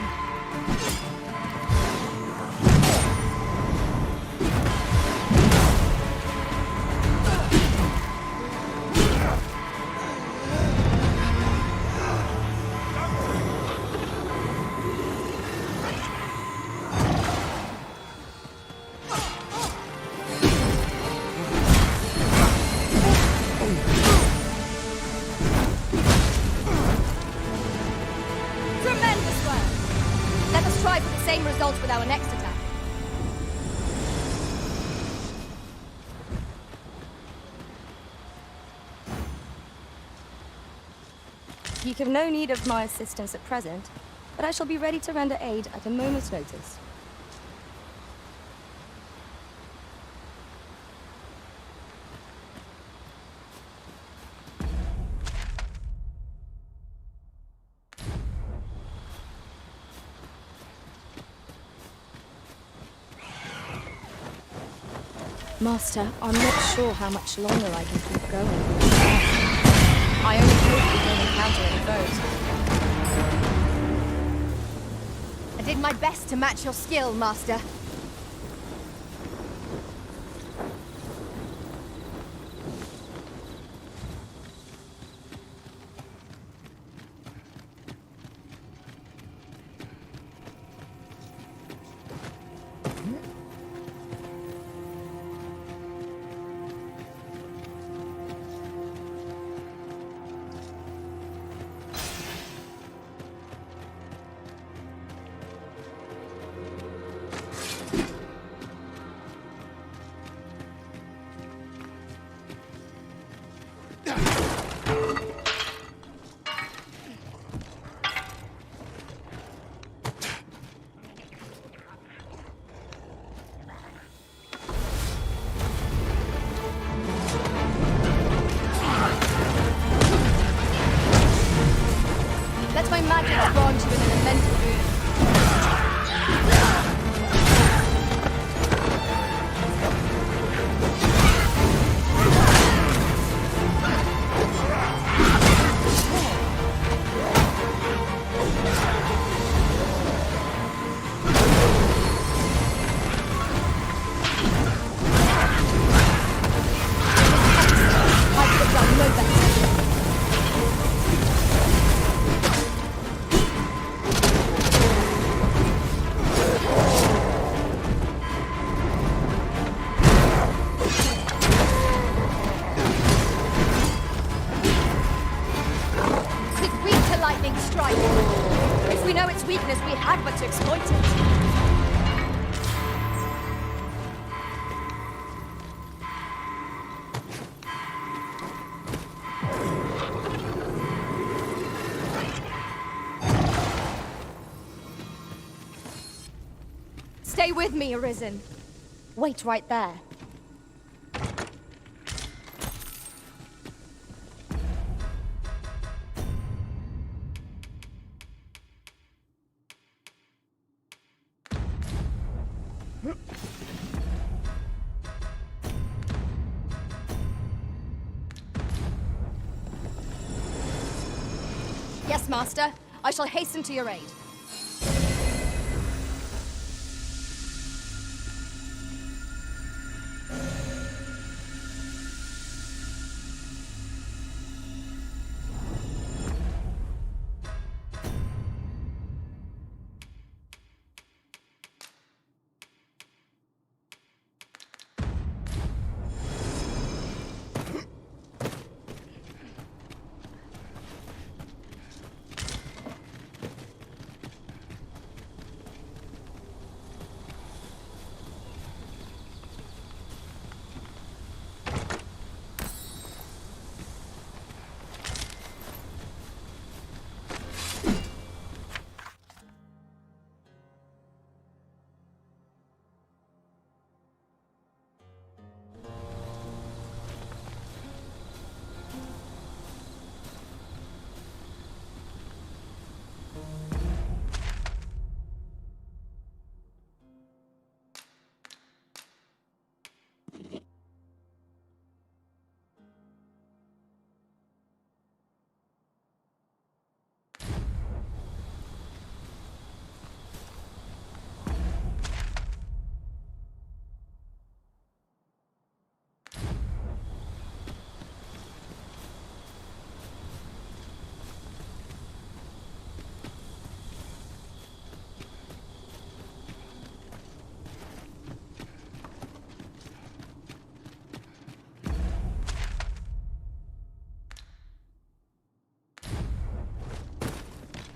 same result with our next attack. You have no need of my assistance at present, but I shall be ready to render aid at a moment's notice. Master, I'm not sure how much longer I can keep going. I only hope we don't encounter any foes. I did my best to match your skill, Master. Let my magic grant you an elemental boon. I could have done no better. If we know its weakness, we had but to exploit it. Stay with me, Arisen. Wait right there. Yes, Master. I shall hasten to your aid.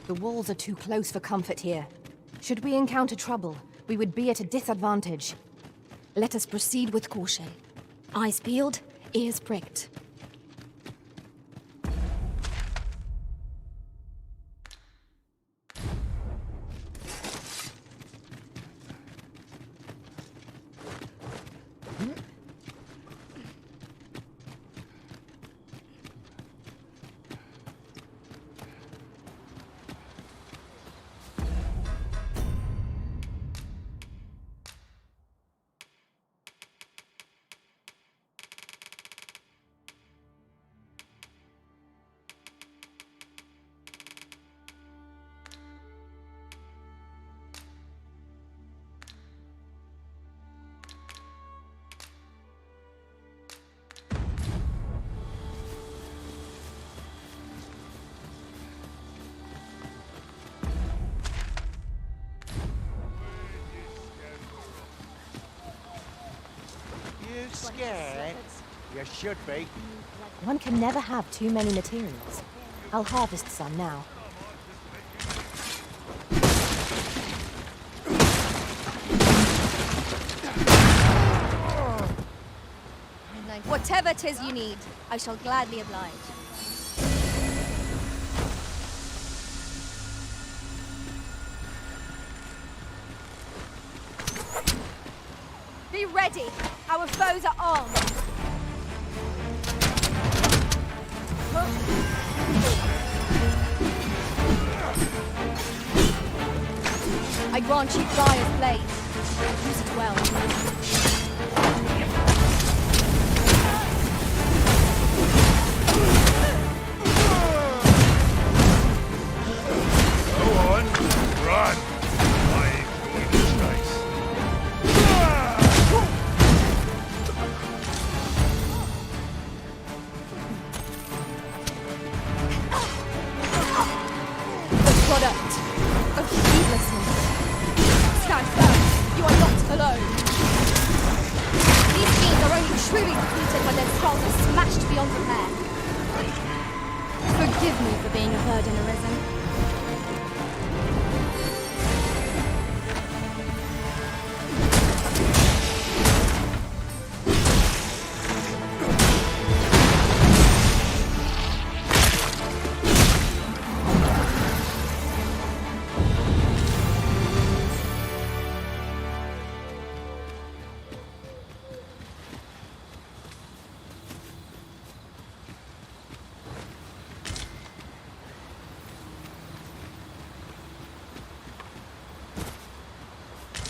The walls are too close for comfort here. Should we encounter trouble, we would be at a disadvantage. Let us proceed with caution. Eyes peeled, ears pricked. You scared? You should be. One can never have too many materials. I'll harvest some now. Whatever 'tis you need, I shall gladly oblige. Be ready! Our foes are armed! I grant you fire's blade. Use it well. Go on, run! I enjoy this race. The product of heedlessness. Stand firm. You are not alone. These fiends are only truly defeated when their skulls are smashed beyond repair. Forgive me for being a burden, Arisen.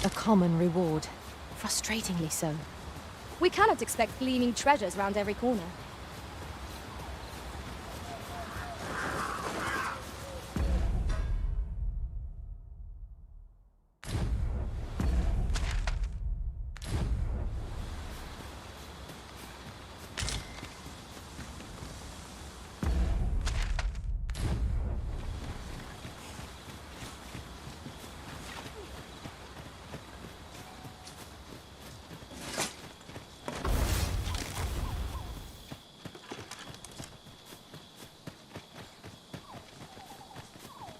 A common reward. Frustratingly so. We cannot expect gleaming treasures round every corner.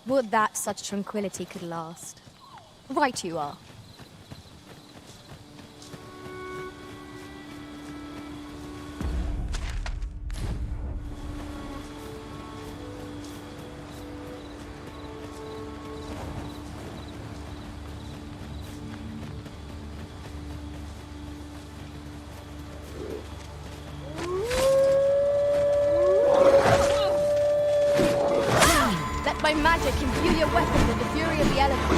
Would that such tranquility could last. Right you are. My magic imbue your weapon with the fury of the elements.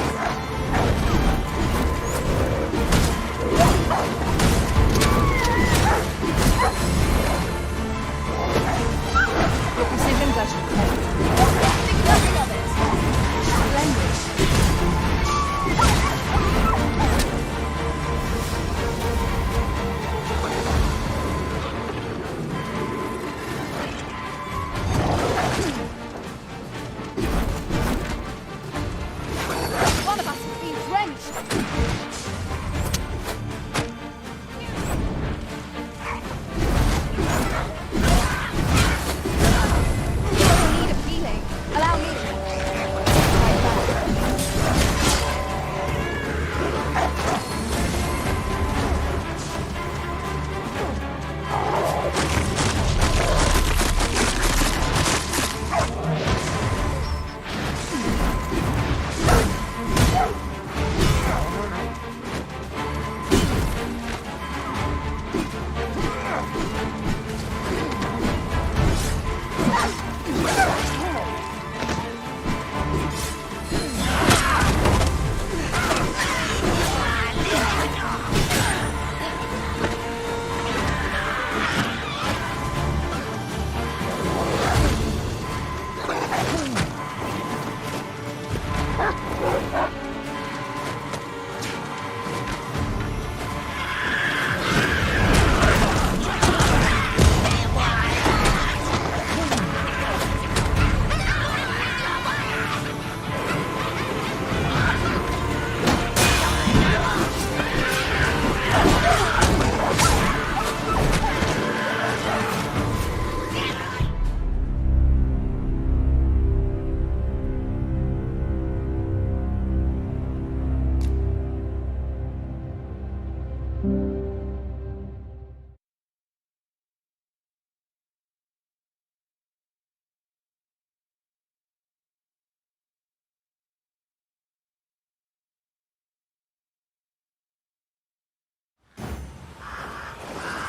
Your precision does you credit. Think nothing of it. Splendid. One of us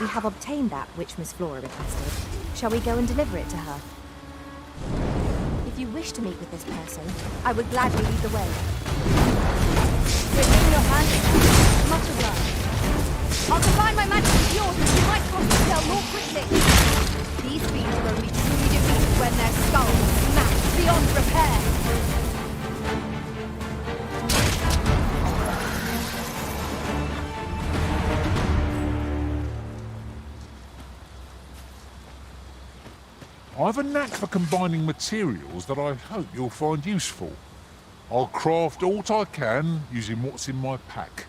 we have obtained that which Miss Flora requested. Shall we go and deliver it to her? If you wish to meet with this person, I would gladly lead the way. We're in your hands. Much obliged. I'll combine my magic with yours, and you might cross the spell more quickly. These beasts will only truly defeated when their skulls are smashed beyond repair. I've a knack for combining materials that I hope you'll find useful. I'll craft aught I can using what's in my pack.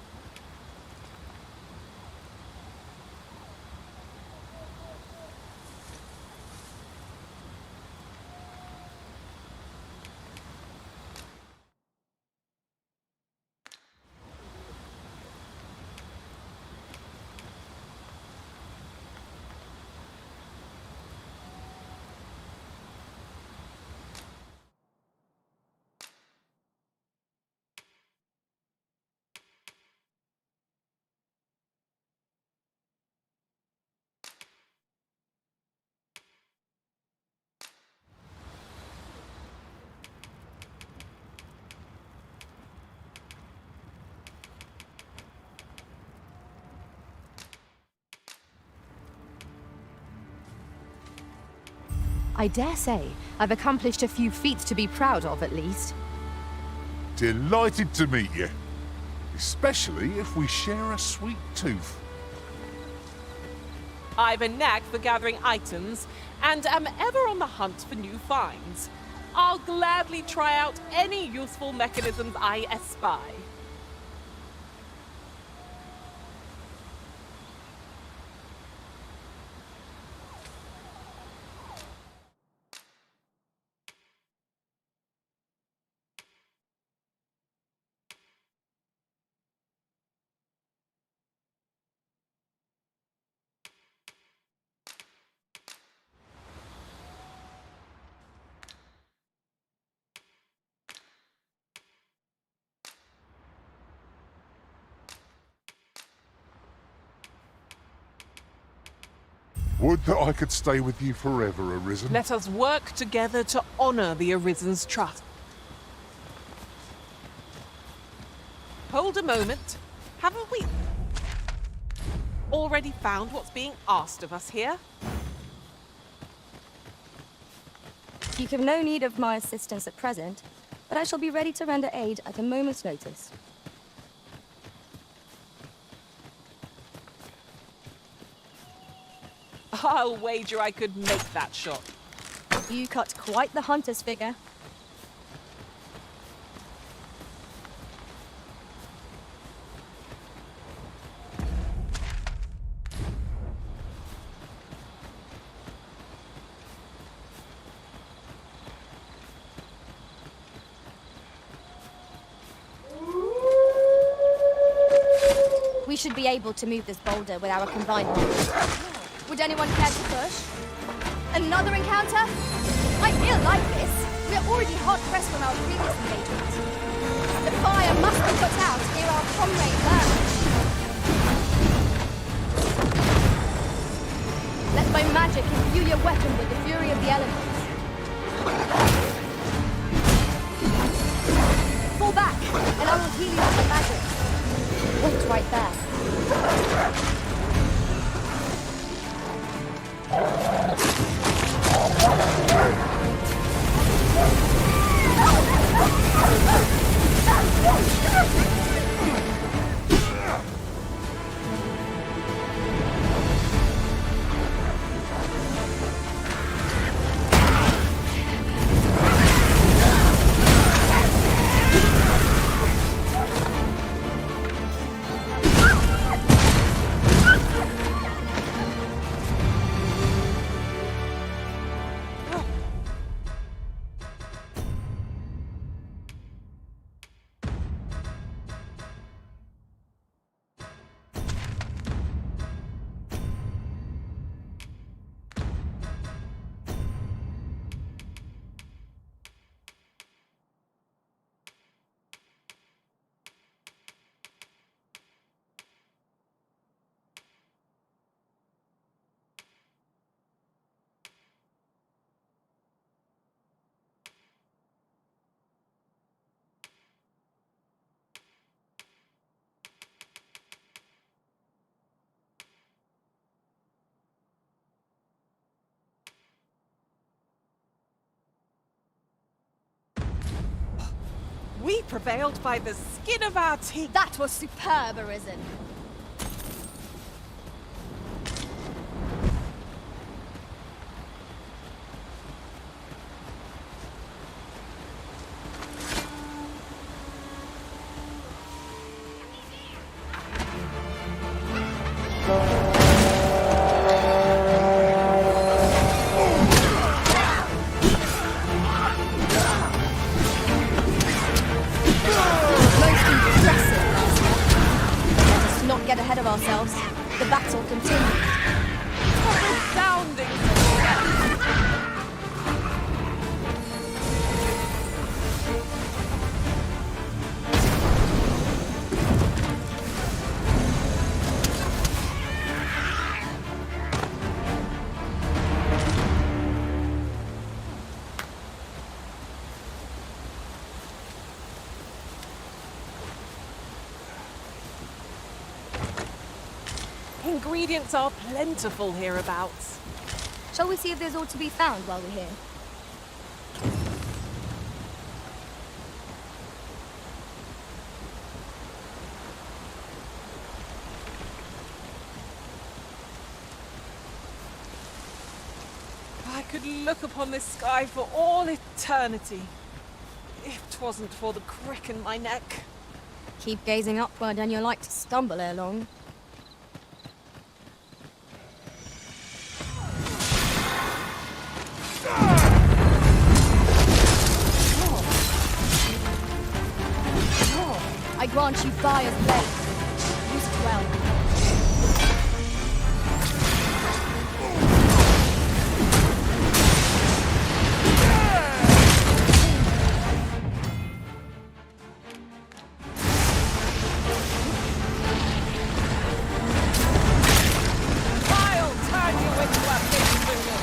I dare say I've accomplished a few feats to be proud of, at least. Delighted to meet you. Especially if we share a sweet tooth. I've a knack for gathering items, and am ever on the hunt for new finds. I'll gladly try out any useful mechanisms I espy. Would that I could stay with you forever, Arisen. Let us work together to honor the Arisen's trust. Hold a moment. Haven't we already found what's being asked of us here? You have no need of my assistance at present, but I shall be ready to render aid at a moment's notice. I'll wager I could make that shot. You cut quite the hunter's figure. We should be able to move this boulder with our combined might. Would anyone care to push? Another encounter? I feel like this. We're already hard-pressed from our previous engagement. The fire must be put out ere our comrade learns. Let my magic imbue your weapon with the fury of the elements. Fall back, and I will heal you with the magic. Wait right there. We prevailed by the skin of our teeth. That was superb, Arisen. Get ahead of ourselves. The battle continues. Resounding Ingredients are plentiful hereabouts. Shall we see if there's aught to be found while we're here? I could look upon this sky for all eternity, if 'twasn't for the crick in my neck. Keep gazing upward and you're like to stumble ere long. I grant you fire's blade. Use it well. I'll turn you into a big fool.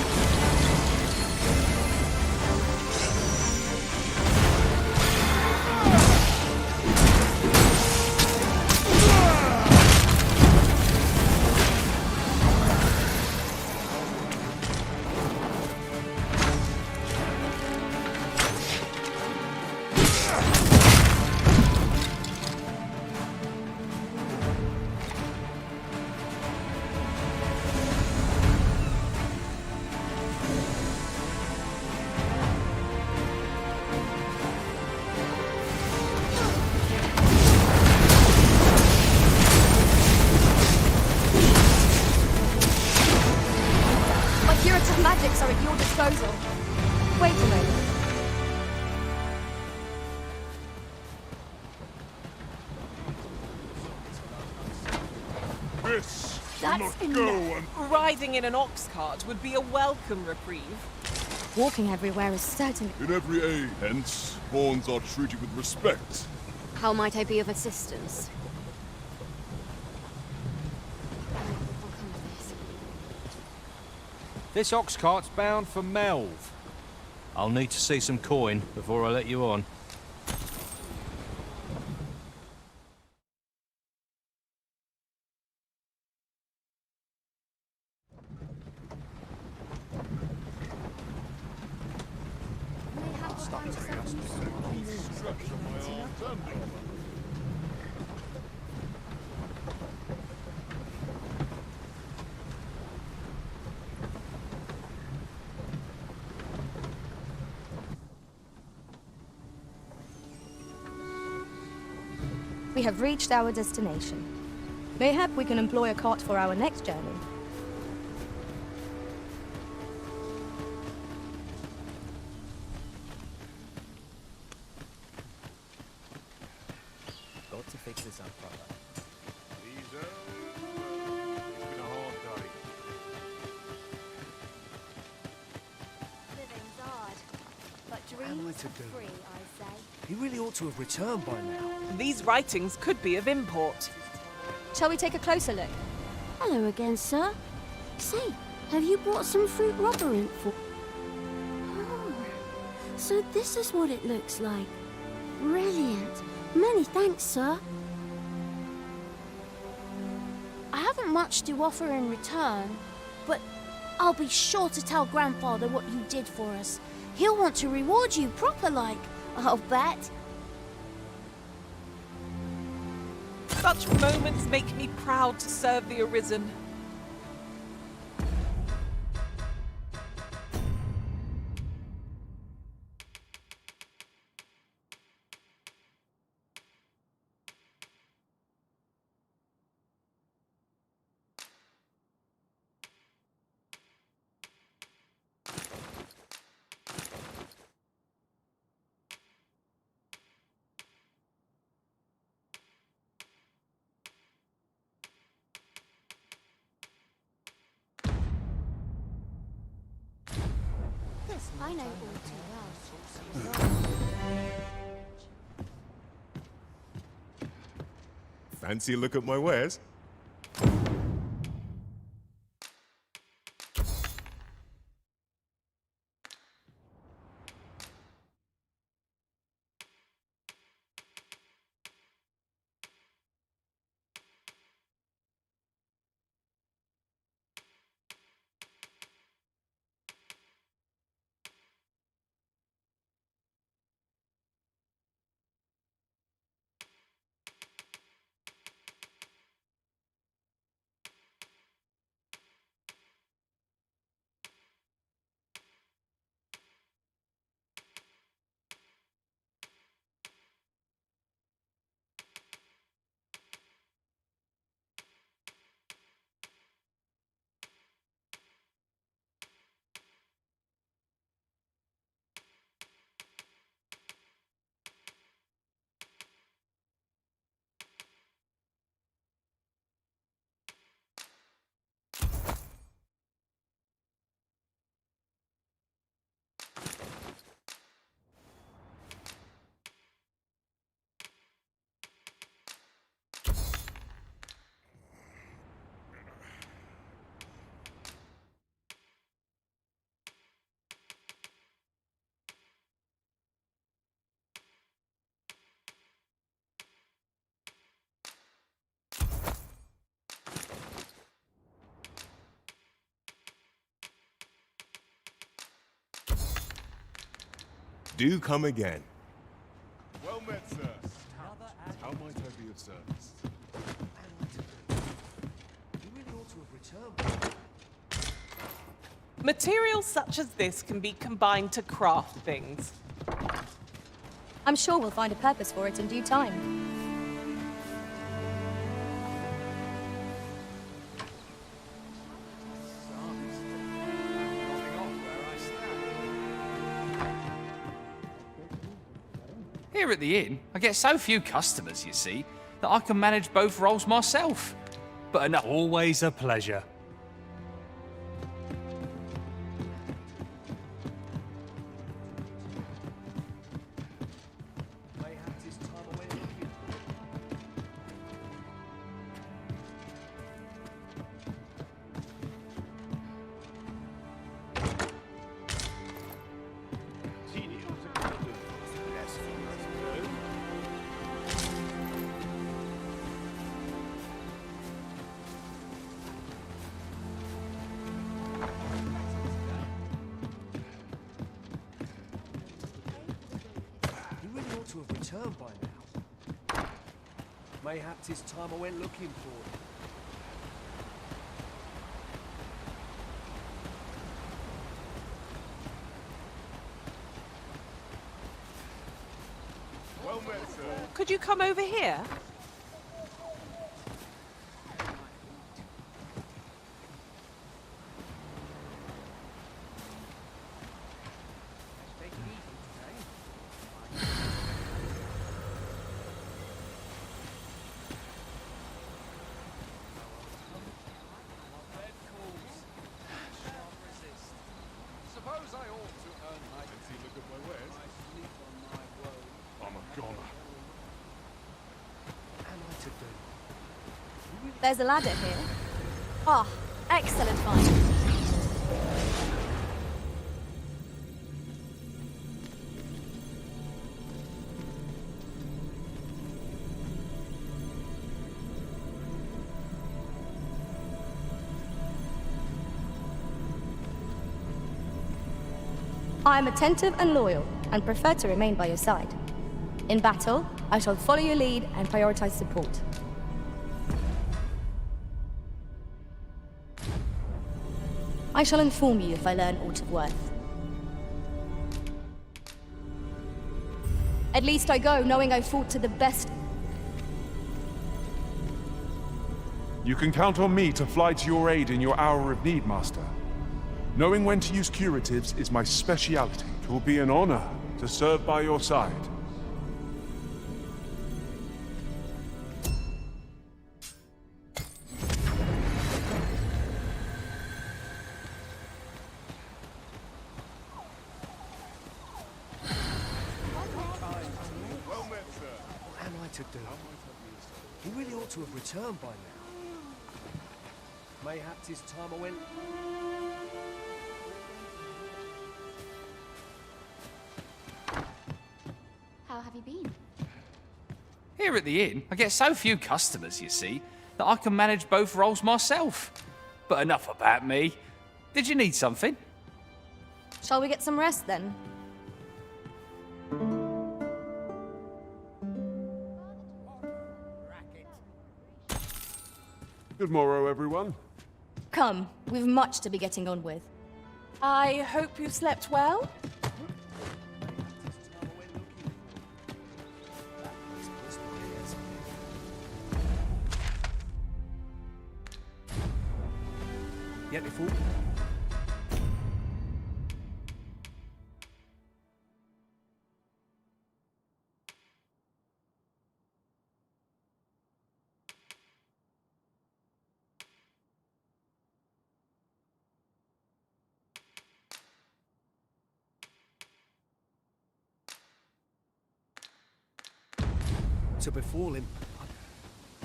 Magics are at your disposal. Wait a moment. This That's will not enough. go on. Riding in an ox cart would be a welcome reprieve. Walking everywhere is certainly... In every age, hence, pawns are treated with respect. How might I be of assistance? This ox cart's bound for Melv. I'll need to see some coin before I let you on. We have reached our destination. Mayhap we can employ a cart for our next journey. Got to fix this up proper. It's been a hard day. Living's hard, but What am I dreams to are do? free, I say. He really ought to have returned by now. These writings could be of import. Shall we take a closer look? Hello again, sir. Say, have you brought some fruit rubber ink for... Oh, so this is what it looks like. Brilliant. Many thanks, sir. I haven't much to offer in return, but I'll be sure to tell Grandfather what you did for us. He'll want to reward you proper like, I'll bet. Such moments make me proud to serve the Arisen. I know all too well. Fancy a look at my wares? Do come again. Well met, sir. How might I be of service? You really ought to have returned. Materials such as this can be combined to craft things. I'm sure we'll find a purpose for it in due time. Here at the inn, I get so few customers, you see, that I can manage both roles myself. But enough. Always a pleasure. To have returned by now. Mayhaps it's time I went looking for it. Well met, sir. Could you come over here? There's a ladder here. Ah, excellent find. I am attentive and loyal, and prefer to remain by your side. In battle, I shall follow your lead and prioritize support. I shall inform you if I learn aught of worth. At least I go knowing I fought to the best. You can count on me to fly to your aid in your hour of need, Master. Knowing when to use curatives is my speciality. It will be an honor to serve by your side. What am I to do? He really ought to have returned by now. Mayhaps his time I went... How have you been? Here at the inn, I get so few customers, you see, that I can manage both roles myself. But enough about me. Did you need something? Shall we get some rest then? Good morrow, everyone. Come, we've much to be getting on with. I hope you slept well. Yet before... To befall him,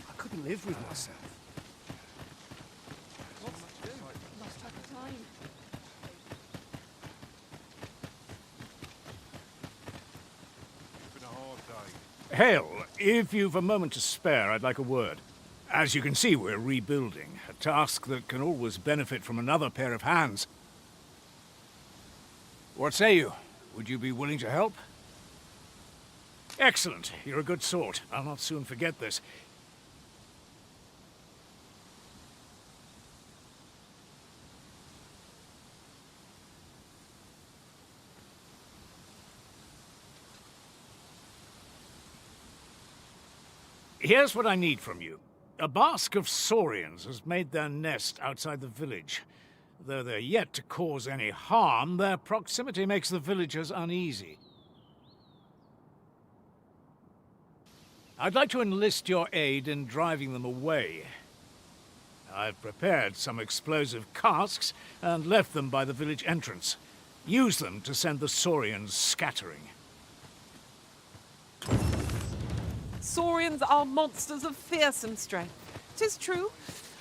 I couldn't live with myself. Hale, if you've a moment to spare, I'd like a word. As you can see, we're rebuilding, a task that can always benefit from another pair of hands. What say you? Would you be willing to help? Excellent. You're a good sort. I'll not soon forget this. Here's what I need from you. A bask of saurians has made their nest outside the village. Though they're yet to cause any harm, their proximity makes the villagers uneasy. I'd like to enlist your aid in driving them away. I've prepared some explosive casks and left them by the village entrance. Use them to send the saurians scattering. Saurians are monsters of fearsome strength. 'Tis true,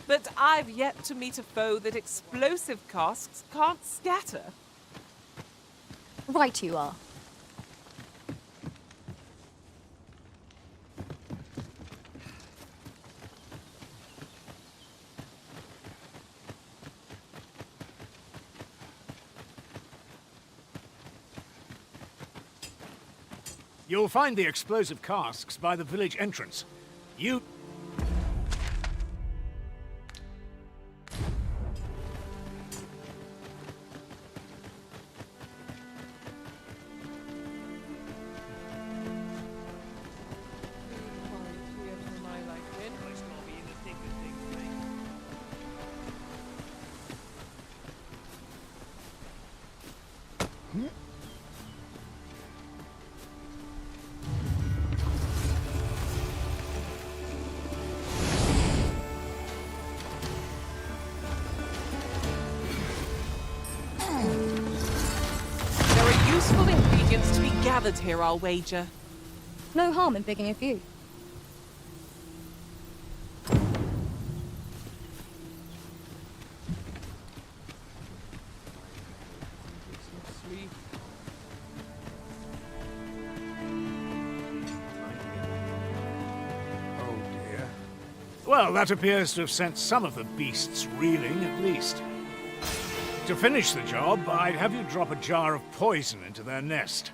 but I've yet to meet a foe that explosive casks can't scatter. Right you are. You'll find the explosive casks by the village entrance. You... Useful ingredients to be gathered here, I'll wager. No harm in picking a few. Well, that appears to have sent some of the beasts reeling, at least. To finish the job, I'd have you drop a jar of poison into their nest.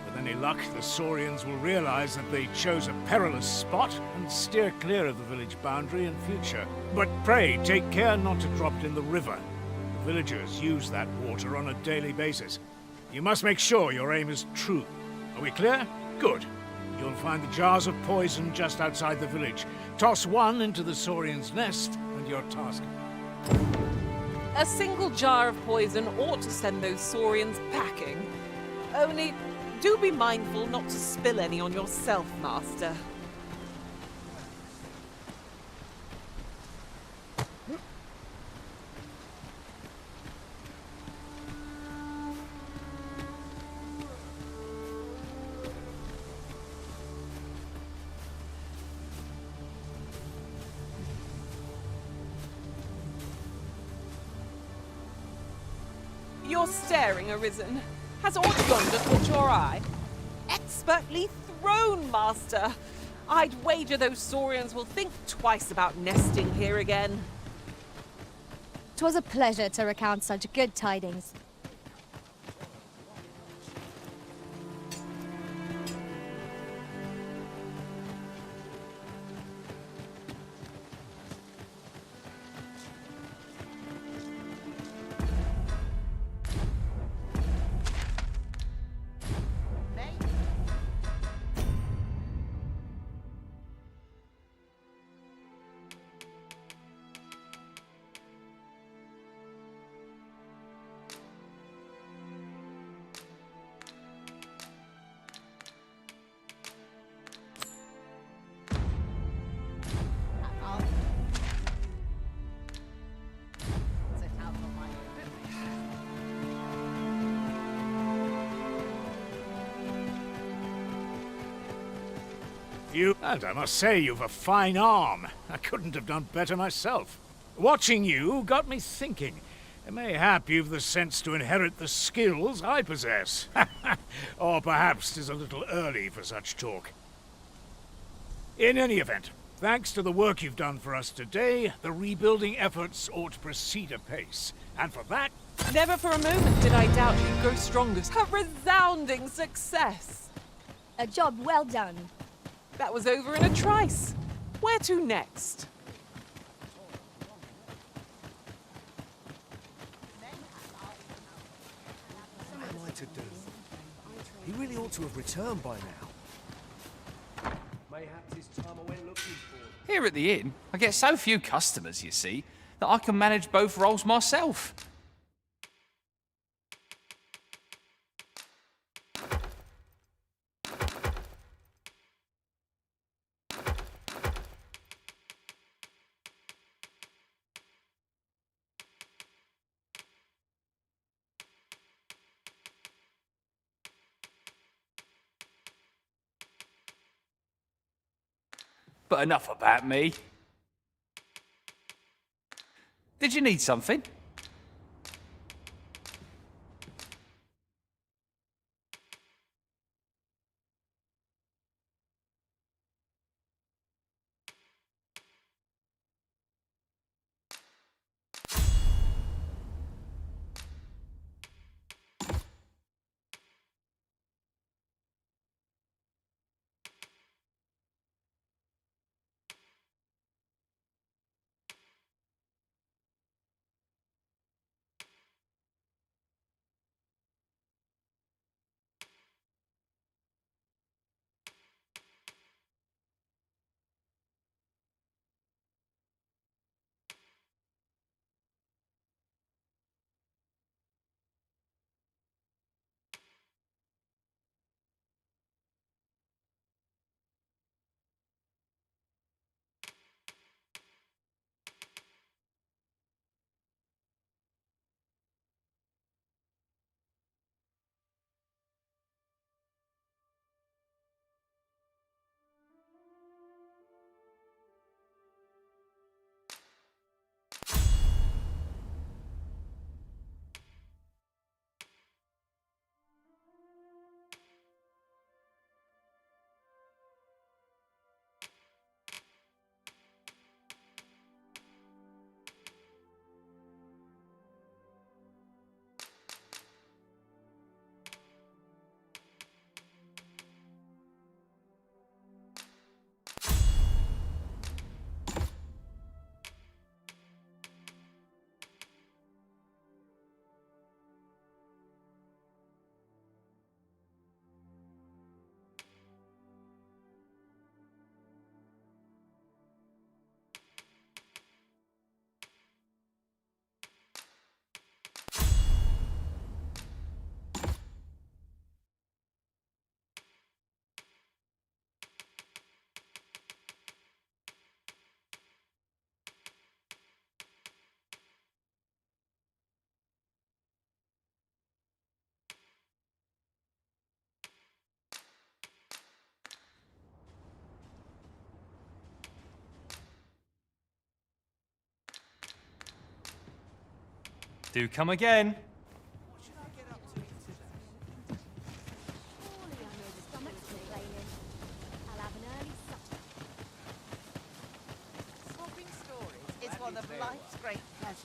With any luck, the saurians will realize that they chose a perilous spot and steer clear of the village boundary in future. But pray, take care not to drop it in the river. Villagers use that water on a daily basis. You must make sure your aim is true. Are we clear? Good. You'll find the jars of poison just outside the village. Toss one into the Saurian's nest, and you're tasked. A single jar of poison ought to send those saurians packing. Only, do be mindful not to spill any on yourself, Master. You're staring, Arisen. Has aught yonder caught your eye? Expertly thrown, Master. I'd wager those saurians will think twice about nesting here again. 'Twas a pleasure to recount such good tidings. And I must say, you've a fine arm. I couldn't have done better myself. Watching you got me thinking. Mayhap you've the sense to inherit the skills I possess. Or perhaps 'tis a little early for such talk. In any event, thanks to the work you've done for us today, the rebuilding efforts ought to proceed apace. And for that... Never for a moment did I doubt you'd grow stronger. A resounding success. A job well done. That was over in a trice. Where to next? What am I to do? He really ought to have returned by now. Mayhaps it's time I went looking for him. Here at the inn, I get so few customers, you see, that I can manage both roles myself. But enough about me. Did you need something? Do come again. Swapping stories is one of life's great pleasures.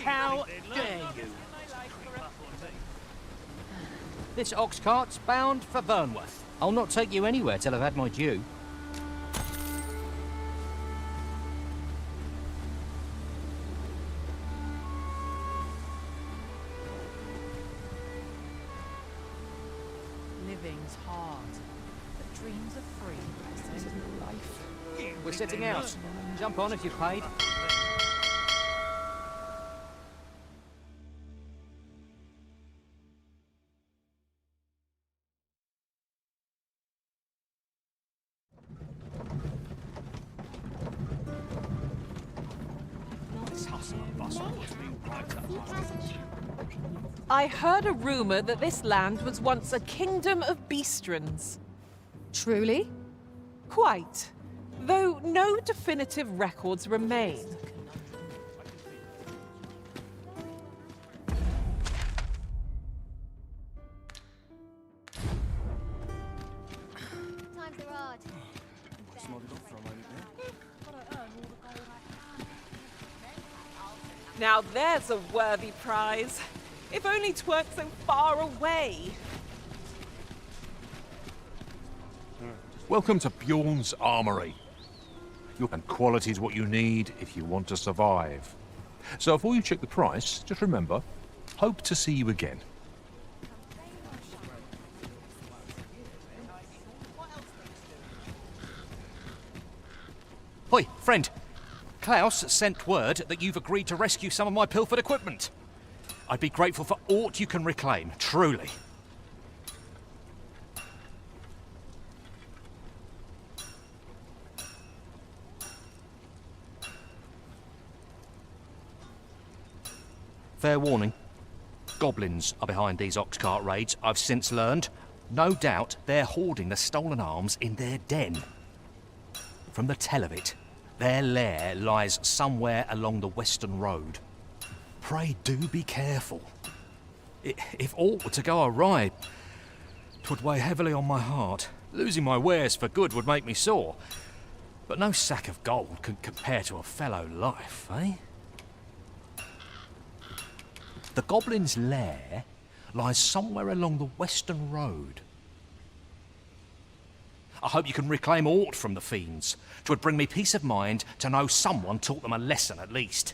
How dare you? This ox cart's bound for Burnworth. I'll not take you anywhere till I've had my due. Living's hard, but dreams are free. This isn't life. We're setting out. Jump on if you've paid. I heard a rumor that this land was once a kingdom of beastrons. Truly? Quite. Though no definitive records remain. Times are hard. Now there's a worthy prize. If only 'tweren't so far away. Welcome to Bjorn's Armory. And quality's what you need if you want to survive. So before you check the price, just remember, hope to see you again. Hoi, friend. Klaus sent word that you've agreed to rescue some of my pilfered equipment. I'd be grateful for aught you can reclaim, truly. Fair warning. Goblins are behind these ox cart raids, I've since learned. No doubt they're hoarding the stolen arms in their den. From the tell of it, their lair lies somewhere along the western road. Pray do be careful. If aught were to go awry, 'twould weigh heavily on my heart. Losing my wares for good would make me sore. But no sack of gold can compare to a fellow life, eh? The goblin's lair lies somewhere along the western road. I hope you can reclaim aught from the fiends. 'Twould bring me peace of mind to know someone taught them a lesson at least.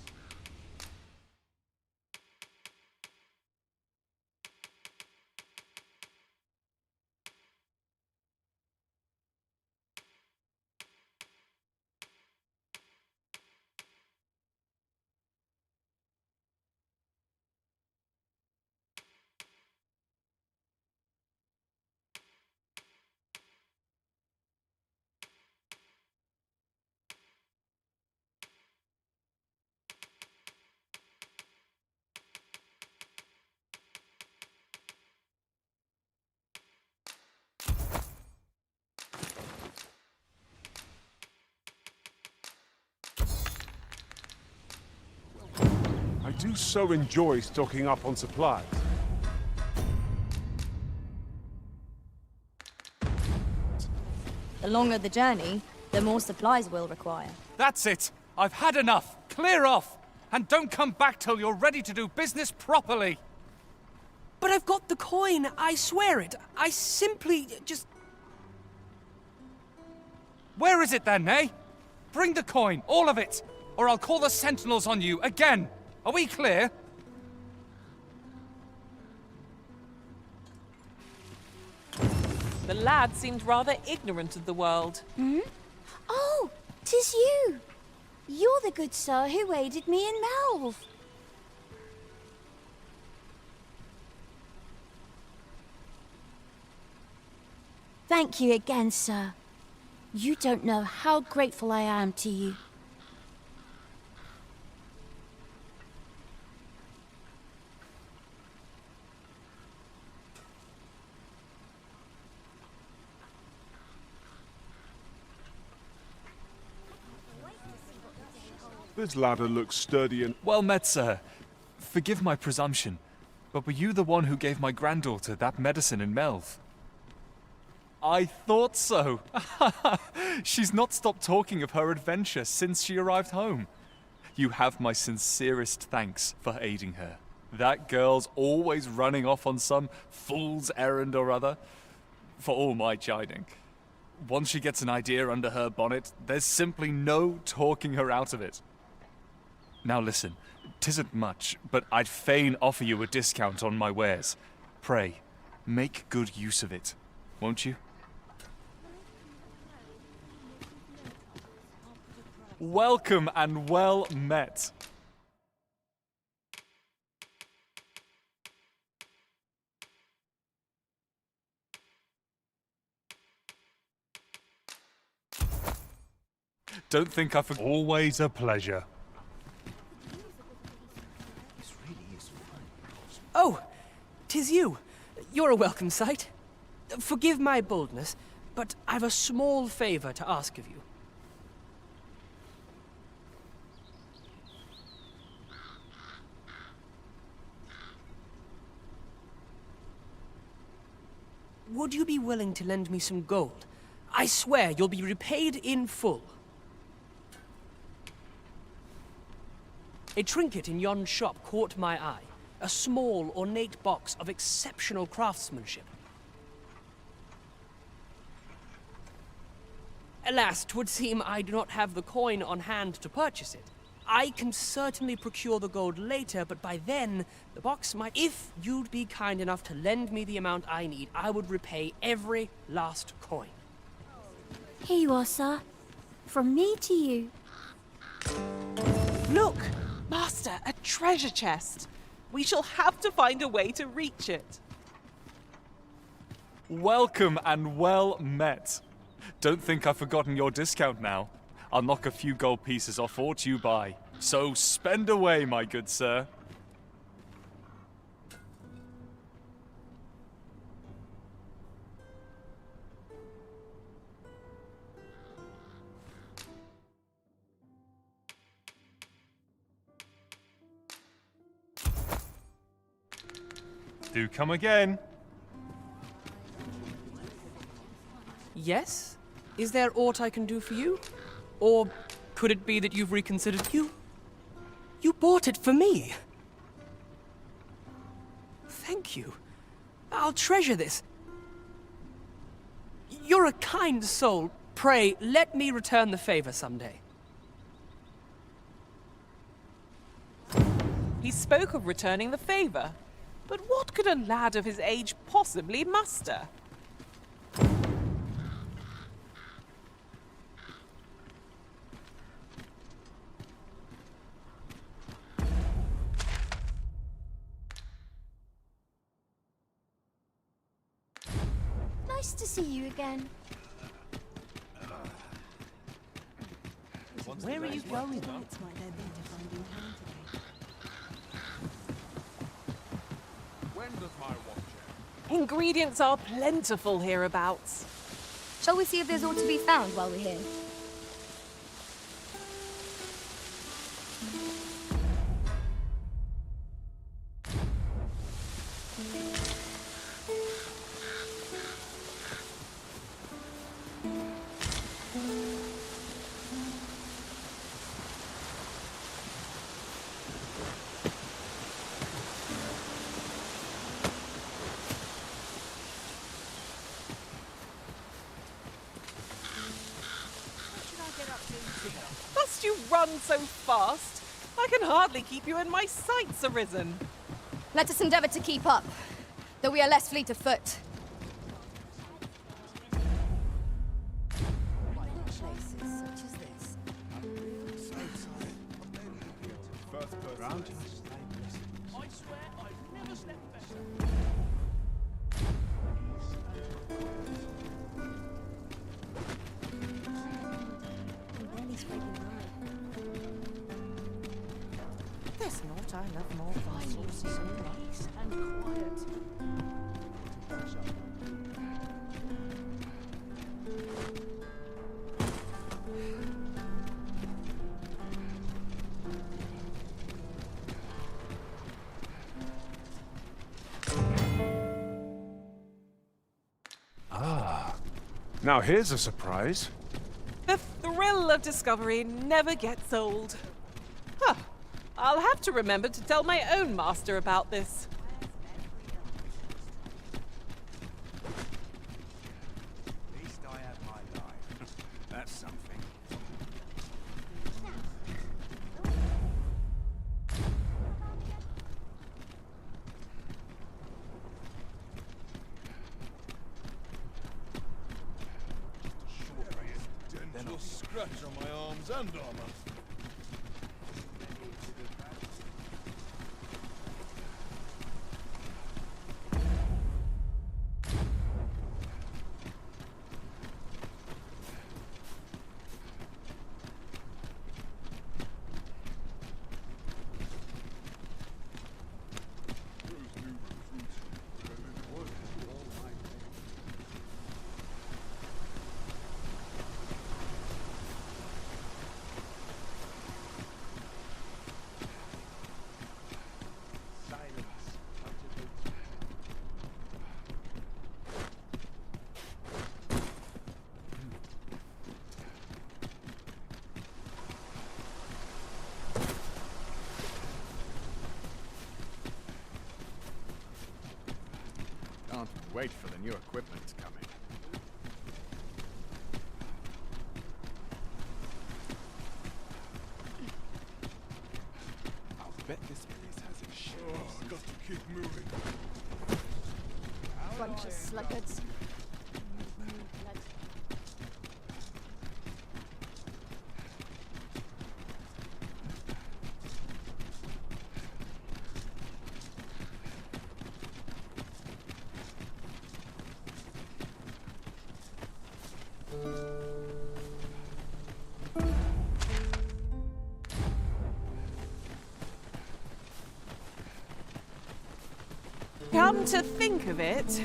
I do so enjoy stocking up on supplies. The longer the journey, the more supplies we'll require. That's it. I've had enough. Clear off. And don't come back till you're ready to do business properly. But I've got the coin, I swear it. I simply just... Where is it then, eh? Bring the coin, all of it, or I'll call the sentinels on you again. Are we clear? The lad seemed rather ignorant of the world. Hmm? Oh, 'tis you! You're the good sir who aided me in Melve. Thank you again, sir. You don't know how grateful I am to you. This ladder looks sturdy and... Well met, sir. Forgive my presumption, but were you the one who gave my granddaughter that medicine in Melv? I thought so. She's not stopped talking of her adventure since she arrived home. You have my sincerest thanks for aiding her. That girl's always running off on some fool's errand or other, for all my chiding. Once she gets an idea under her bonnet, there's simply no talking her out of it. Now listen, 'tisn't much, but I'd fain offer you a discount on my wares. Pray, make good use of it, won't you? Welcome and well met. Don't think I forgot. Always a pleasure. Oh, 'tis you. You're a welcome sight. Forgive my boldness, but I've a small favor to ask of you. Would you be willing to lend me some gold? I swear you'll be repaid in full. A trinket in yon shop caught my eye. A small, ornate box of exceptional craftsmanship. Alas, 'twould seem I do not have the coin on hand to purchase it. I can certainly procure the gold later, but by then, the box might... If you'd be kind enough to lend me the amount I need, I would repay every last coin. Here you are, sir. From me to you. Look! Master, a treasure chest! We shall have to find a way to reach it. Welcome and well met. Don't think I've forgotten your discount now. I'll knock a few gold pieces off aught you buy. So spend away, my good sir. Do come again. Yes? Is there aught I can do for you? Or could it be that you've reconsidered? You bought it for me! Thank you. I'll treasure this. You're a kind soul. Pray, let me return the favor someday. He spoke of returning the favor. But what could a lad of his age possibly muster? Nice to see you again. Where are you going? When does my watch end? Ingredients are plentiful hereabouts. Shall we see if there's aught to be found while we're here? Must you run so fast? I can hardly keep you in my sights, Arisen. Let us endeavor to keep up, though we are less fleet of foot. There's naught I love more peace and quiet. Now here's a surprise. The thrill of discovery never gets old. Huh. I'll have to remember to tell my own master about this. At least I had my life. That's something. Dental scratch on my arms and armor. Can't wait for the new equipment to come in. I'll bet this place has a shit. Oh, got to keep moving. Bunch of sluggards. Come to think of it,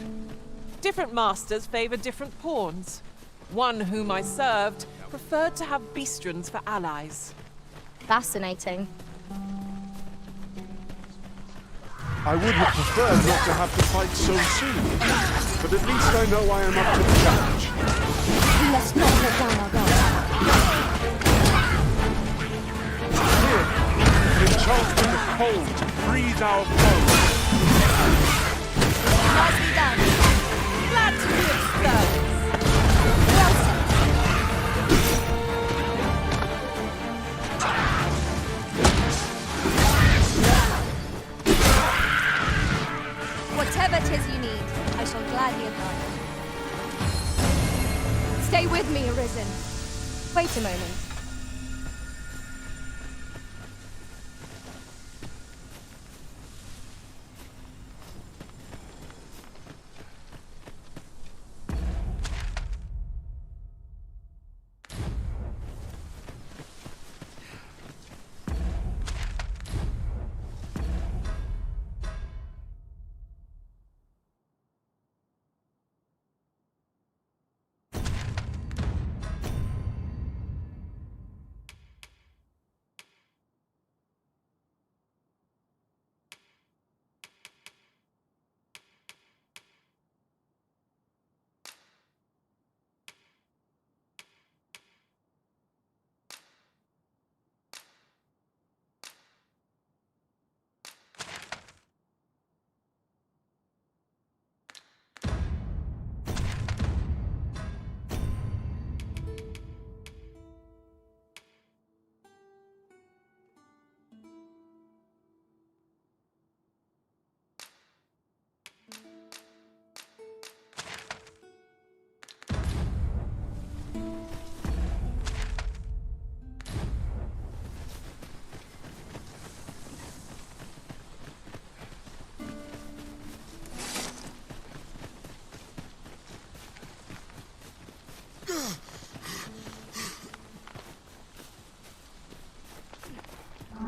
different masters favor different pawns. One whom I served preferred to have beastruns for allies. Fascinating. I would have preferred not to have to fight so soon, but at least I know I am up to the challenge. We must not let down our guard. Here, an enchantment of cold to freeze our foes. Nicely done. Glad to be of service. Well said. Whatever 'tis you need, I shall gladly oblige. Stay with me, Arisen. Wait a moment.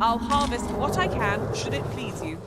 I'll harvest what I can, should it please you.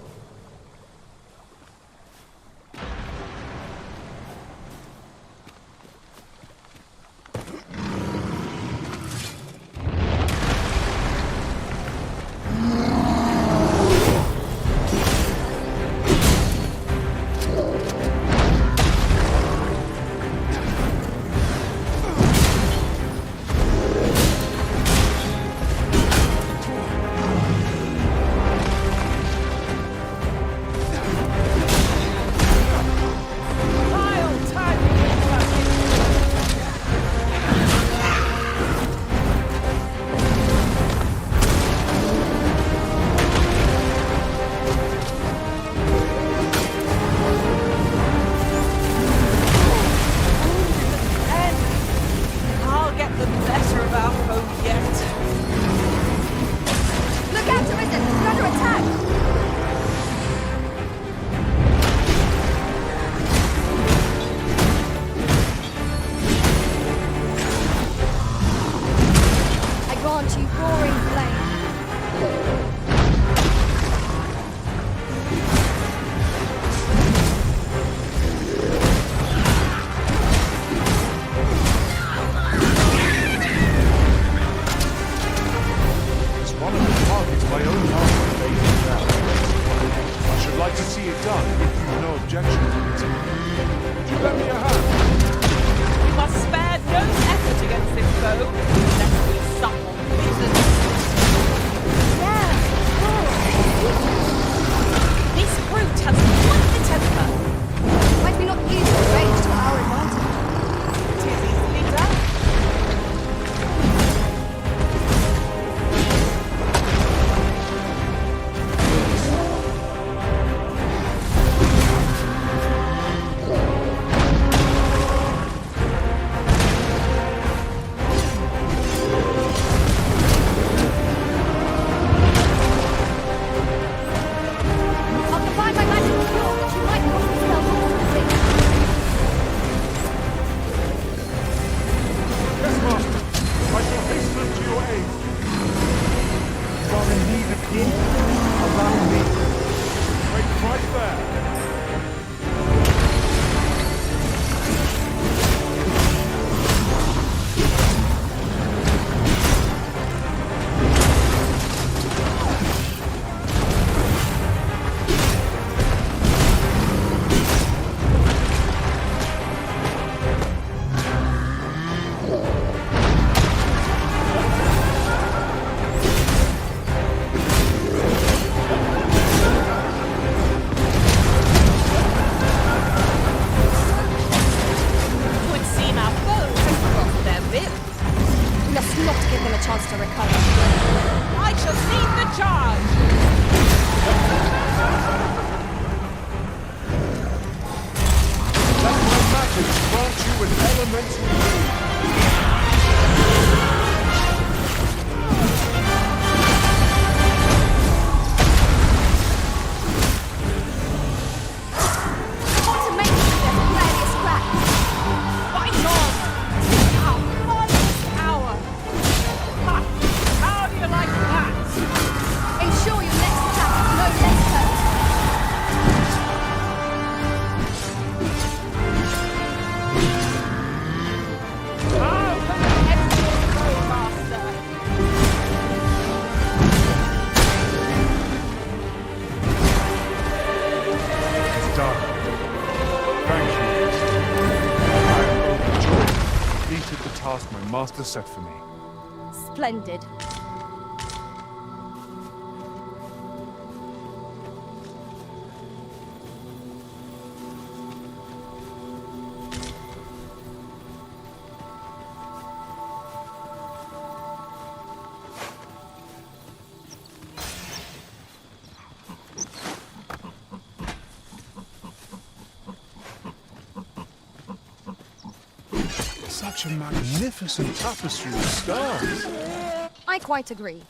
it done if you've no objection to it. Would you lend me a hand? We must spare no effort against this foe, lest we suffer bitter. Yeah, This brute has quite the temper. might we not use the rage to our advantage? 'Tis easily done. I'll combine my magic with yours, which you might not spell constantly. Yes, Master. I shall hasten to your aid. You are in need of healing. Allow me. Wait right there. Would seem our foes have crossed their bits. We must not give them a chance to recover. I shall lead the charge. Let my magic grant you an elemental aid. Want to make it their hilarious crack. Fight on! Our finest hour! Ha! How do you like that? Ensure your next attack is no less perfect. How very excellent go, Master! It's done. Thank you. I am overjoyed. Completed the task my master set for me. Splendid. Such a magnificent tapestry of stars. I quite agree.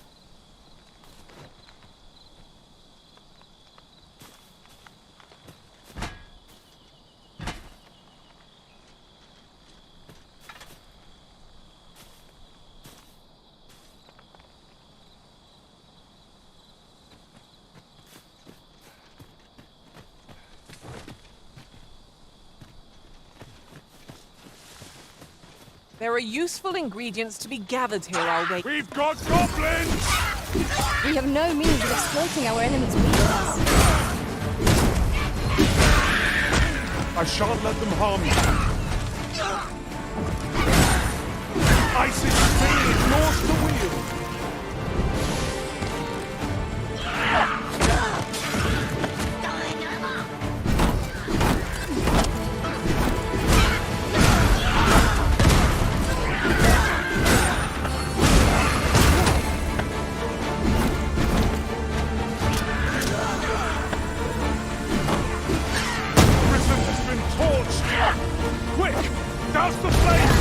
There are useful ingredients to be gathered here, I'll wait. We've got goblins! We have no means of exploiting our enemy's weakness. I shan't let them harm you. Icy speed, north the wheel! Arisen has been torched! Quick! Douse the flame!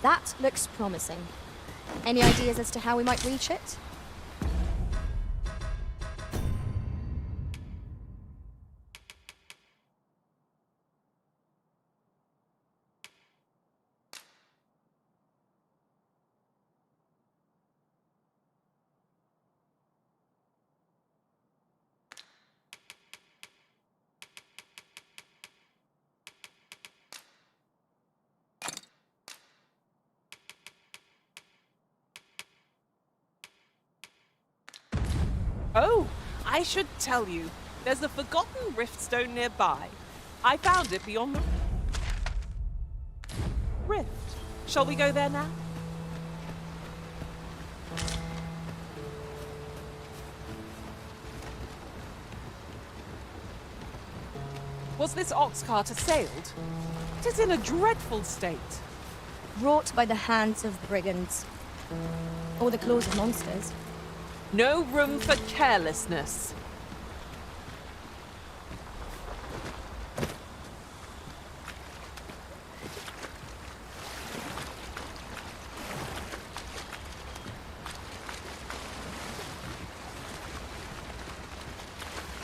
That looks promising. Any ideas as to how we might reach it? Oh, I should tell you. There's a forgotten riftstone nearby. I found it beyond the rift. Shall we go there now? Was this ox cart assailed? It is in a dreadful state. Wrought by the hands of brigands. Or the claws of monsters. No room for carelessness.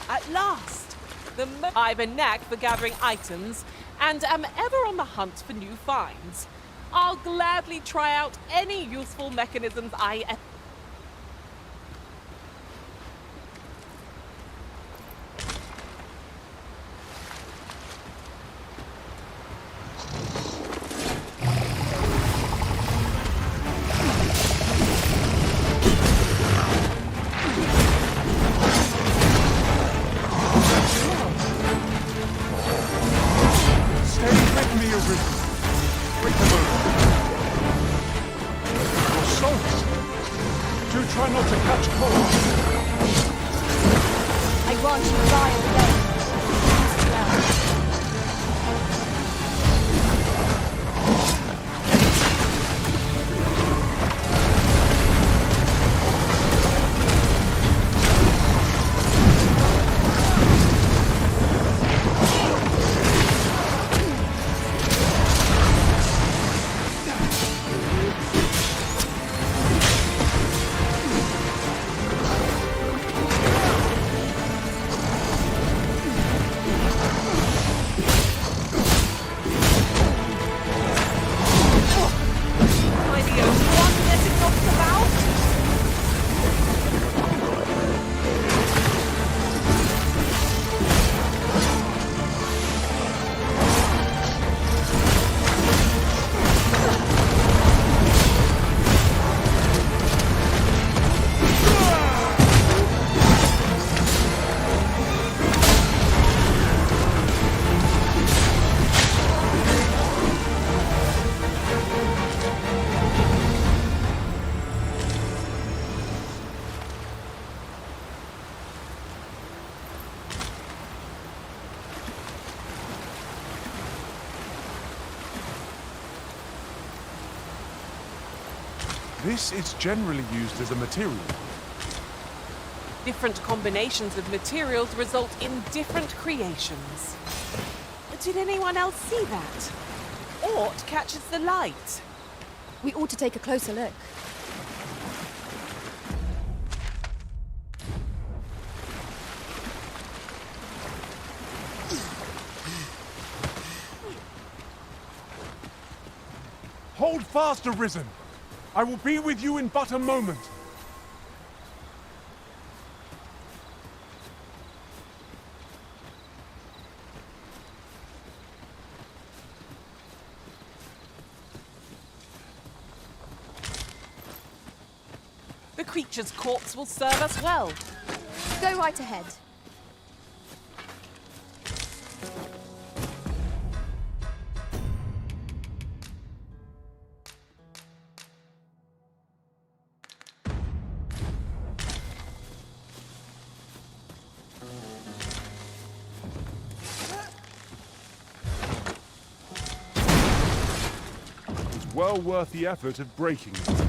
At last! I've a knack for gathering items and am ever on the hunt for new finds. I'll gladly try out any useful mechanisms I This is generally used as a material. Different combinations of materials result in different creations. Did anyone else see that? Ort catches the light. We ought to take a closer look. Hold fast, Arisen! I will be with you in but a moment. The creature's corpse will serve us well. Go right ahead. It's well worth the effort of breaking it.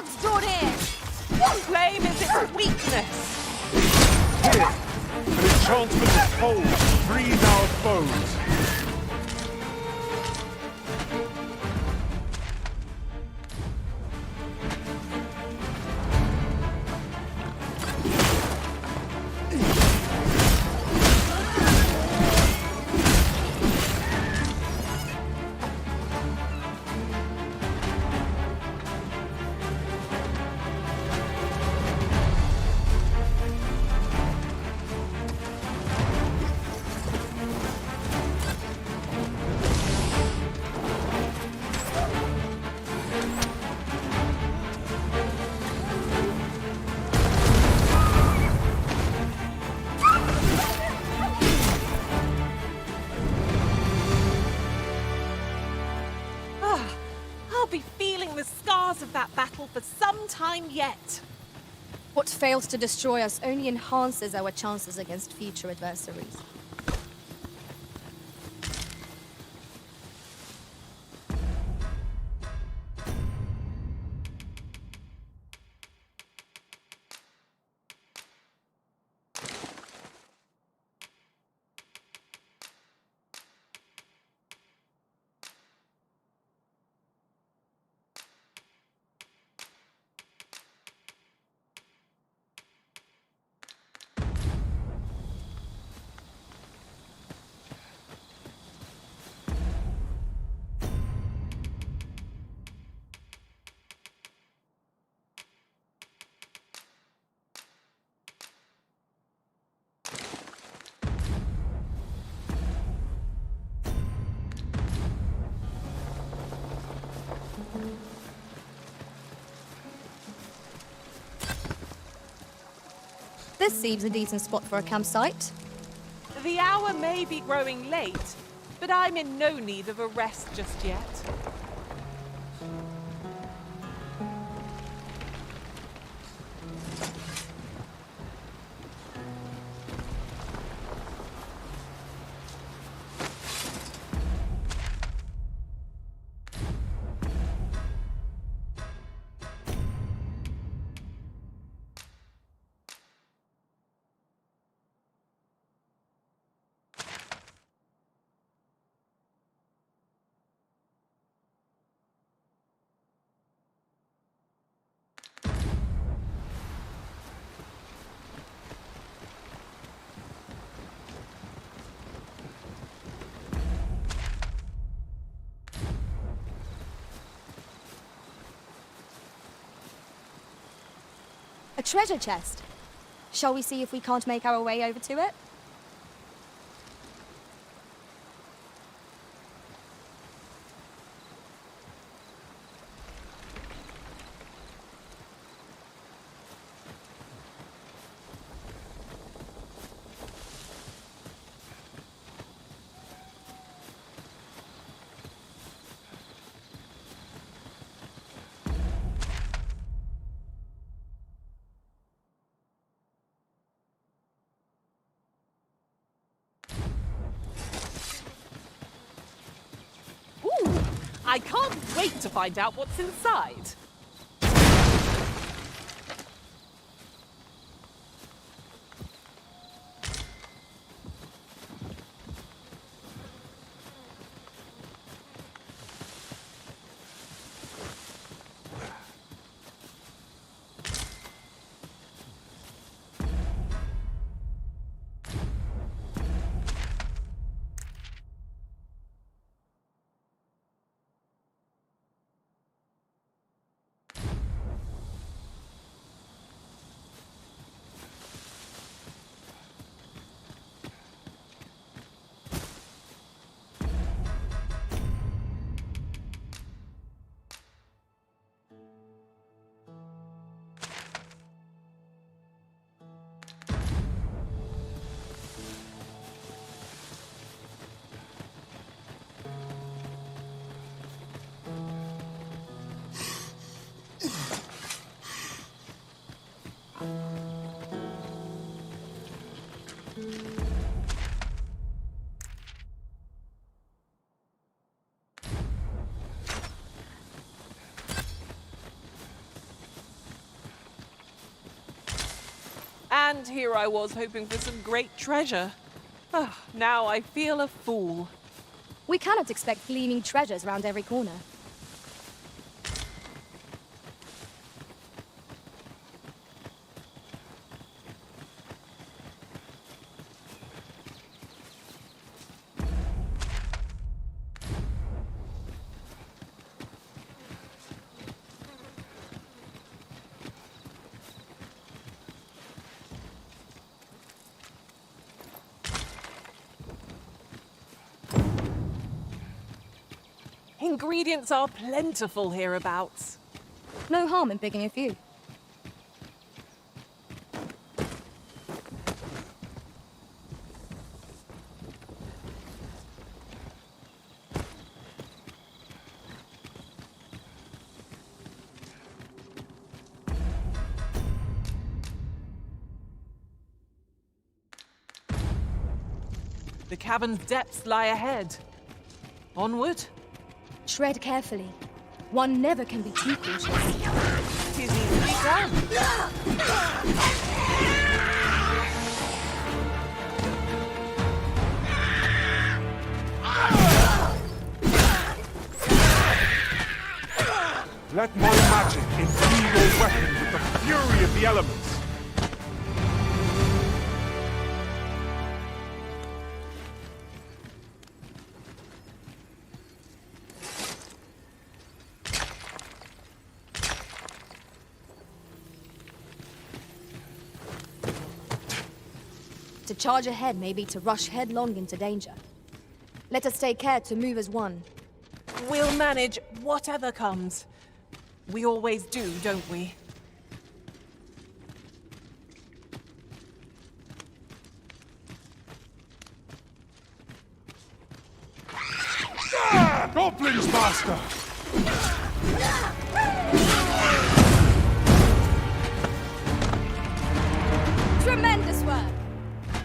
Arms drawn in! Flame is its weakness! Here, an enchantment of cold, freeze our foes. I'll be feeling the scars of that battle for some time yet. What fails to destroy us only enhances our chances against future adversaries. This seems a decent spot for a campsite. The hour may be growing late, but I'm in no need of a rest just yet. A treasure chest. Shall we see if we can't make our way over to it? I can't wait to find out what's inside. And here I was hoping for some great treasure. Ah, now I feel a fool. We cannot expect gleaming treasures round every corner. Ingredients are plentiful hereabouts. No harm in picking a few. The cavern's depths lie ahead. Onward? Tread carefully. One never can be too cautious. 'Tis easily done. Let my magic imbue your weapon with the fury of the elements. To charge ahead may be to rush headlong into danger. Let us take care to move as one. We'll manage whatever comes. We always do, don't we? Goblins, Master! Tremendous work!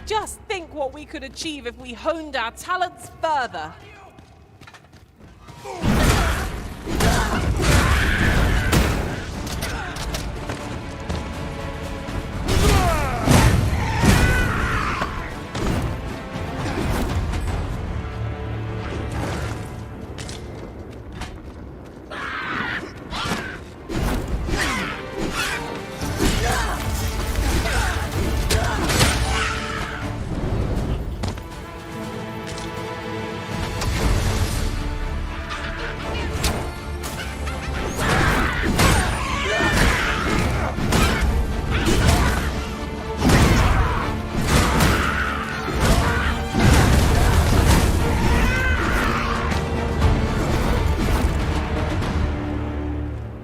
Just think what we could achieve if we honed our talents further.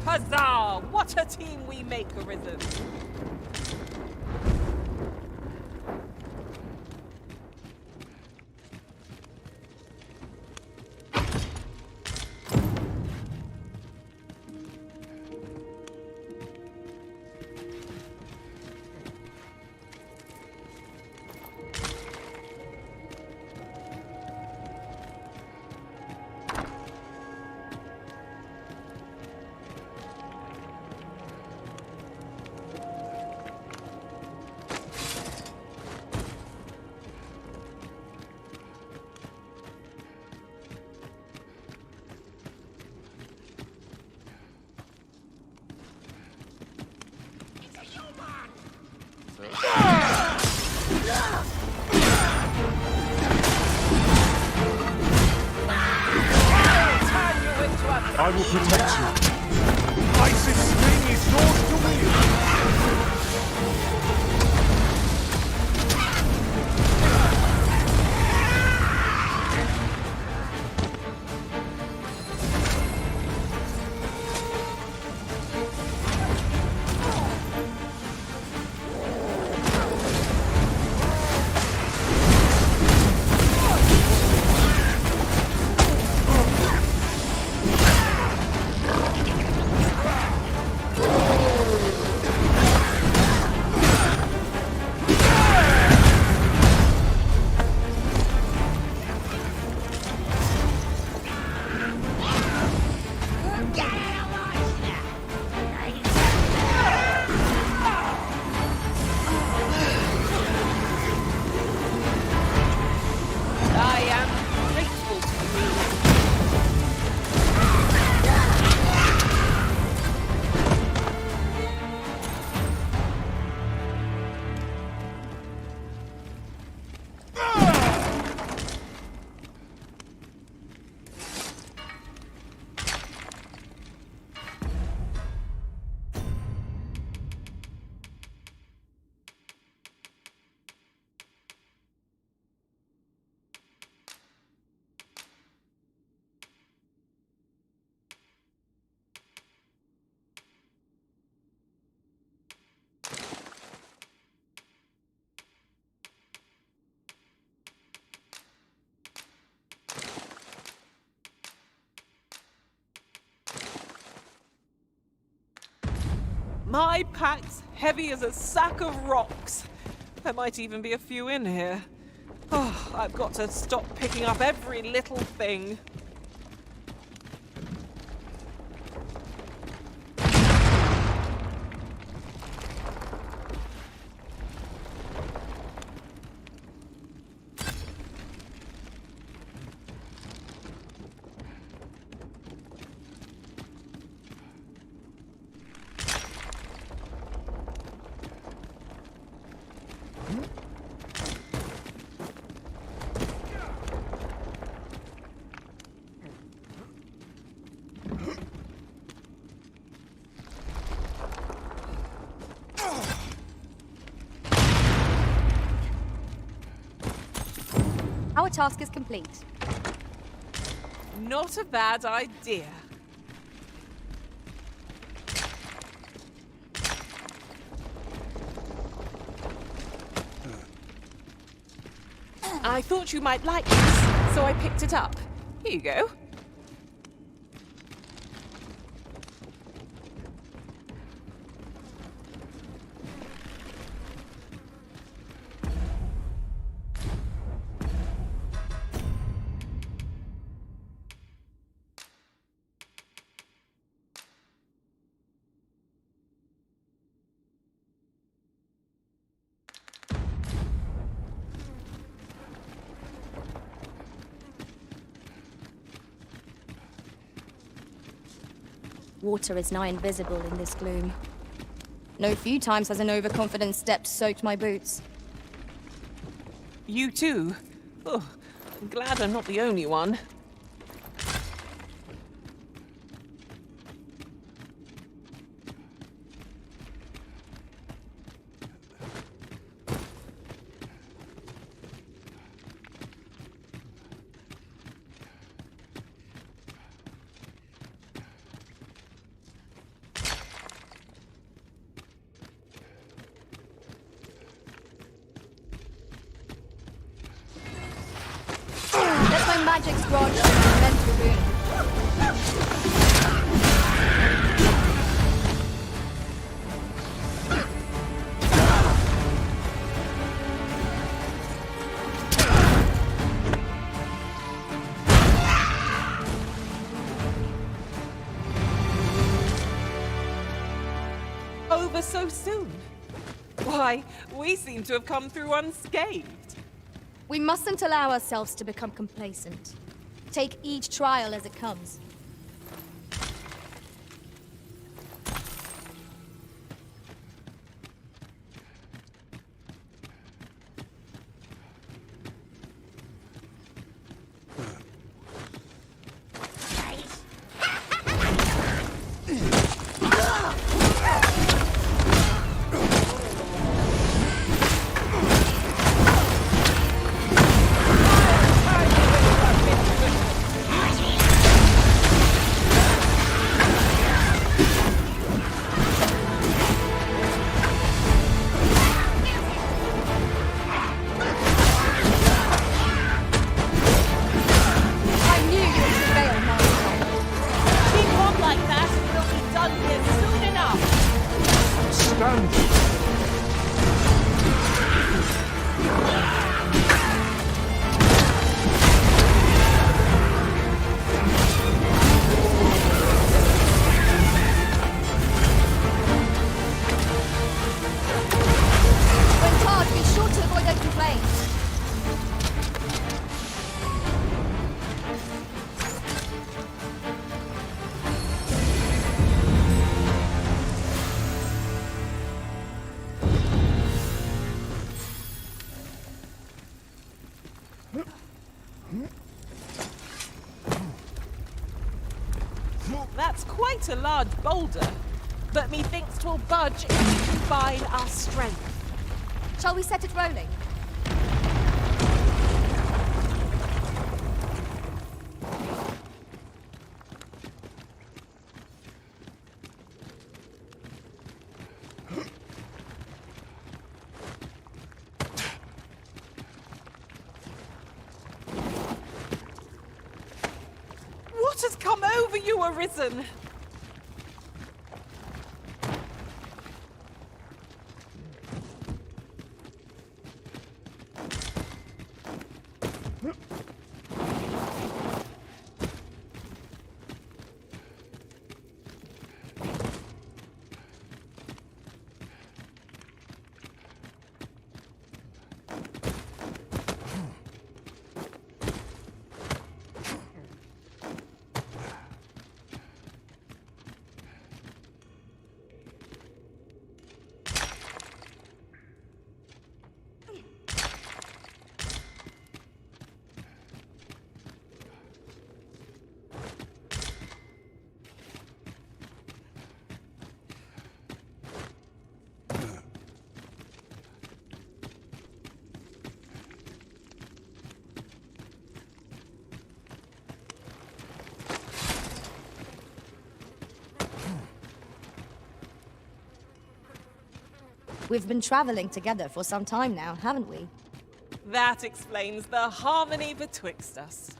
Huzzah! What a team we make, Arisen! I will protect you. Isis' sting is yours to wield. My pack's heavy as a sack of rocks. There might even be a few in here. Oh, I've got to stop picking up every little thing. Our task is complete. Not a bad idea. I thought you might like this, so I picked it up. Here you go. Water is nigh invisible in this gloom. No few times has an overconfident step soaked my boots. You too? Oh, I'm glad I'm not the only one. Let my magic grudge a mental boon. Over so soon? Why, we seem to have come through unscathed. We mustn't allow ourselves to become complacent. Take each trial as it comes. That's quite a large boulder, but methinks 'twill budge if we combine our strength. Shall we set it rolling? What has come over you, Arisen? We've been traveling together for some time now, haven't we? That explains the harmony betwixt us.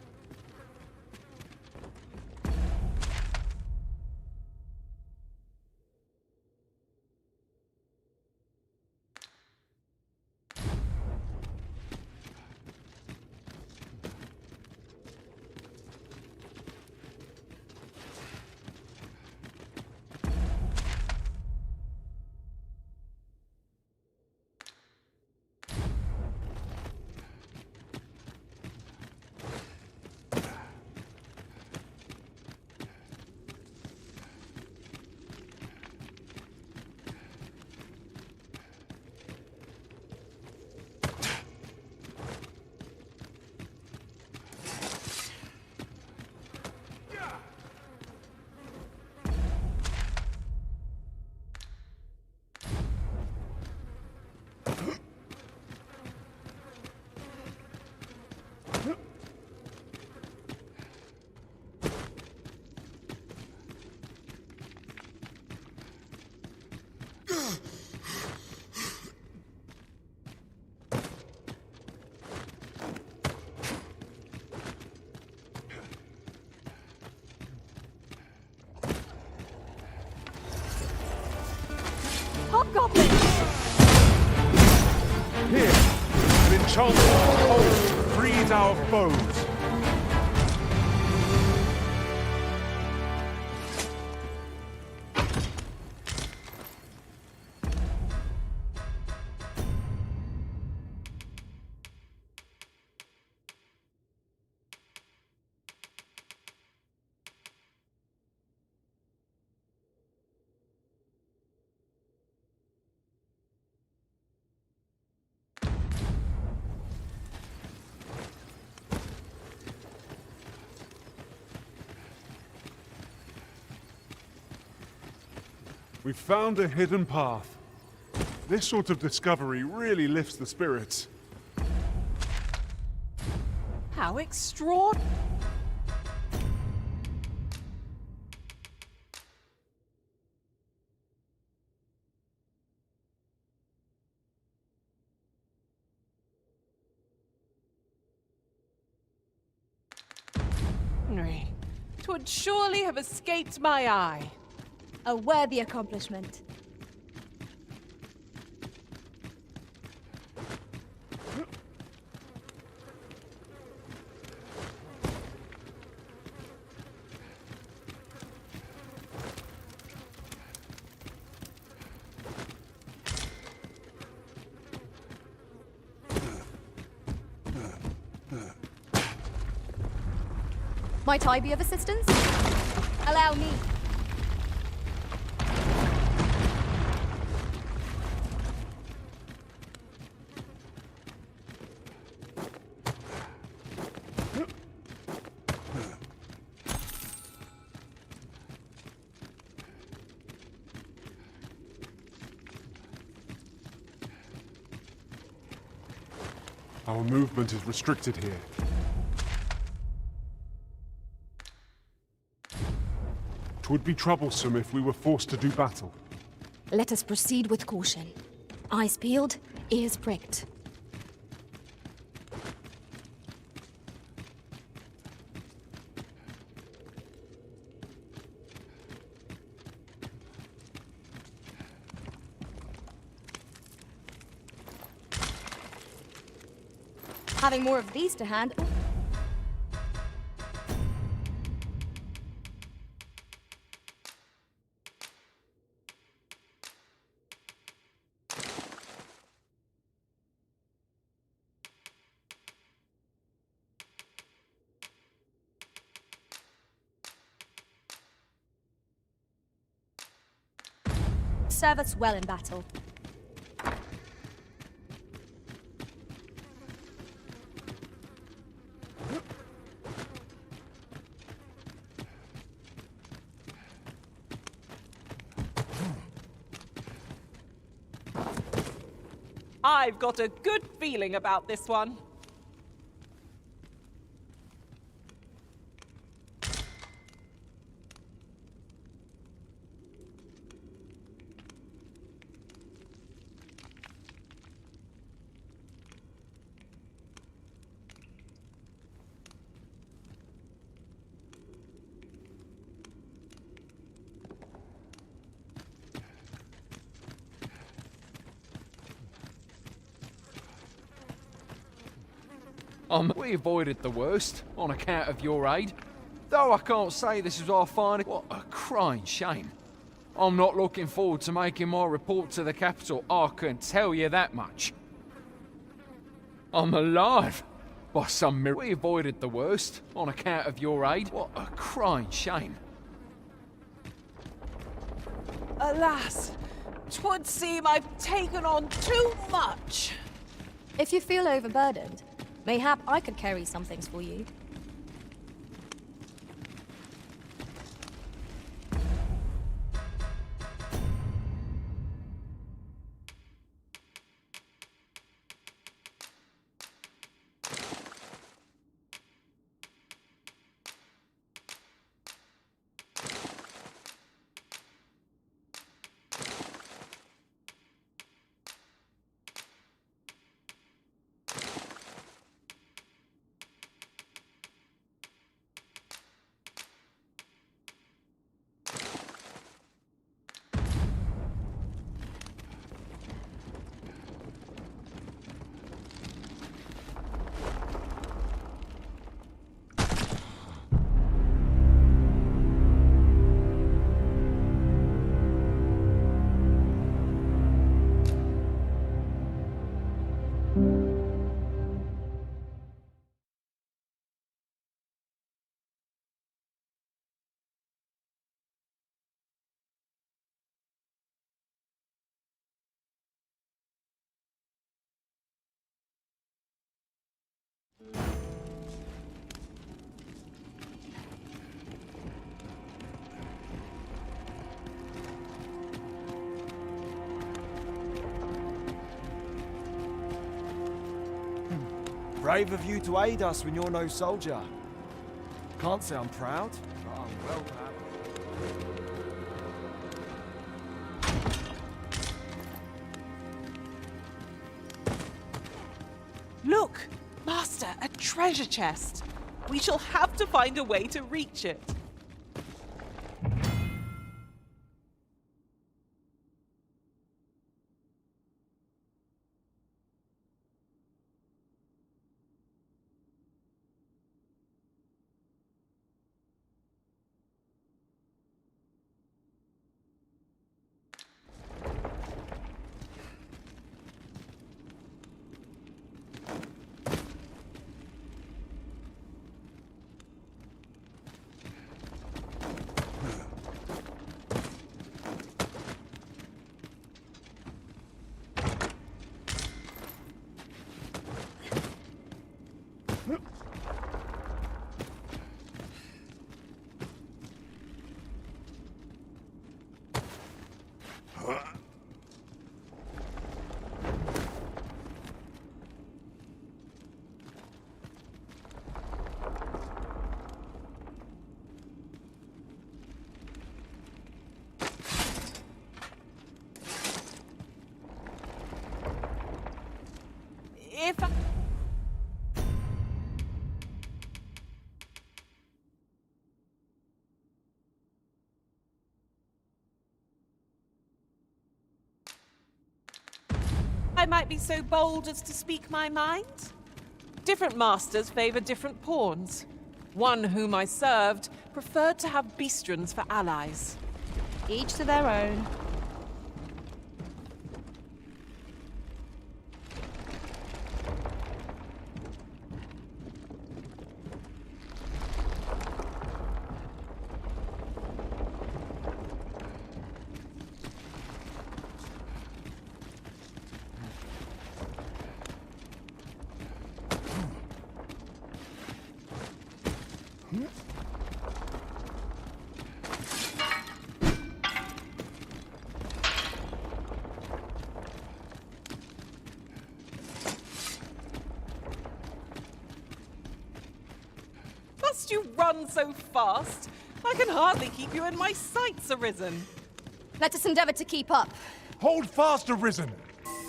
Hobgoblin! Here, an enchanted hold frees our foes. We've found a hidden path. This sort of discovery really lifts the spirits. How extraordinary! Twould surely have escaped my eye. A worthy accomplishment. Might I be of assistance? Allow me. Our movement is restricted here. Would be troublesome if we were forced to do battle. Let us proceed with caution. Eyes peeled, ears pricked. Having more of these to hand... serve us well in battle. I've got a good feeling about this one. We avoided the worst, on account of your aid. Though I can't say this is our final... What a crying shame. I'm not looking forward to making my report to the capital, I can tell you that much. I'm alive! By some miracle. We avoided the worst, on account of your aid. What a crying shame. Alas, 'twould seem I've taken on too much. If you feel overburdened, mayhap I could carry some things for you. Brave of you to aid us when you're no soldier. Can't say I'm proud, but I'm well happy. Look, Master, a treasure chest. We shall have to find a way to reach it. I might be so bold as to speak my mind? Different masters favor different pawns. One whom I served preferred to have beastrons for allies. Each to their own. Must you run so fast? I can hardly keep you in my sights, Arisen. Let us endeavor to keep up. Hold fast, Arisen.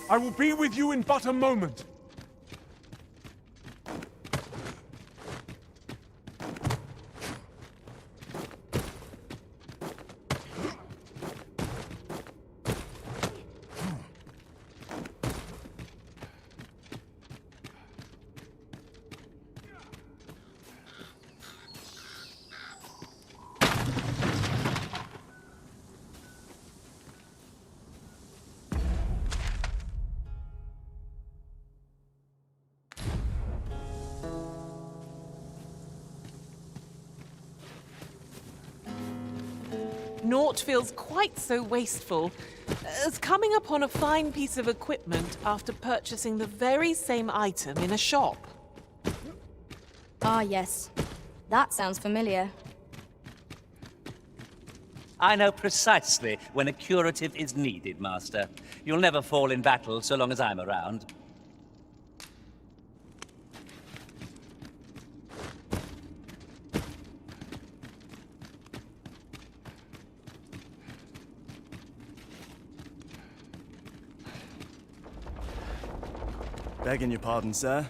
I will be with you in but a moment. Naught feels quite so wasteful as coming upon a fine piece of equipment after purchasing the very same item in a shop. Ah, yes. That sounds familiar. I know precisely when a curative is needed, Master. You'll never fall in battle so long as I'm around. Begging your pardon, sir.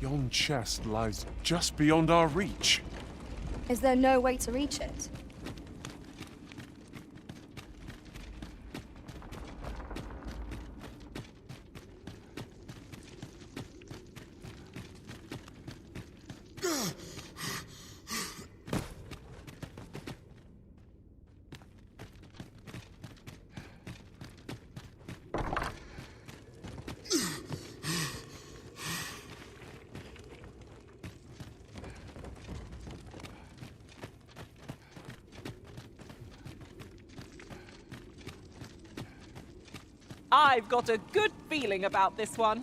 Yon chest lies just beyond our reach. Is there no way to reach it? I've got a good feeling about this one.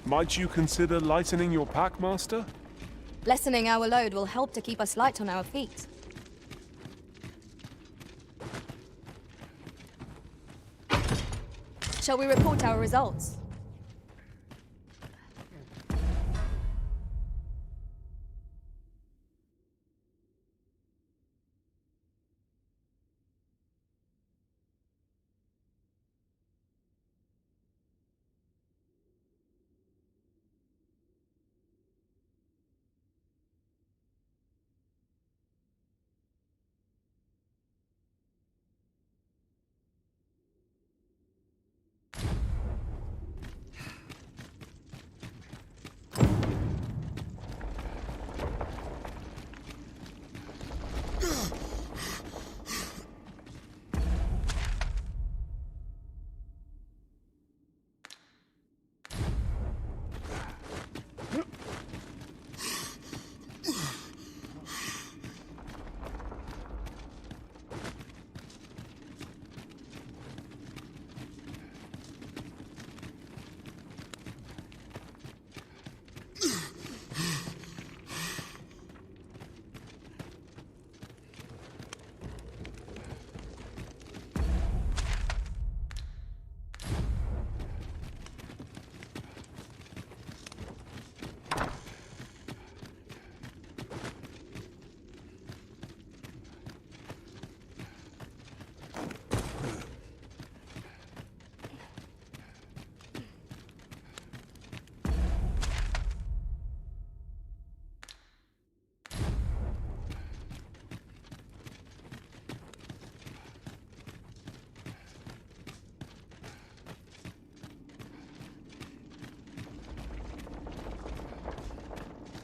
Might you consider lightening your pack, Master? Lessening our load will help to keep us light on our feet. Shall we report our results?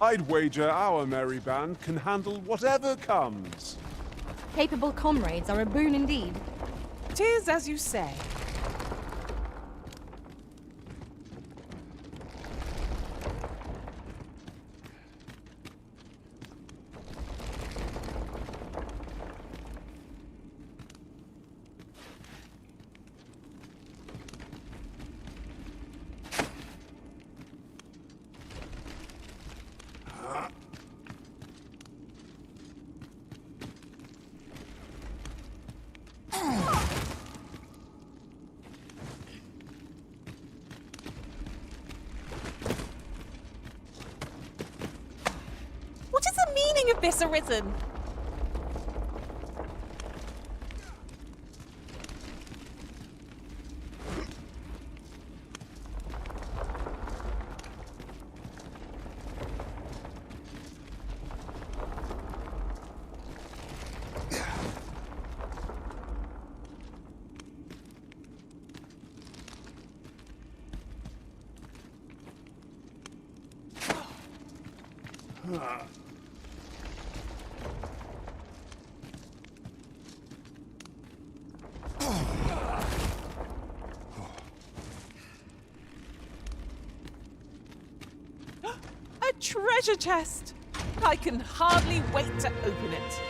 I'd wager our merry band can handle whatever comes. Capable comrades are a boon indeed. 'Tis as you say. What is the meaning of this, Arisen? A treasure chest! I can hardly wait to open it.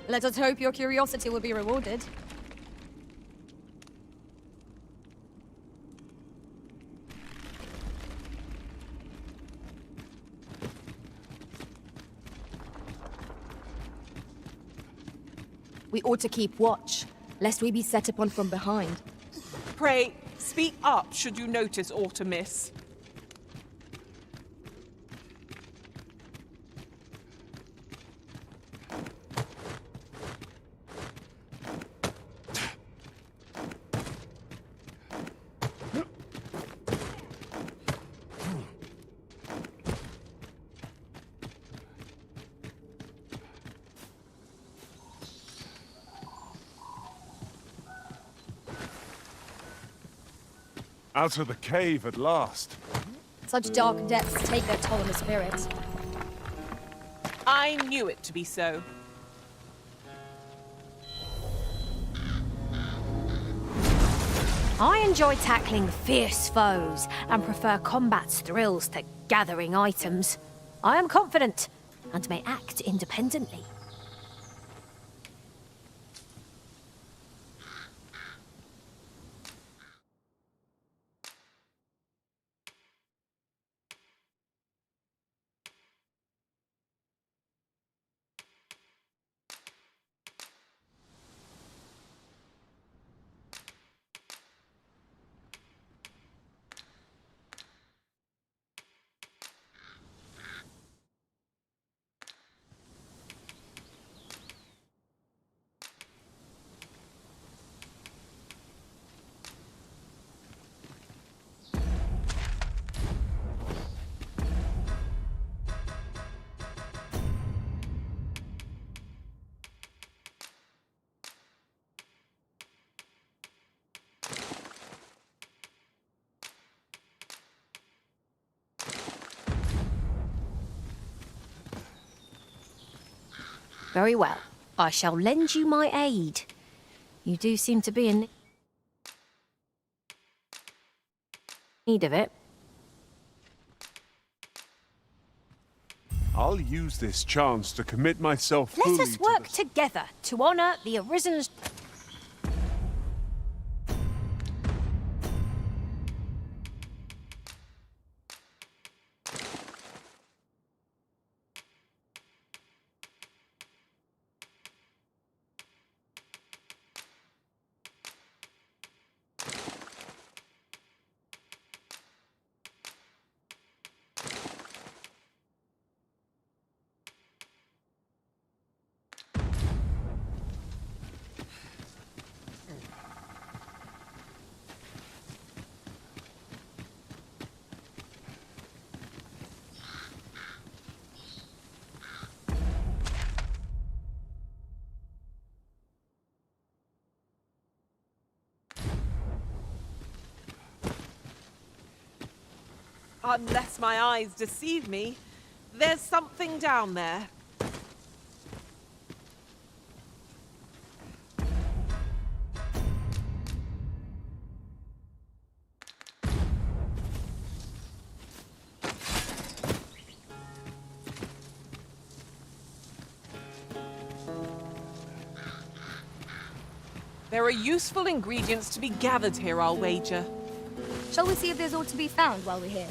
Let us hope your curiosity will be rewarded. We ought to keep watch, lest we be set upon from behind. Pray, speak up should you notice aught amiss. Out of the cave at last. Such dark depths take their toll on the spirit. I knew it to be so. I enjoy tackling fierce foes and prefer combat's thrills to gathering items. I am confident and may act independently. Very well. I shall lend you my aid. You do seem to be in need of it. I'll use this chance to commit myself fully Let us work together to honor the Arisen's... Unless my eyes deceive me, There's something down there. There are useful ingredients to be gathered here, I'll wager. Shall we see if there's aught to be found while we're here?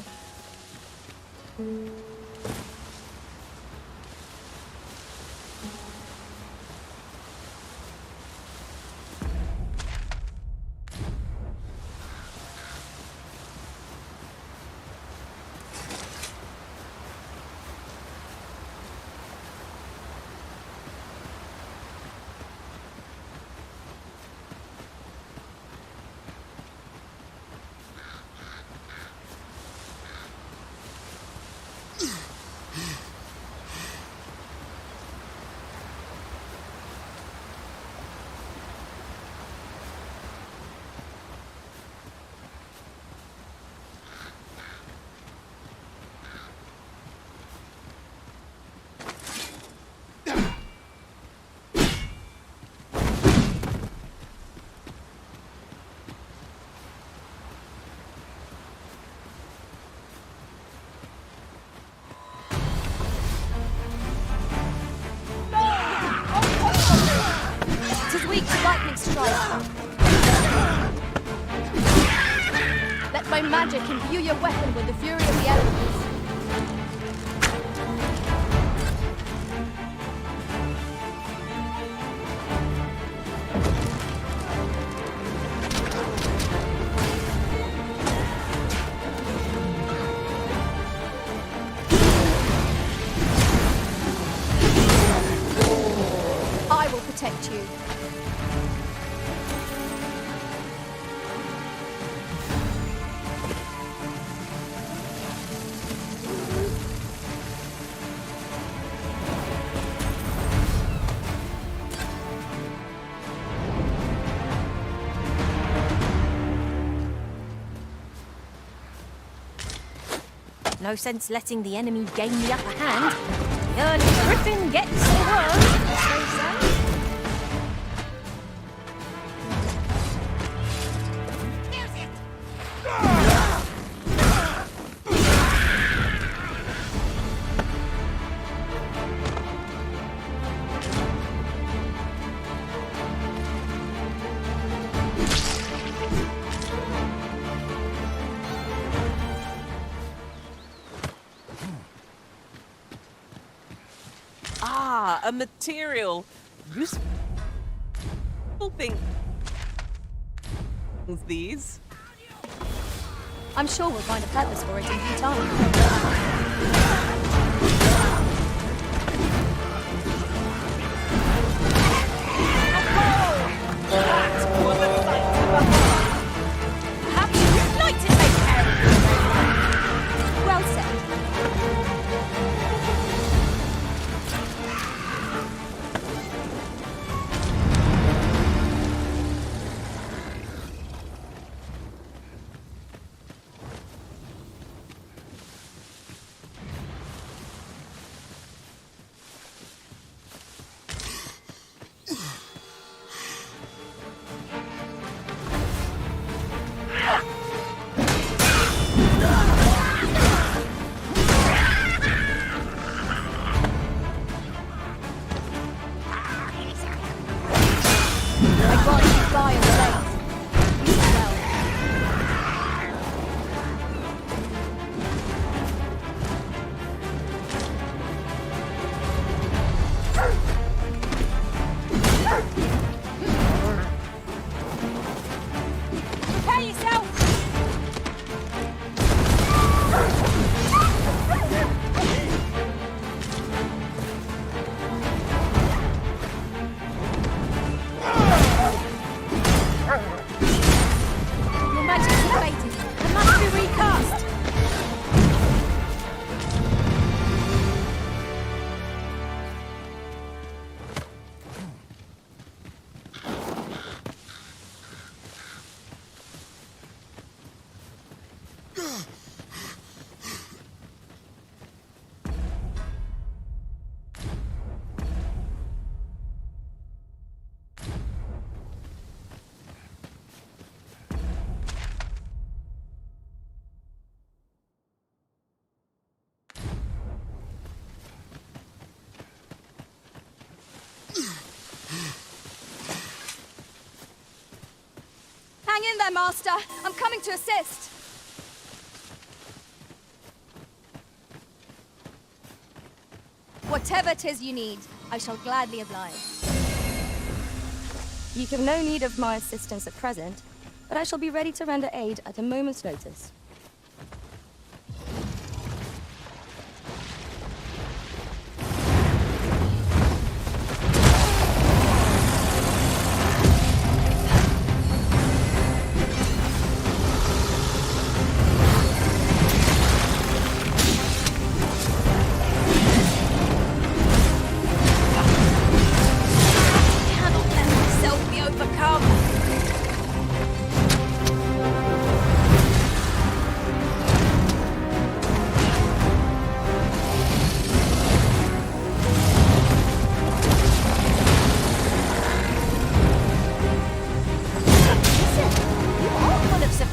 Let my magic imbue your weapon with the fury of the elements. I will protect you. No sense letting the enemy gain the upper hand. The early griffin gets the worm, as they say. A material. Useful things. These. I'm sure we'll find a purpose for it in due time. Well said. Hang in there, Master. I'm coming to assist. Whatever 'tis you need, I shall gladly oblige. You have no need of my assistance at present, but I shall be ready to render aid at a moment's notice.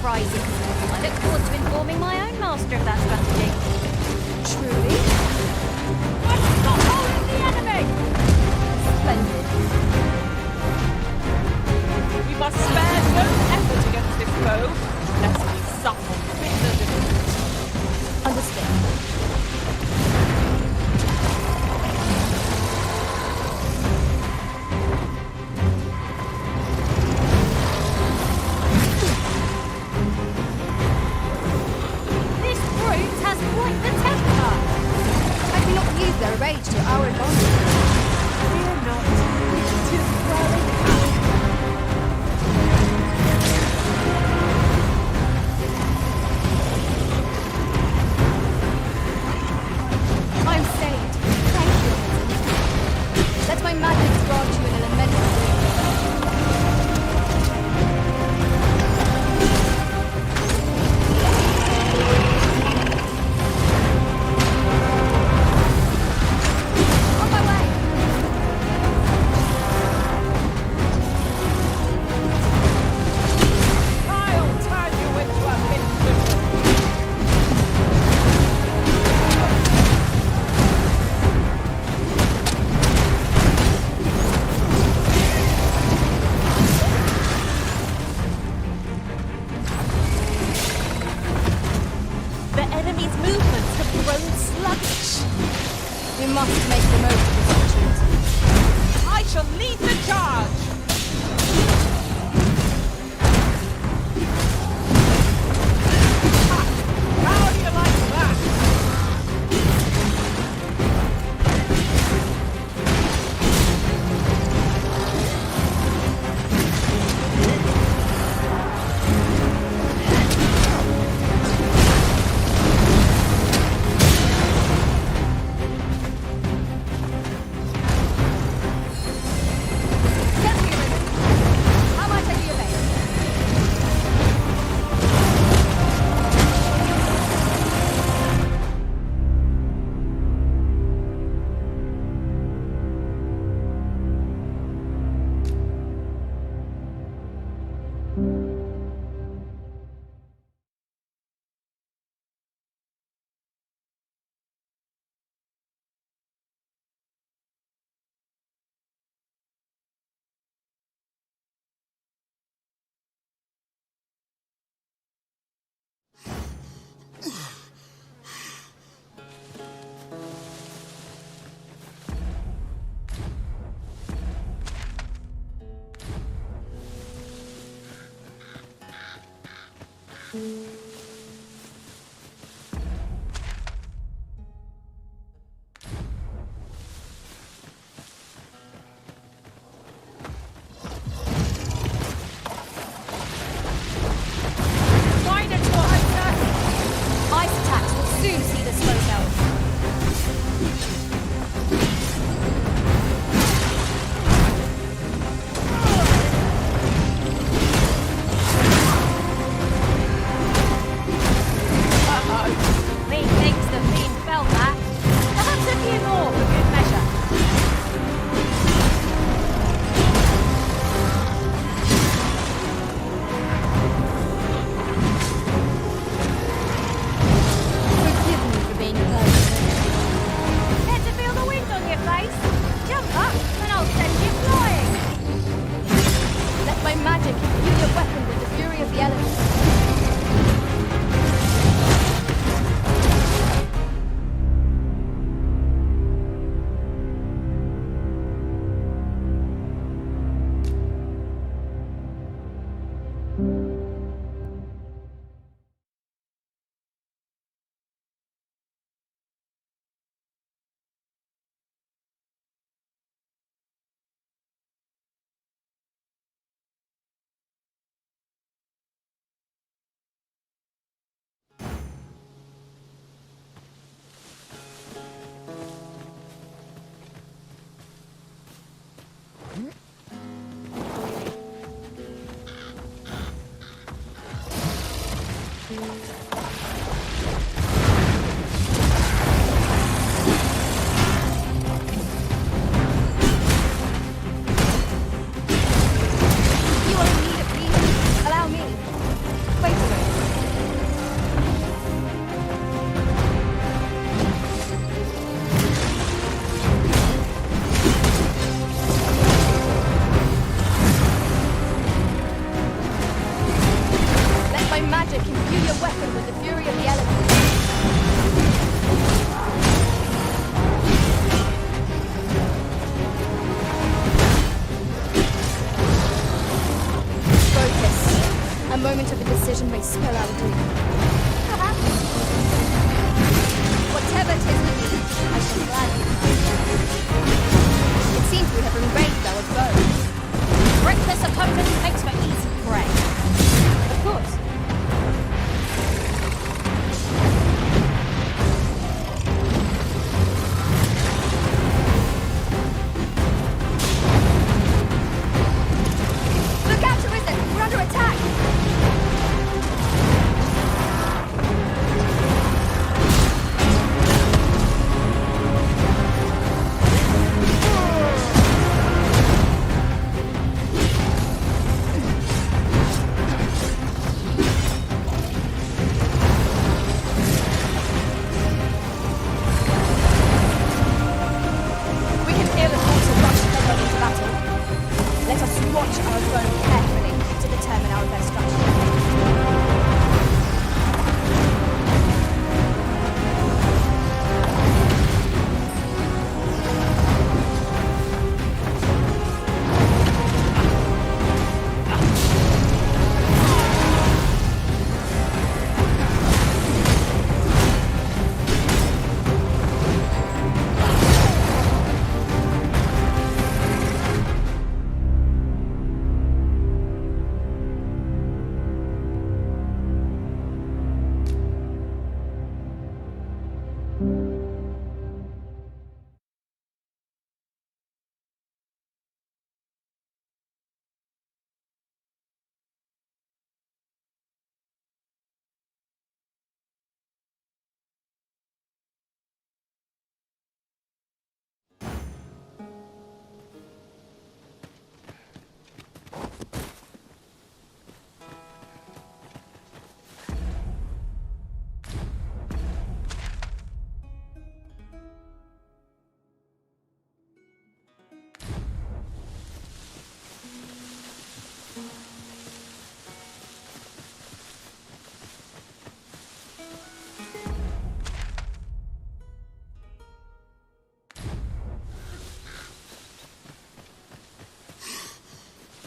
I look forward to informing my own master of that strategy. Truly? Let's stop holding the enemy! Splendid. We must spare no effort against this foe, lest we suffer bitter defeat. Understood. Their rage to our advantage. Fear not. 'Tis well I'm saved. Thank you. Let my madness grant you an elemental. We must make the most of this opportunity. I shall lead the charge! How do you like that?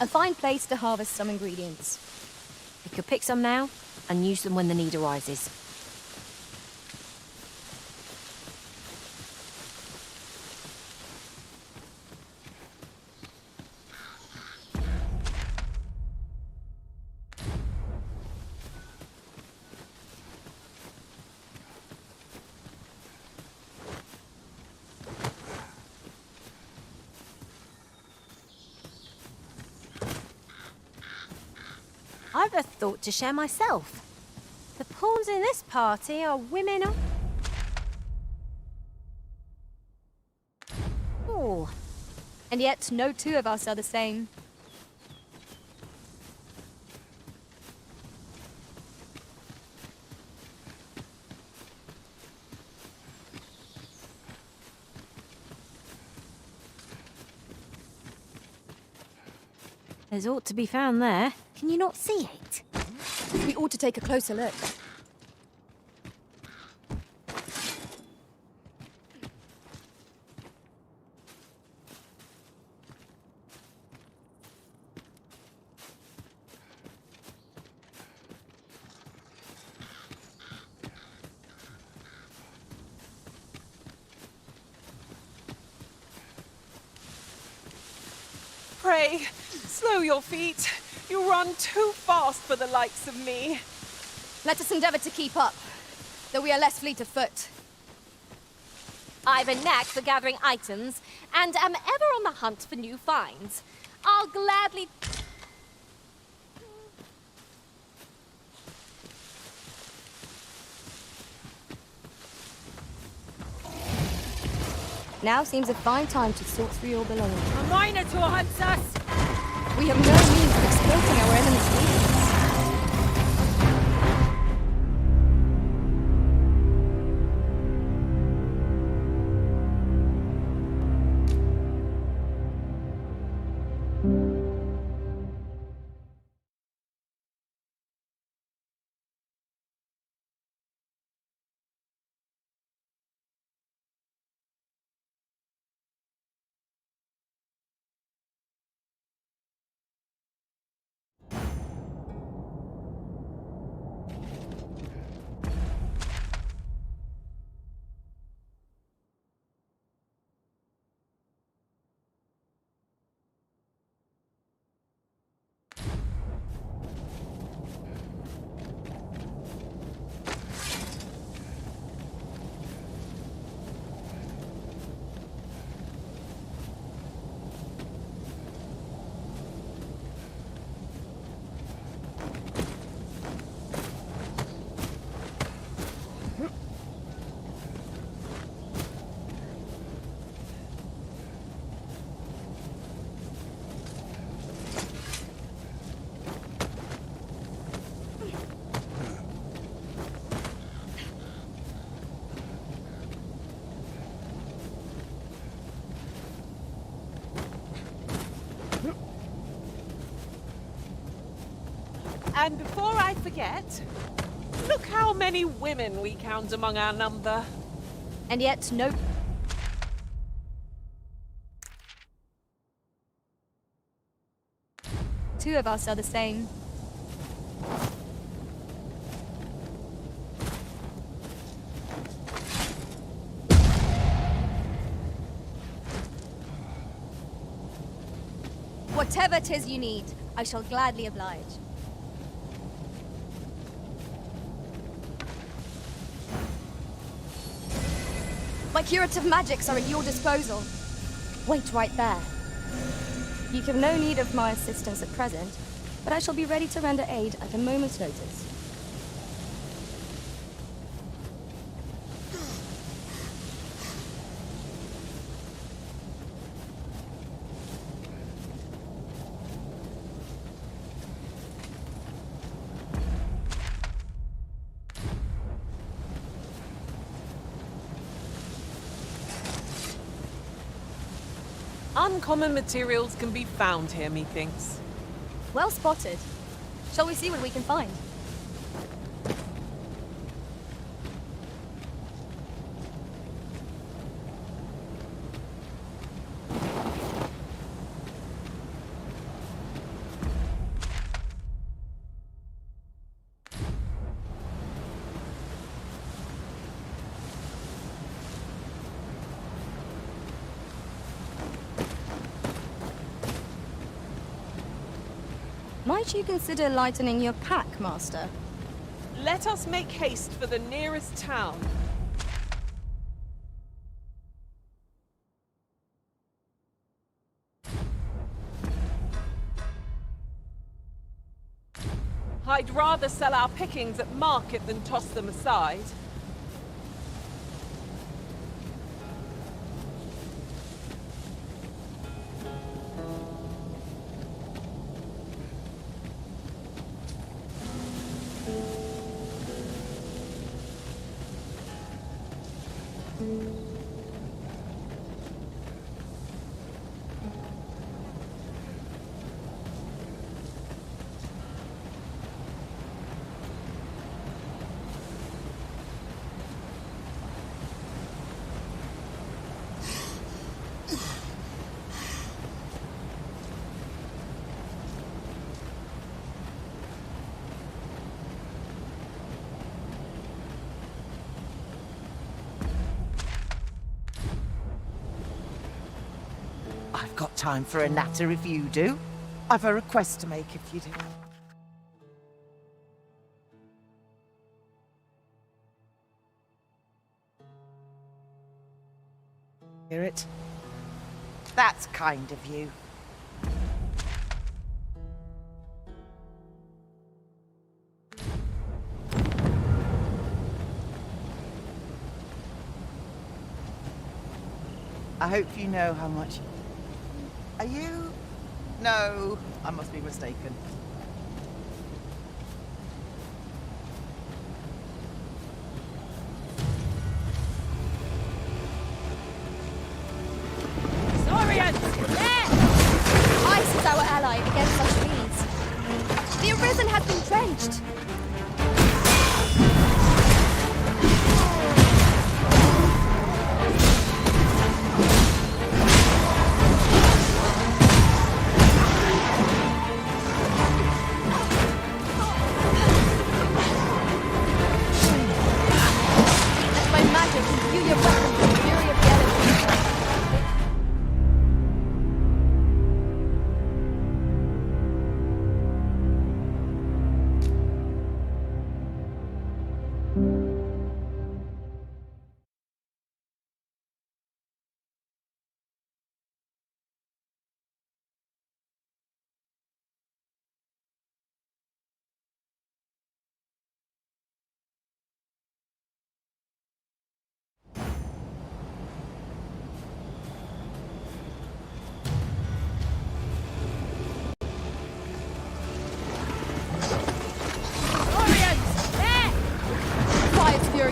A fine place to harvest some ingredients. We could pick some now and use them when the need arises. I've a thought to share myself. The pawns in this party are women of... Oh. And yet no two of us are the same. There's ought to be found there. Can you not see it? We ought to take a closer look. Pray, slow your feet. You run too fast for the likes of me. Let us endeavor to keep up, though we are less fleet of foot. I've a knack for gathering items, and am ever on the hunt for new finds. I'll gladly... Now seems a fine time to sort through your belongings. A minotaur hunts us! We have no means of exploiting our enemy's weakness. And before I forget, look how many women we count among our number. And yet no... Two of us are the same. Whatever 'tis you need, I shall gladly oblige. My curative magics are at your disposal. Wait right there. You have no need of my assistance at present, but I shall be ready to render aid at a moment's notice. Uncommon materials can be found here, methinks. Well spotted. Shall we see what we can find? Might you consider lightening your pack, Master? Let us make haste for the nearest town. I'd rather sell our pickings at market than toss them aside. I've got time for a natter if you do. I've a request to make if you do. Hear it? That's kind of you. I hope you know how much... Are you? No, I must be mistaken. Saurians! There! Ice is our ally against such beads. The Arisen has been drenched.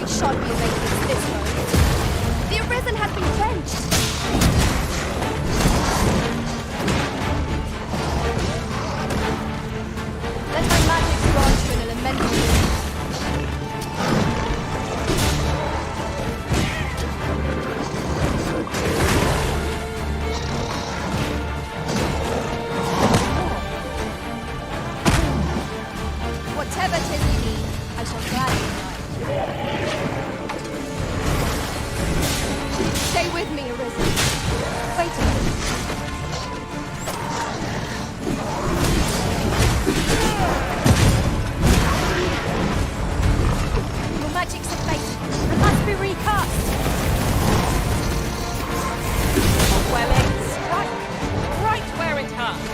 Shan't be evaded this moment. The Arisen has been drenched. Let my magic grant you an elemental. Whatever 'tis you need, I shall gladly provide. Stay with me, Arisen. Wait a minute. Your magic's effective. It must be recast. Well, it's right where it hurts.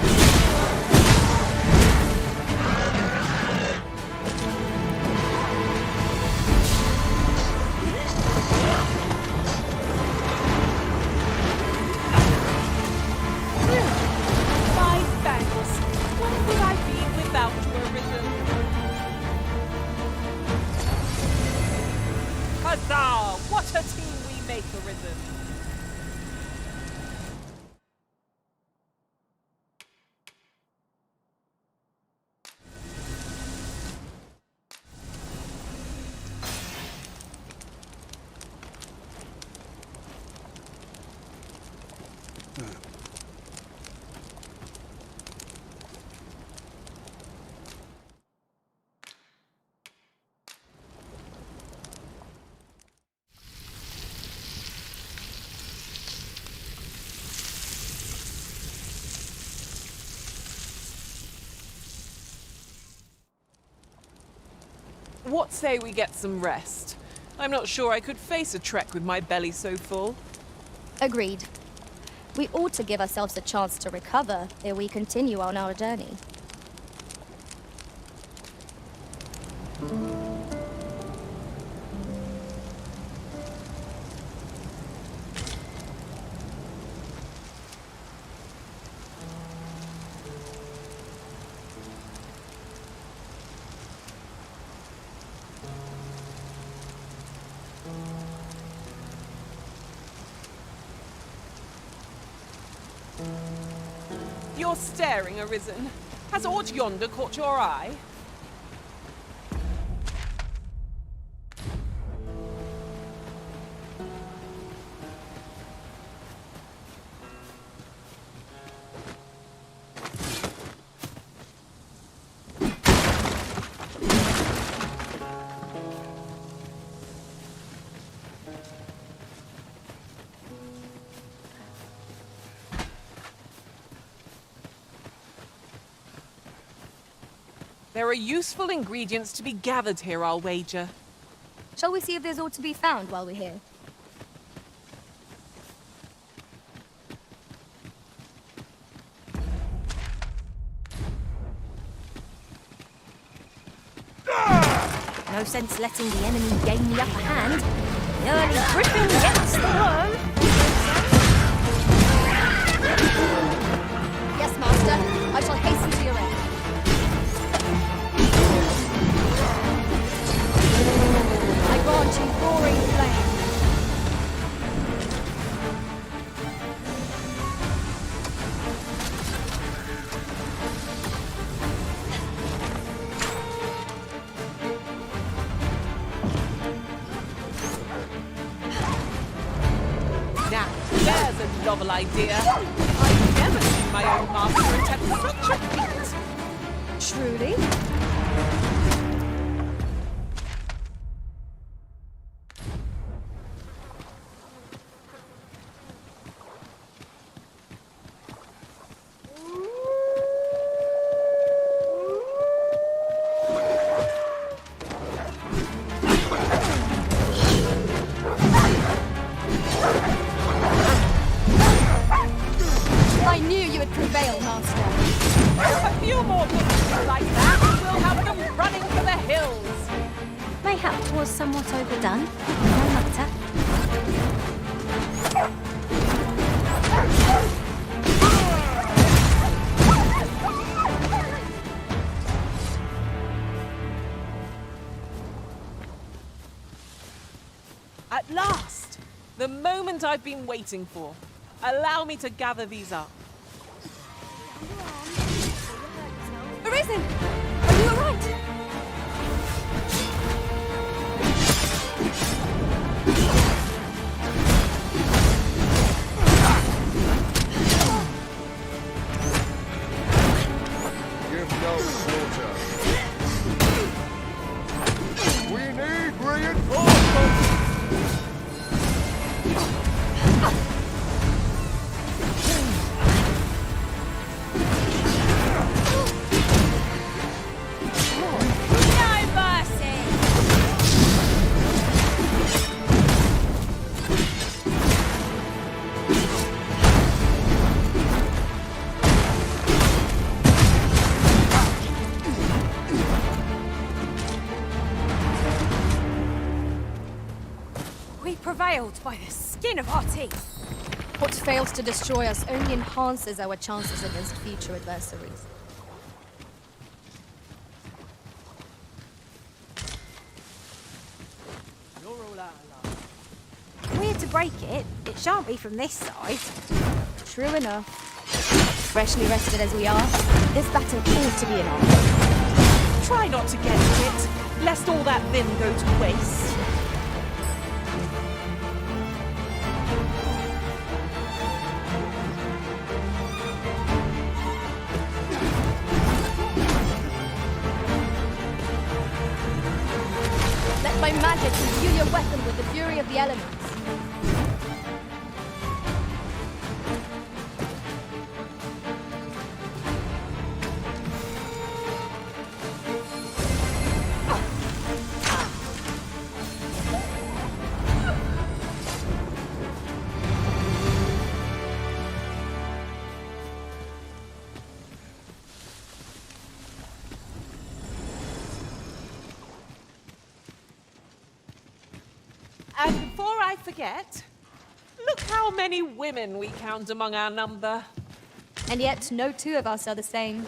Huzzah! What a team we make, Arisen! What say we get some rest? I'm not sure I could face a trek with my belly so full. Agreed. We ought to give ourselves a chance to recover ere we continue on our journey. You're staring, Arisen. Has aught yonder caught your eye? There are useful ingredients to be gathered here, I'll wager. Shall we see if there's aught to be found while we're here? No sense letting the enemy gain the upper hand. The early griffin gets the worm. Yes, Master. I shall hasten to your aid. I grant you roaring flame. Now, there's a novel idea. I've never seen my own master attempt such a feat. Truly? I knew you would prevail, Master. A few more pictures like that, and we'll have them running for the hills. Mayhap 'twas somewhat overdone. No matter. At last! The moment I've been waiting for. Allow me to gather these up. Arisen! Are you alright? Give no quarter. We need reinforcements! We prevailed by the skin of our teeth. What fails to destroy us only enhances our chances against future adversaries. We're to break it. It shan't be from this side. True enough. Freshly rested as we are, this battle ought to be an honor. Try not to get it, lest all that vim go to waste. Let my magic imbue your weapon with the fury of the elements. I forget, look how many women we count among our number. And yet, no two of us are the same.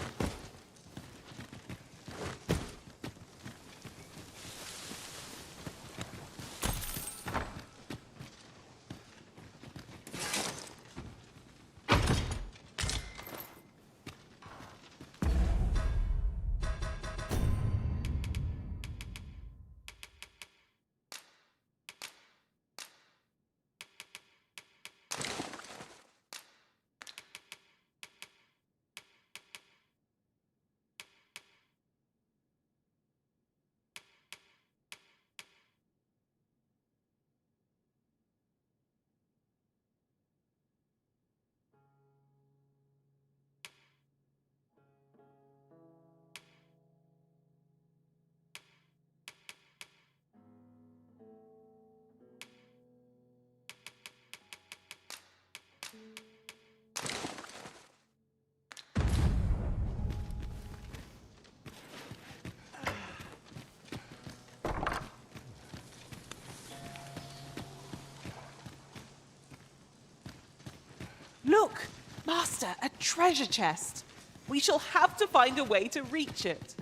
Look, Master, a treasure chest. We shall have to find a way to reach it.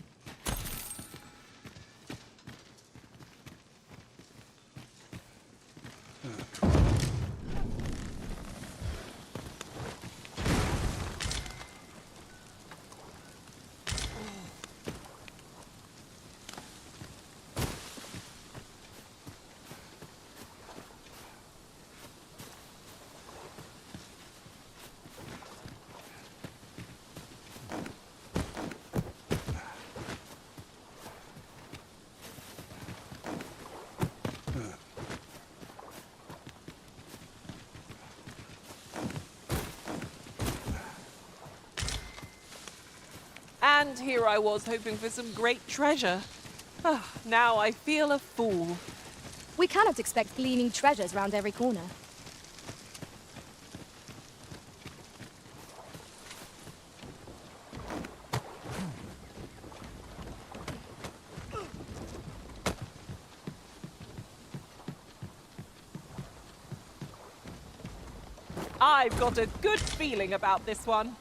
And here I was hoping for some great treasure. Ah, now I feel a fool. We cannot expect gleaming treasures round every corner. I've got a good feeling about this one.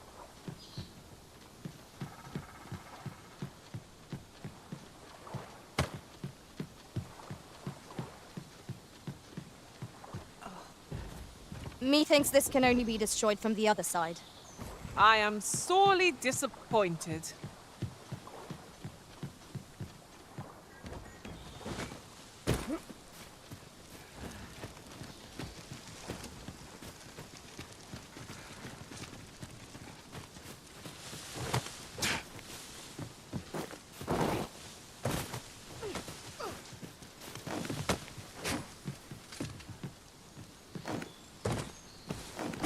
Methinks this can only be destroyed from the other side. I am sorely disappointed.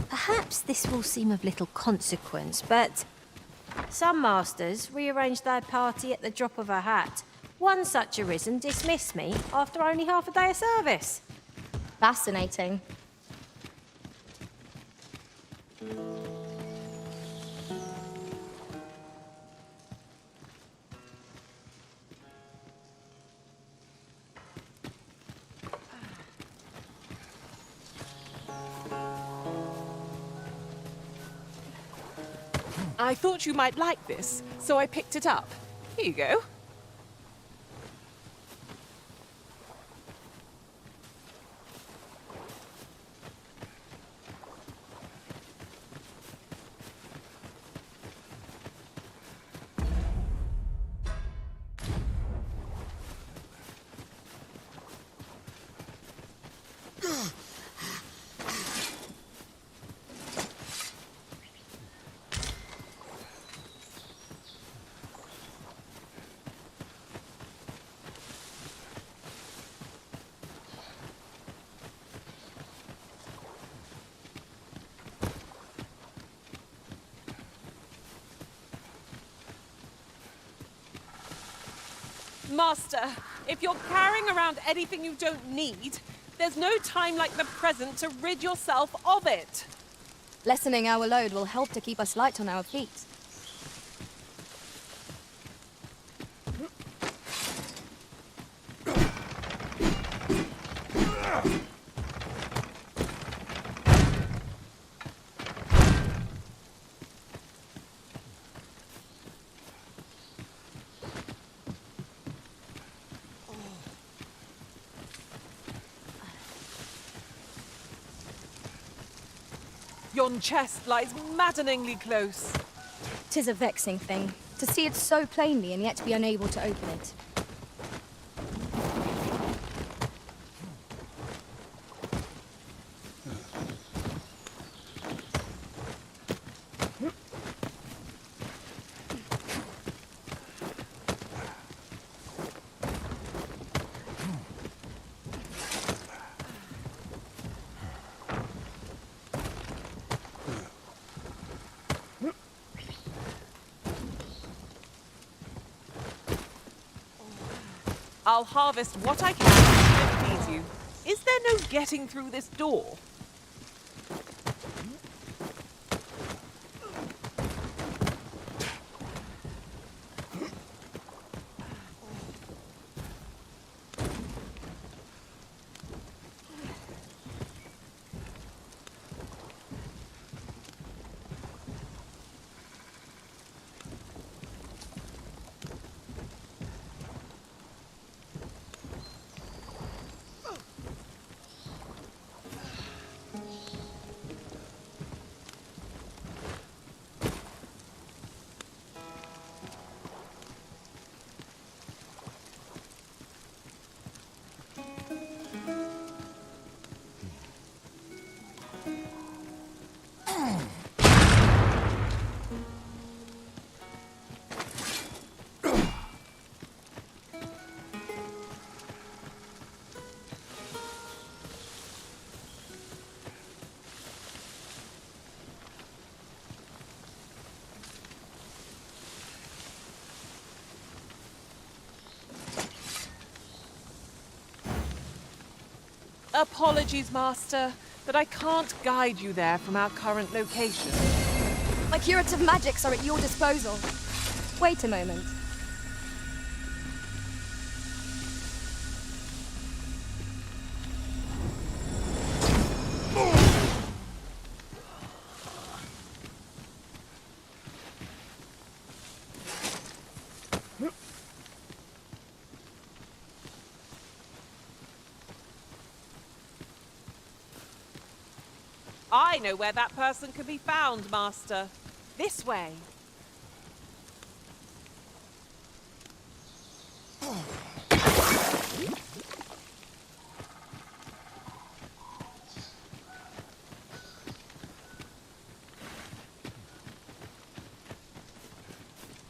Perhaps this will seem of little consequence, but some masters rearrange their party at the drop of a hat. One such Arisen dismissed me after only half a day of service. Fascinating. I thought you might like this, so I picked it up. Here you go. Master, if you're carrying around anything you don't need, there's no time like the present to rid yourself of it. Lessening our load will help to keep us light on our feet. Yon chest lies maddeningly close. 'Tis a vexing thing, to see it so plainly and yet be unable to open it. I'll harvest what I can to please you. Is there no getting through this door? Apologies, Master, but I can't guide you there from our current location. My curative magics are at your disposal. Wait a moment. I know where that person can be found, Master. This way.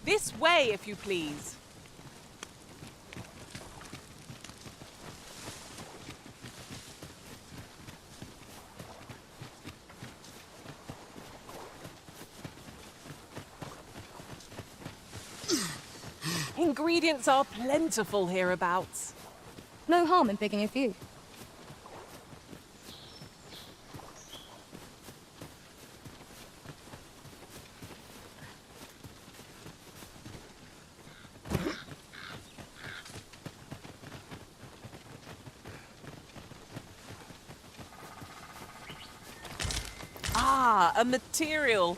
This way, if you please. Ingredients are plentiful hereabouts. No harm in picking a few. Ah, a material.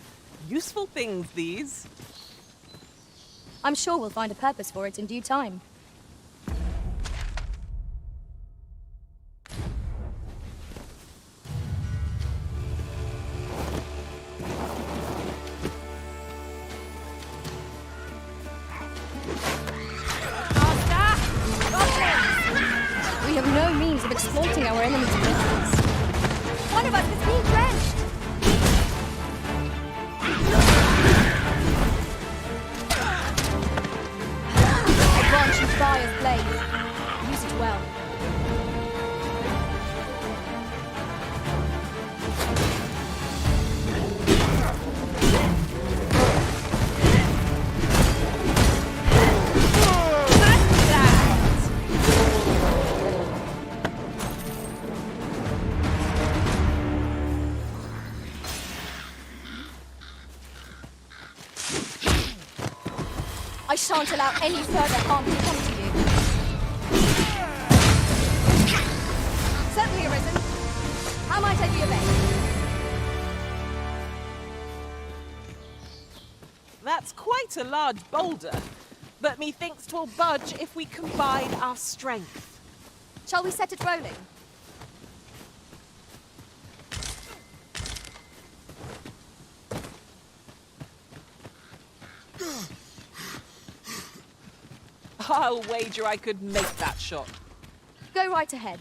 Useful things, these. I'm sure we'll find a purpose for it in due time. We have no means of exploiting our enemy's weakness. One of us is being drenched! A branch of fire's blade. Use it well. I shan't allow any further harm to come to you. Certainly, Arisen. How might I be of aid? That's quite a large boulder, but methinks 'twill budge if we combine our strength. Shall we set it rolling? I'll wager I could make that shot. Go right ahead.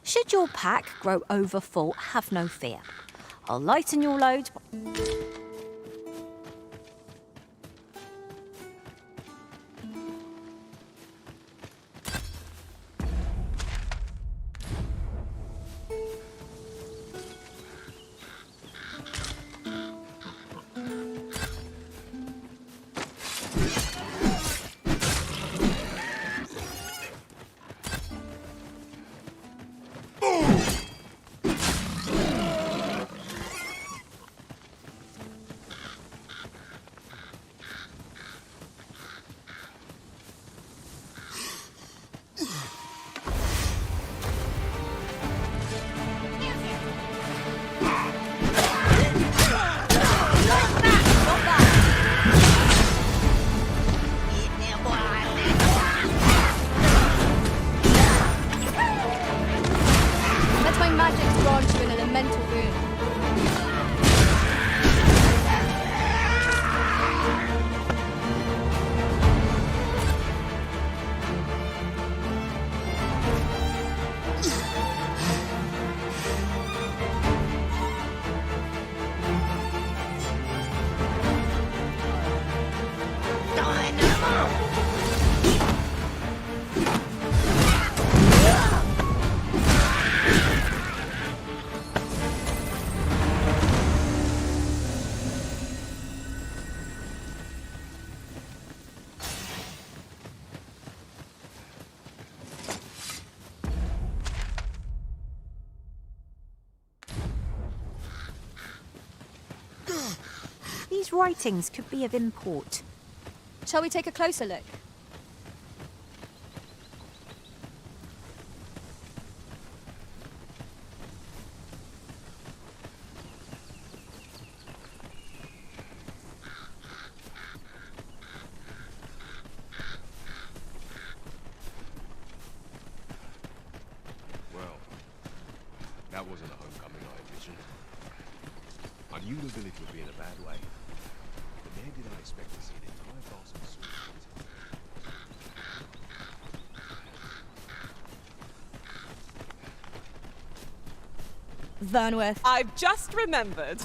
Should your pack grow over full, have no fear. I'll lighten your load. These writings could be of import. Shall we take a closer look? Well, that wasn't a homecoming I envisioned. I knew the village would be in a bad way, but never did I expect to see an entire blast of swords. Vernworth. I've just remembered.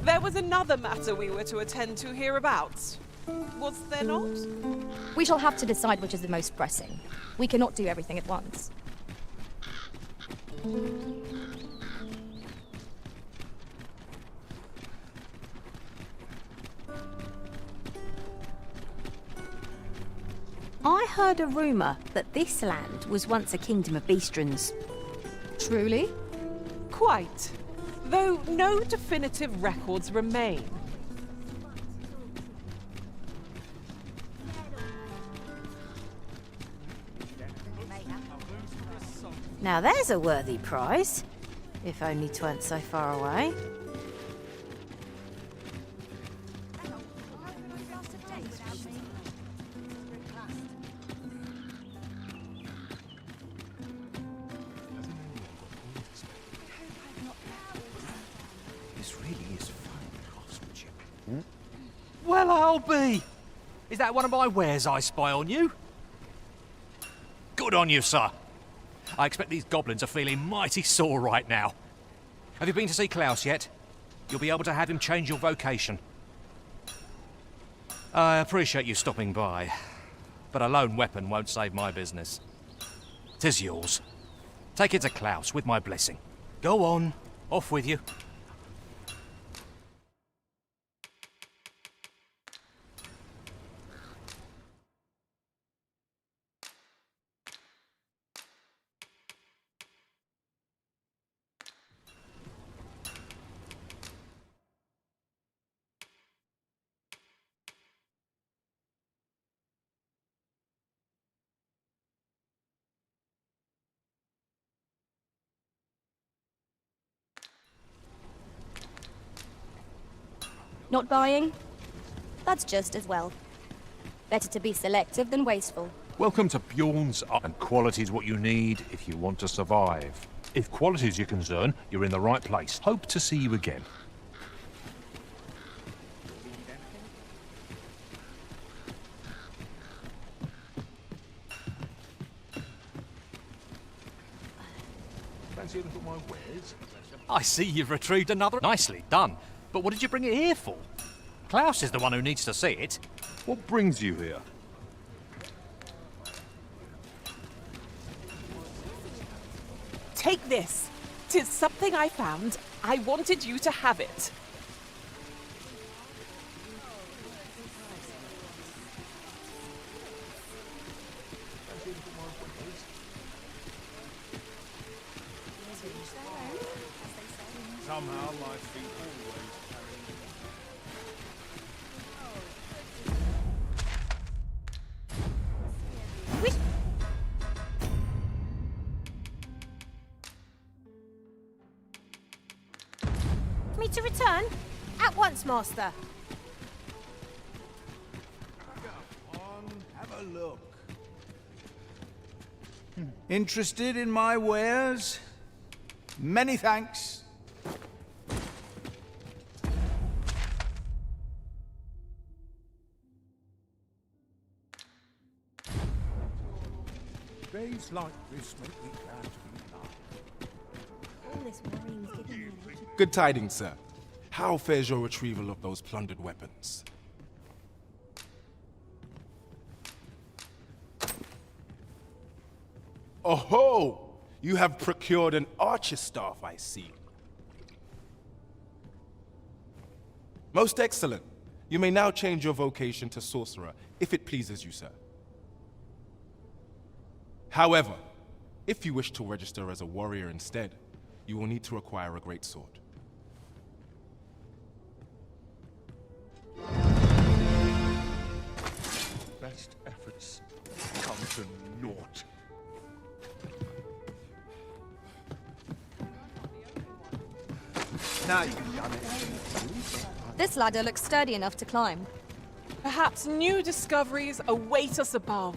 There was another matter we were to attend to hereabouts. Was there not? We shall have to decide which is the most pressing. We cannot do everything at once. I heard a rumour that this land was once a kingdom of beastrons. Truly? Quite. Though no definitive records remain. Now there's a worthy prize. If only 'tweren't so far away. This really is fine craftsmanship. Well, I'll be. Is that one of my wares I spy on you? Good on you, sir. I expect these goblins are feeling mighty sore right now. Have you been to see Klaus yet? you'll be able to have him change your vocation. I appreciate you stopping by, but a lone weapon won't save my business. 'Tis yours. Take it to Klaus with my blessing. Go on, off with you. Not buying? That's just as well. Better to be selective than wasteful. Welcome to Bjorn's and quality's what you need if you want to survive. If quality's your concern, you're in the right place. Hope to see you again. Fancy a look at my wares? I see you've retrieved another. Nicely done. But what did you bring it here for? Klaus is the one who needs to see it. What brings you here? Take this. 'Tis something I found. I wanted you to have it. Somehow my feet always carry me. Me to return? At once, Master. Have a look. Interested in my wares? Many thanks. Days like this make me glad to be alive. All this worrying's giving me a little... Good tidings, sir. How fares your retrieval of those plundered weapons? Oh-ho! You have procured an archer staff, I see. Most excellent. You may now change your vocation to sorcerer, if it pleases you, sir. However, if you wish to register as a warrior instead, you will need to acquire a great sword. Best efforts come to naught. Now you've done it. This ladder looks sturdy enough to climb. Perhaps new discoveries await us above.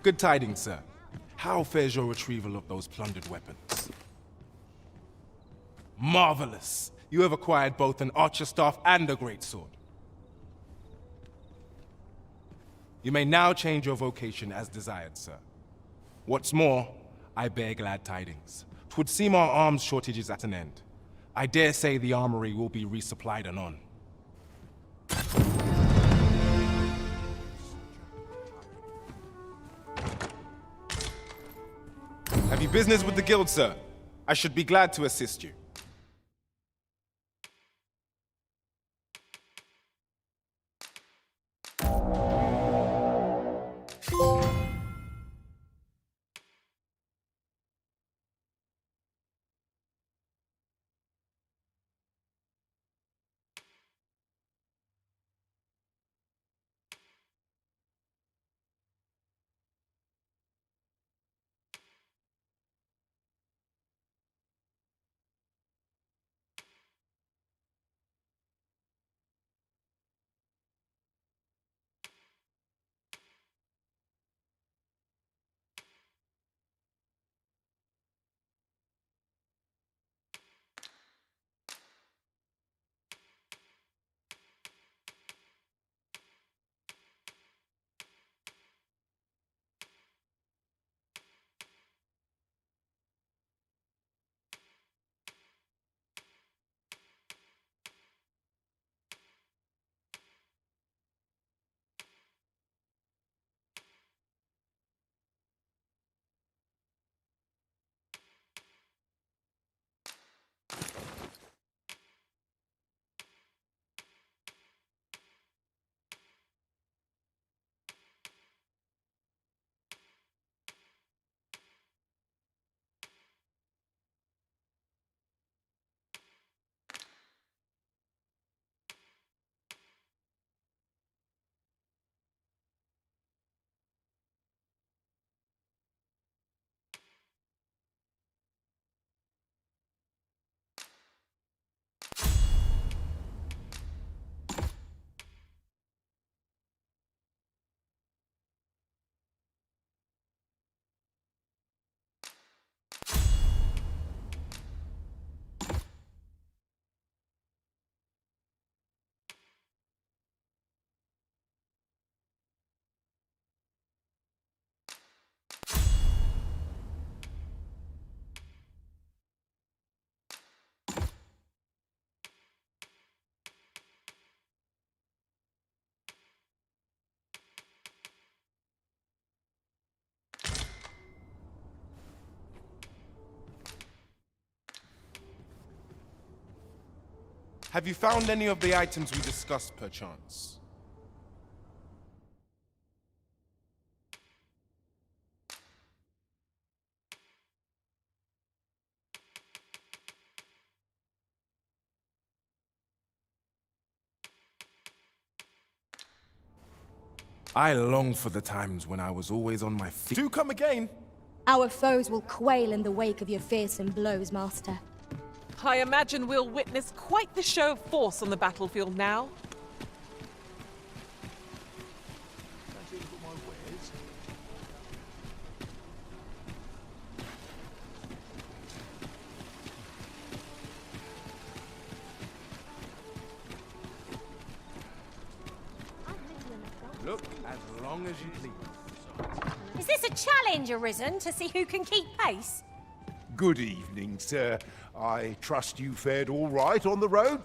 Good tidings, sir. How fares your retrieval of those plundered weapons? Marvelous! You have acquired both an archer staff and a great sword. You may now change your vocation as desired, sir. What's more, I bear glad tidings. 'Twould seem our arms shortage is at an end. I dare say the armory will be resupplied anon. Have you business with the guild, sir? I should be glad to assist you. Have you found any of the items we discussed, perchance? I long for the times when I was always on my feet. Do come again! Our foes will quail in the wake of your fearsome blows, Master. I imagine we'll witness quite the show of force on the battlefield now. Look as long as you please. Is this a challenge, Arisen, to see who can keep pace? Good evening, sir. I trust you fared all right on the road?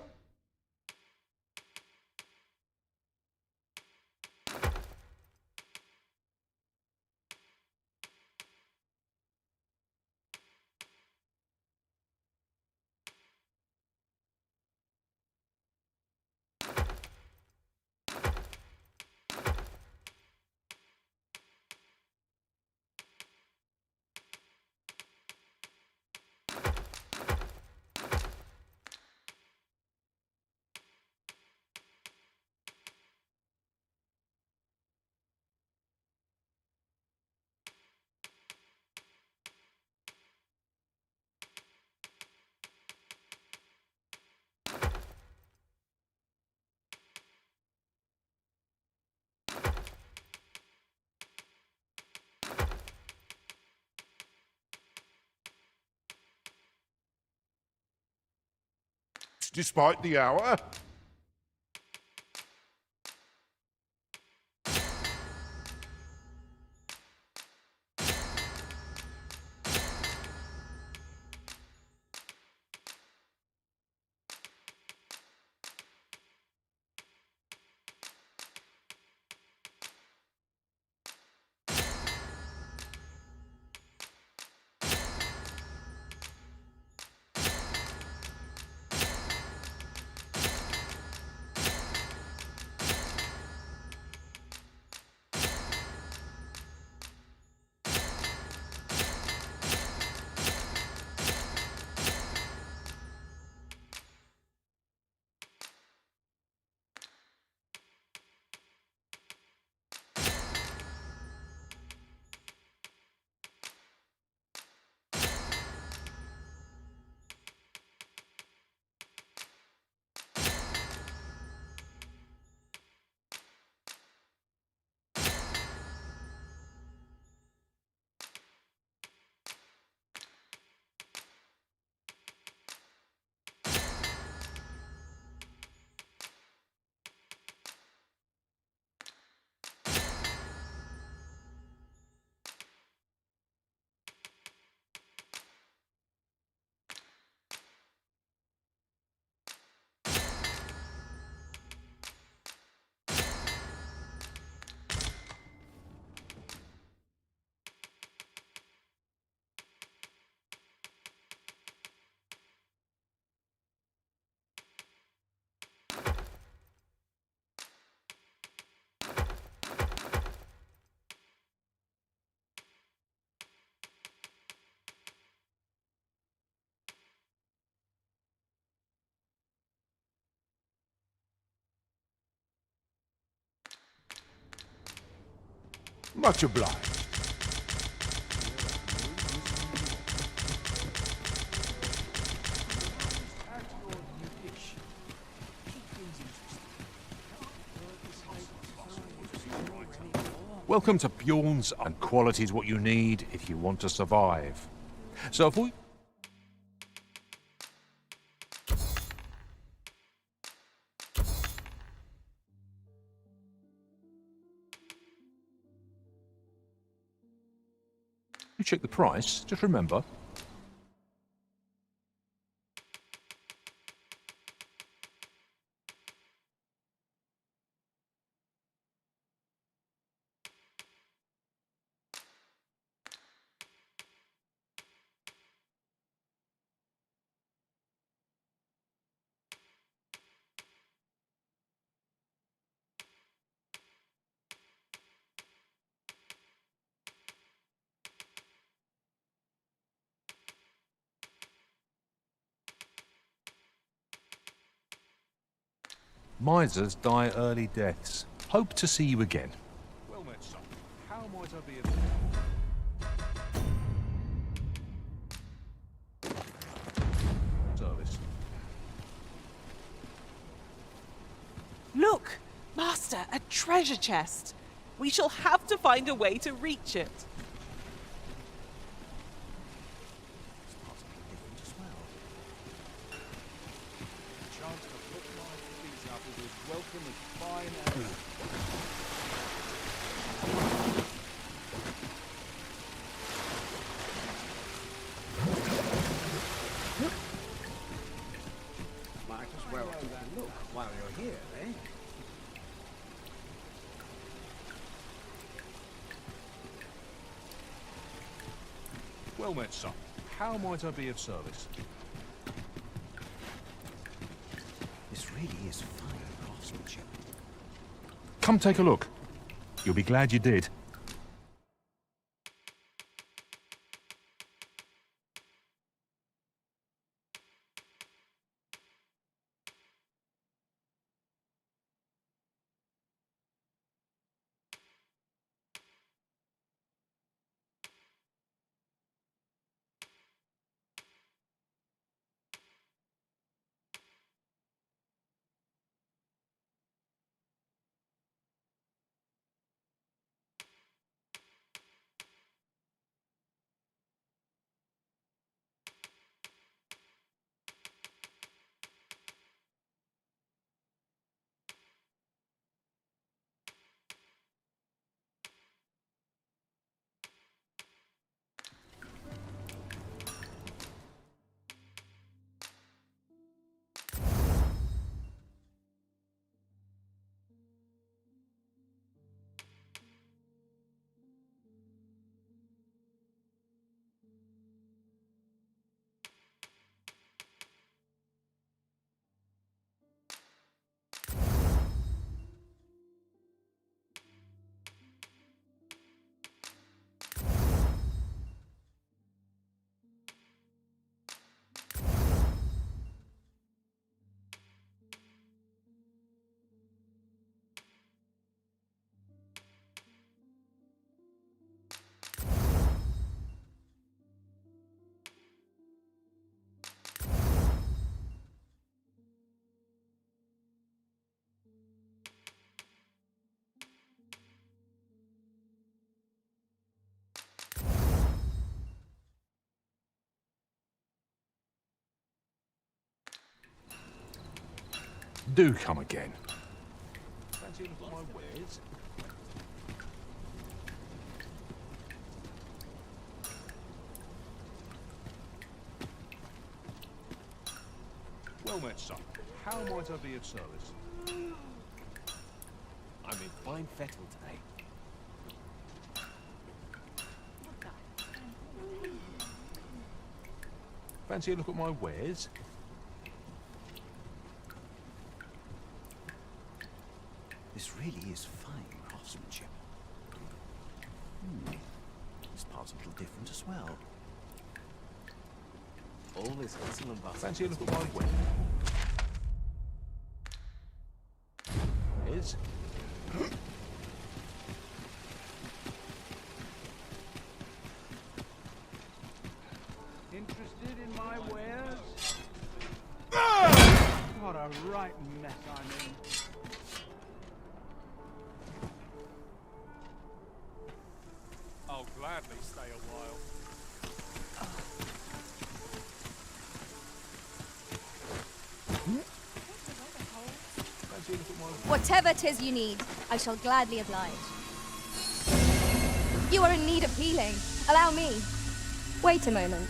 Despite the hour? Much obliged. Welcome to Bjorn's, and quality's what you need if you want to survive. So if we... You check the price, just remember. Misers die early deaths. Hope to see you again. Well met, son. How might I be of service? Look, Master, a treasure chest. We shall have to find a way to reach it. Chance to put my feet up is as welcome as fine air. Might as well take a look while you're here, eh? Well met, son. How might I be of service? This really is fine craftsmanship. Come take a look. You'll be glad you did. Do come again. Fancy a look at my wares? Well met, son. How might I be of service? I'm in fine fettle today. Fancy a look at my wares? This really is fine craftsmanship. This part's a little different as well. All is hustle and bustle. Fancy a look at my wares? Is Interested in my wares? What a right mess I'm in. I'll gladly stay a while. Whatever 'tis you need, I shall gladly oblige. You are in need of healing. Allow me. Wait a moment.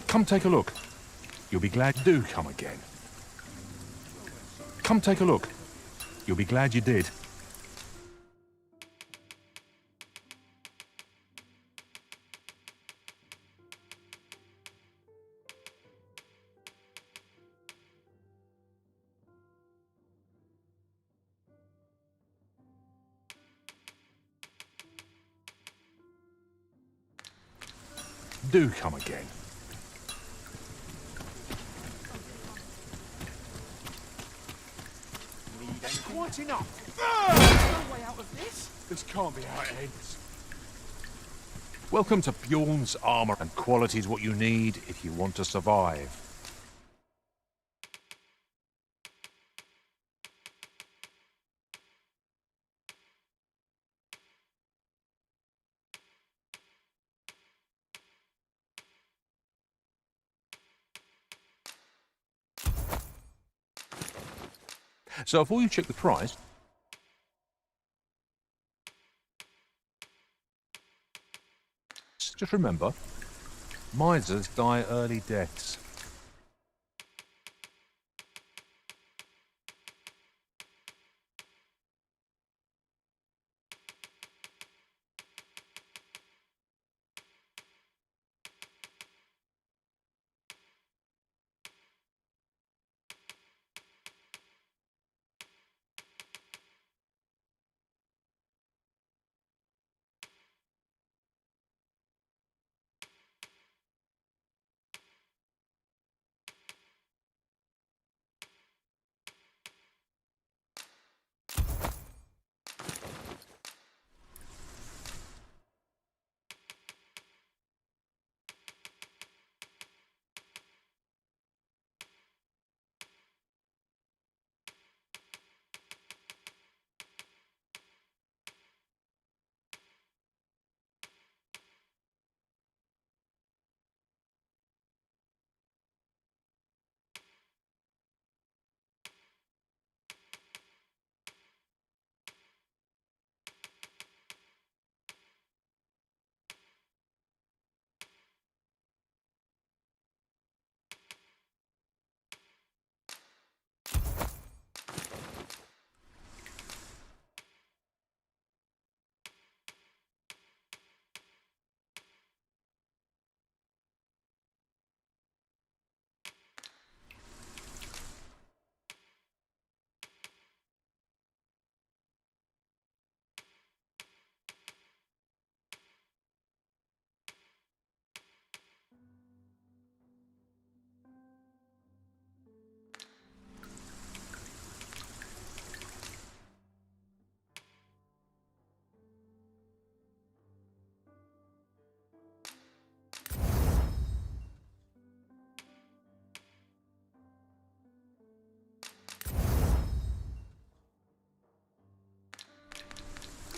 Come take a look. You'll be glad. Do come again. Come take a look. You'll be glad you did. Do come again. That's enough! No way out of this! This can't be how it ends. Welcome to Bjorn's armor, and quality is what you need if you want to survive. So before you check the price, just remember, misers die early deaths.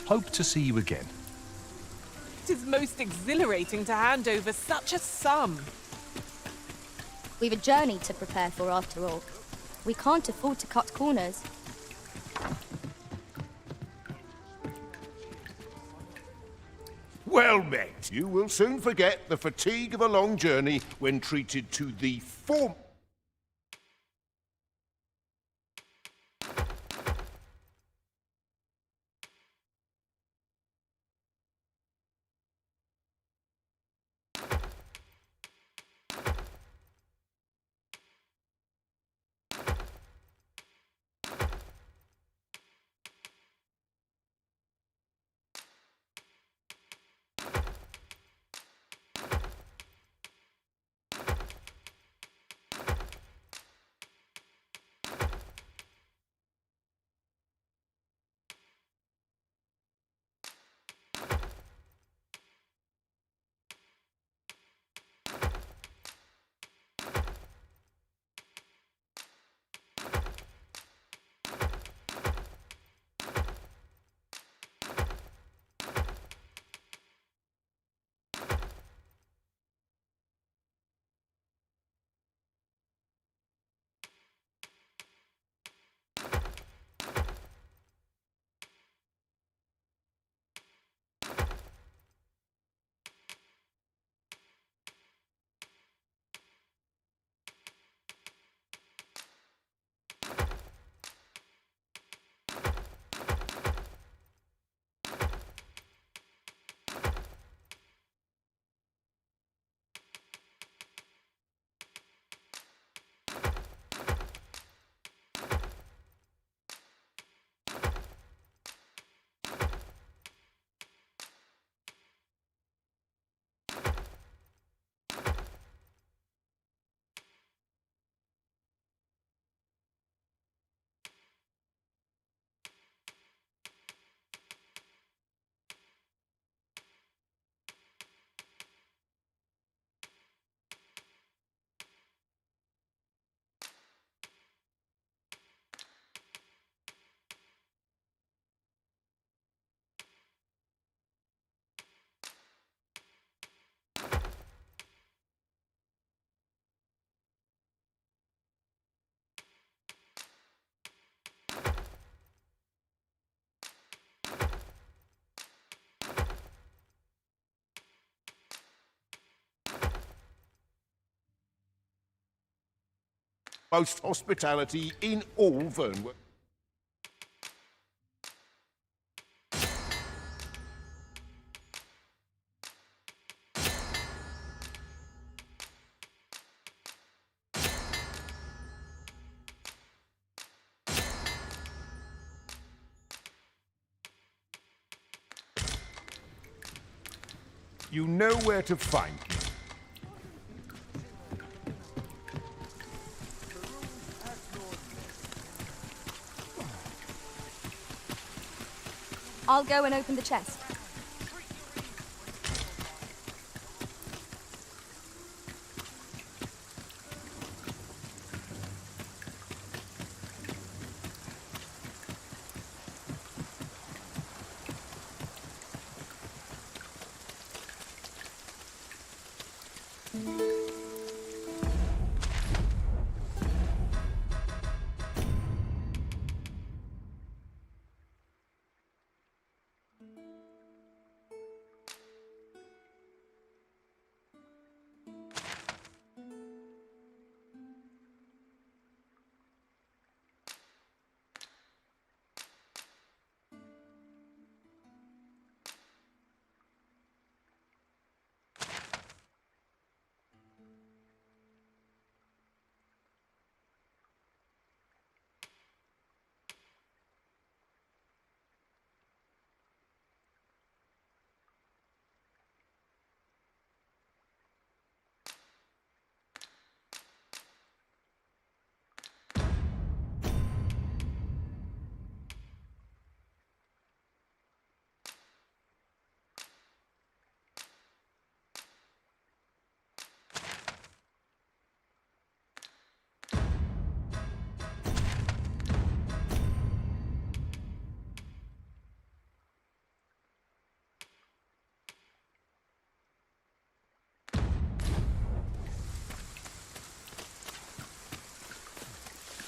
Hope to see you again. It is most exhilarating to hand over such a sum. We've a journey to prepare for after all. We can't afford to cut corners. Well met. You will soon forget the fatigue of a long journey when treated to the form... most hospitality in all Vernworth. You know where to find me. I'll go and open the chest.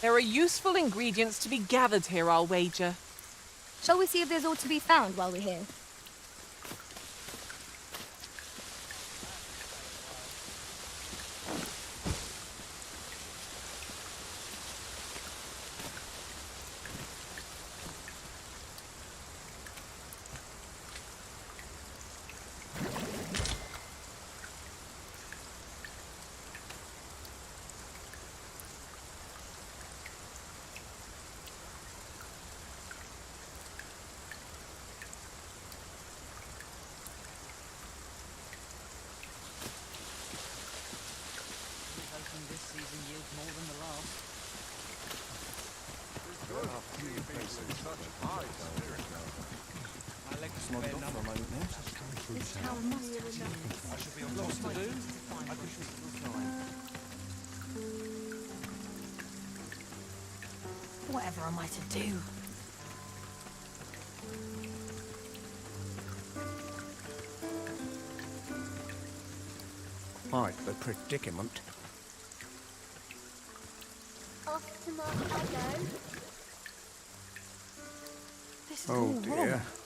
There are useful ingredients to be gathered here, I'll wager. Shall we see if there's aught to be found while we're here? Whatever am I to do? Quite the predicament. Off to Mark I go. This is Oh all dear. wrong.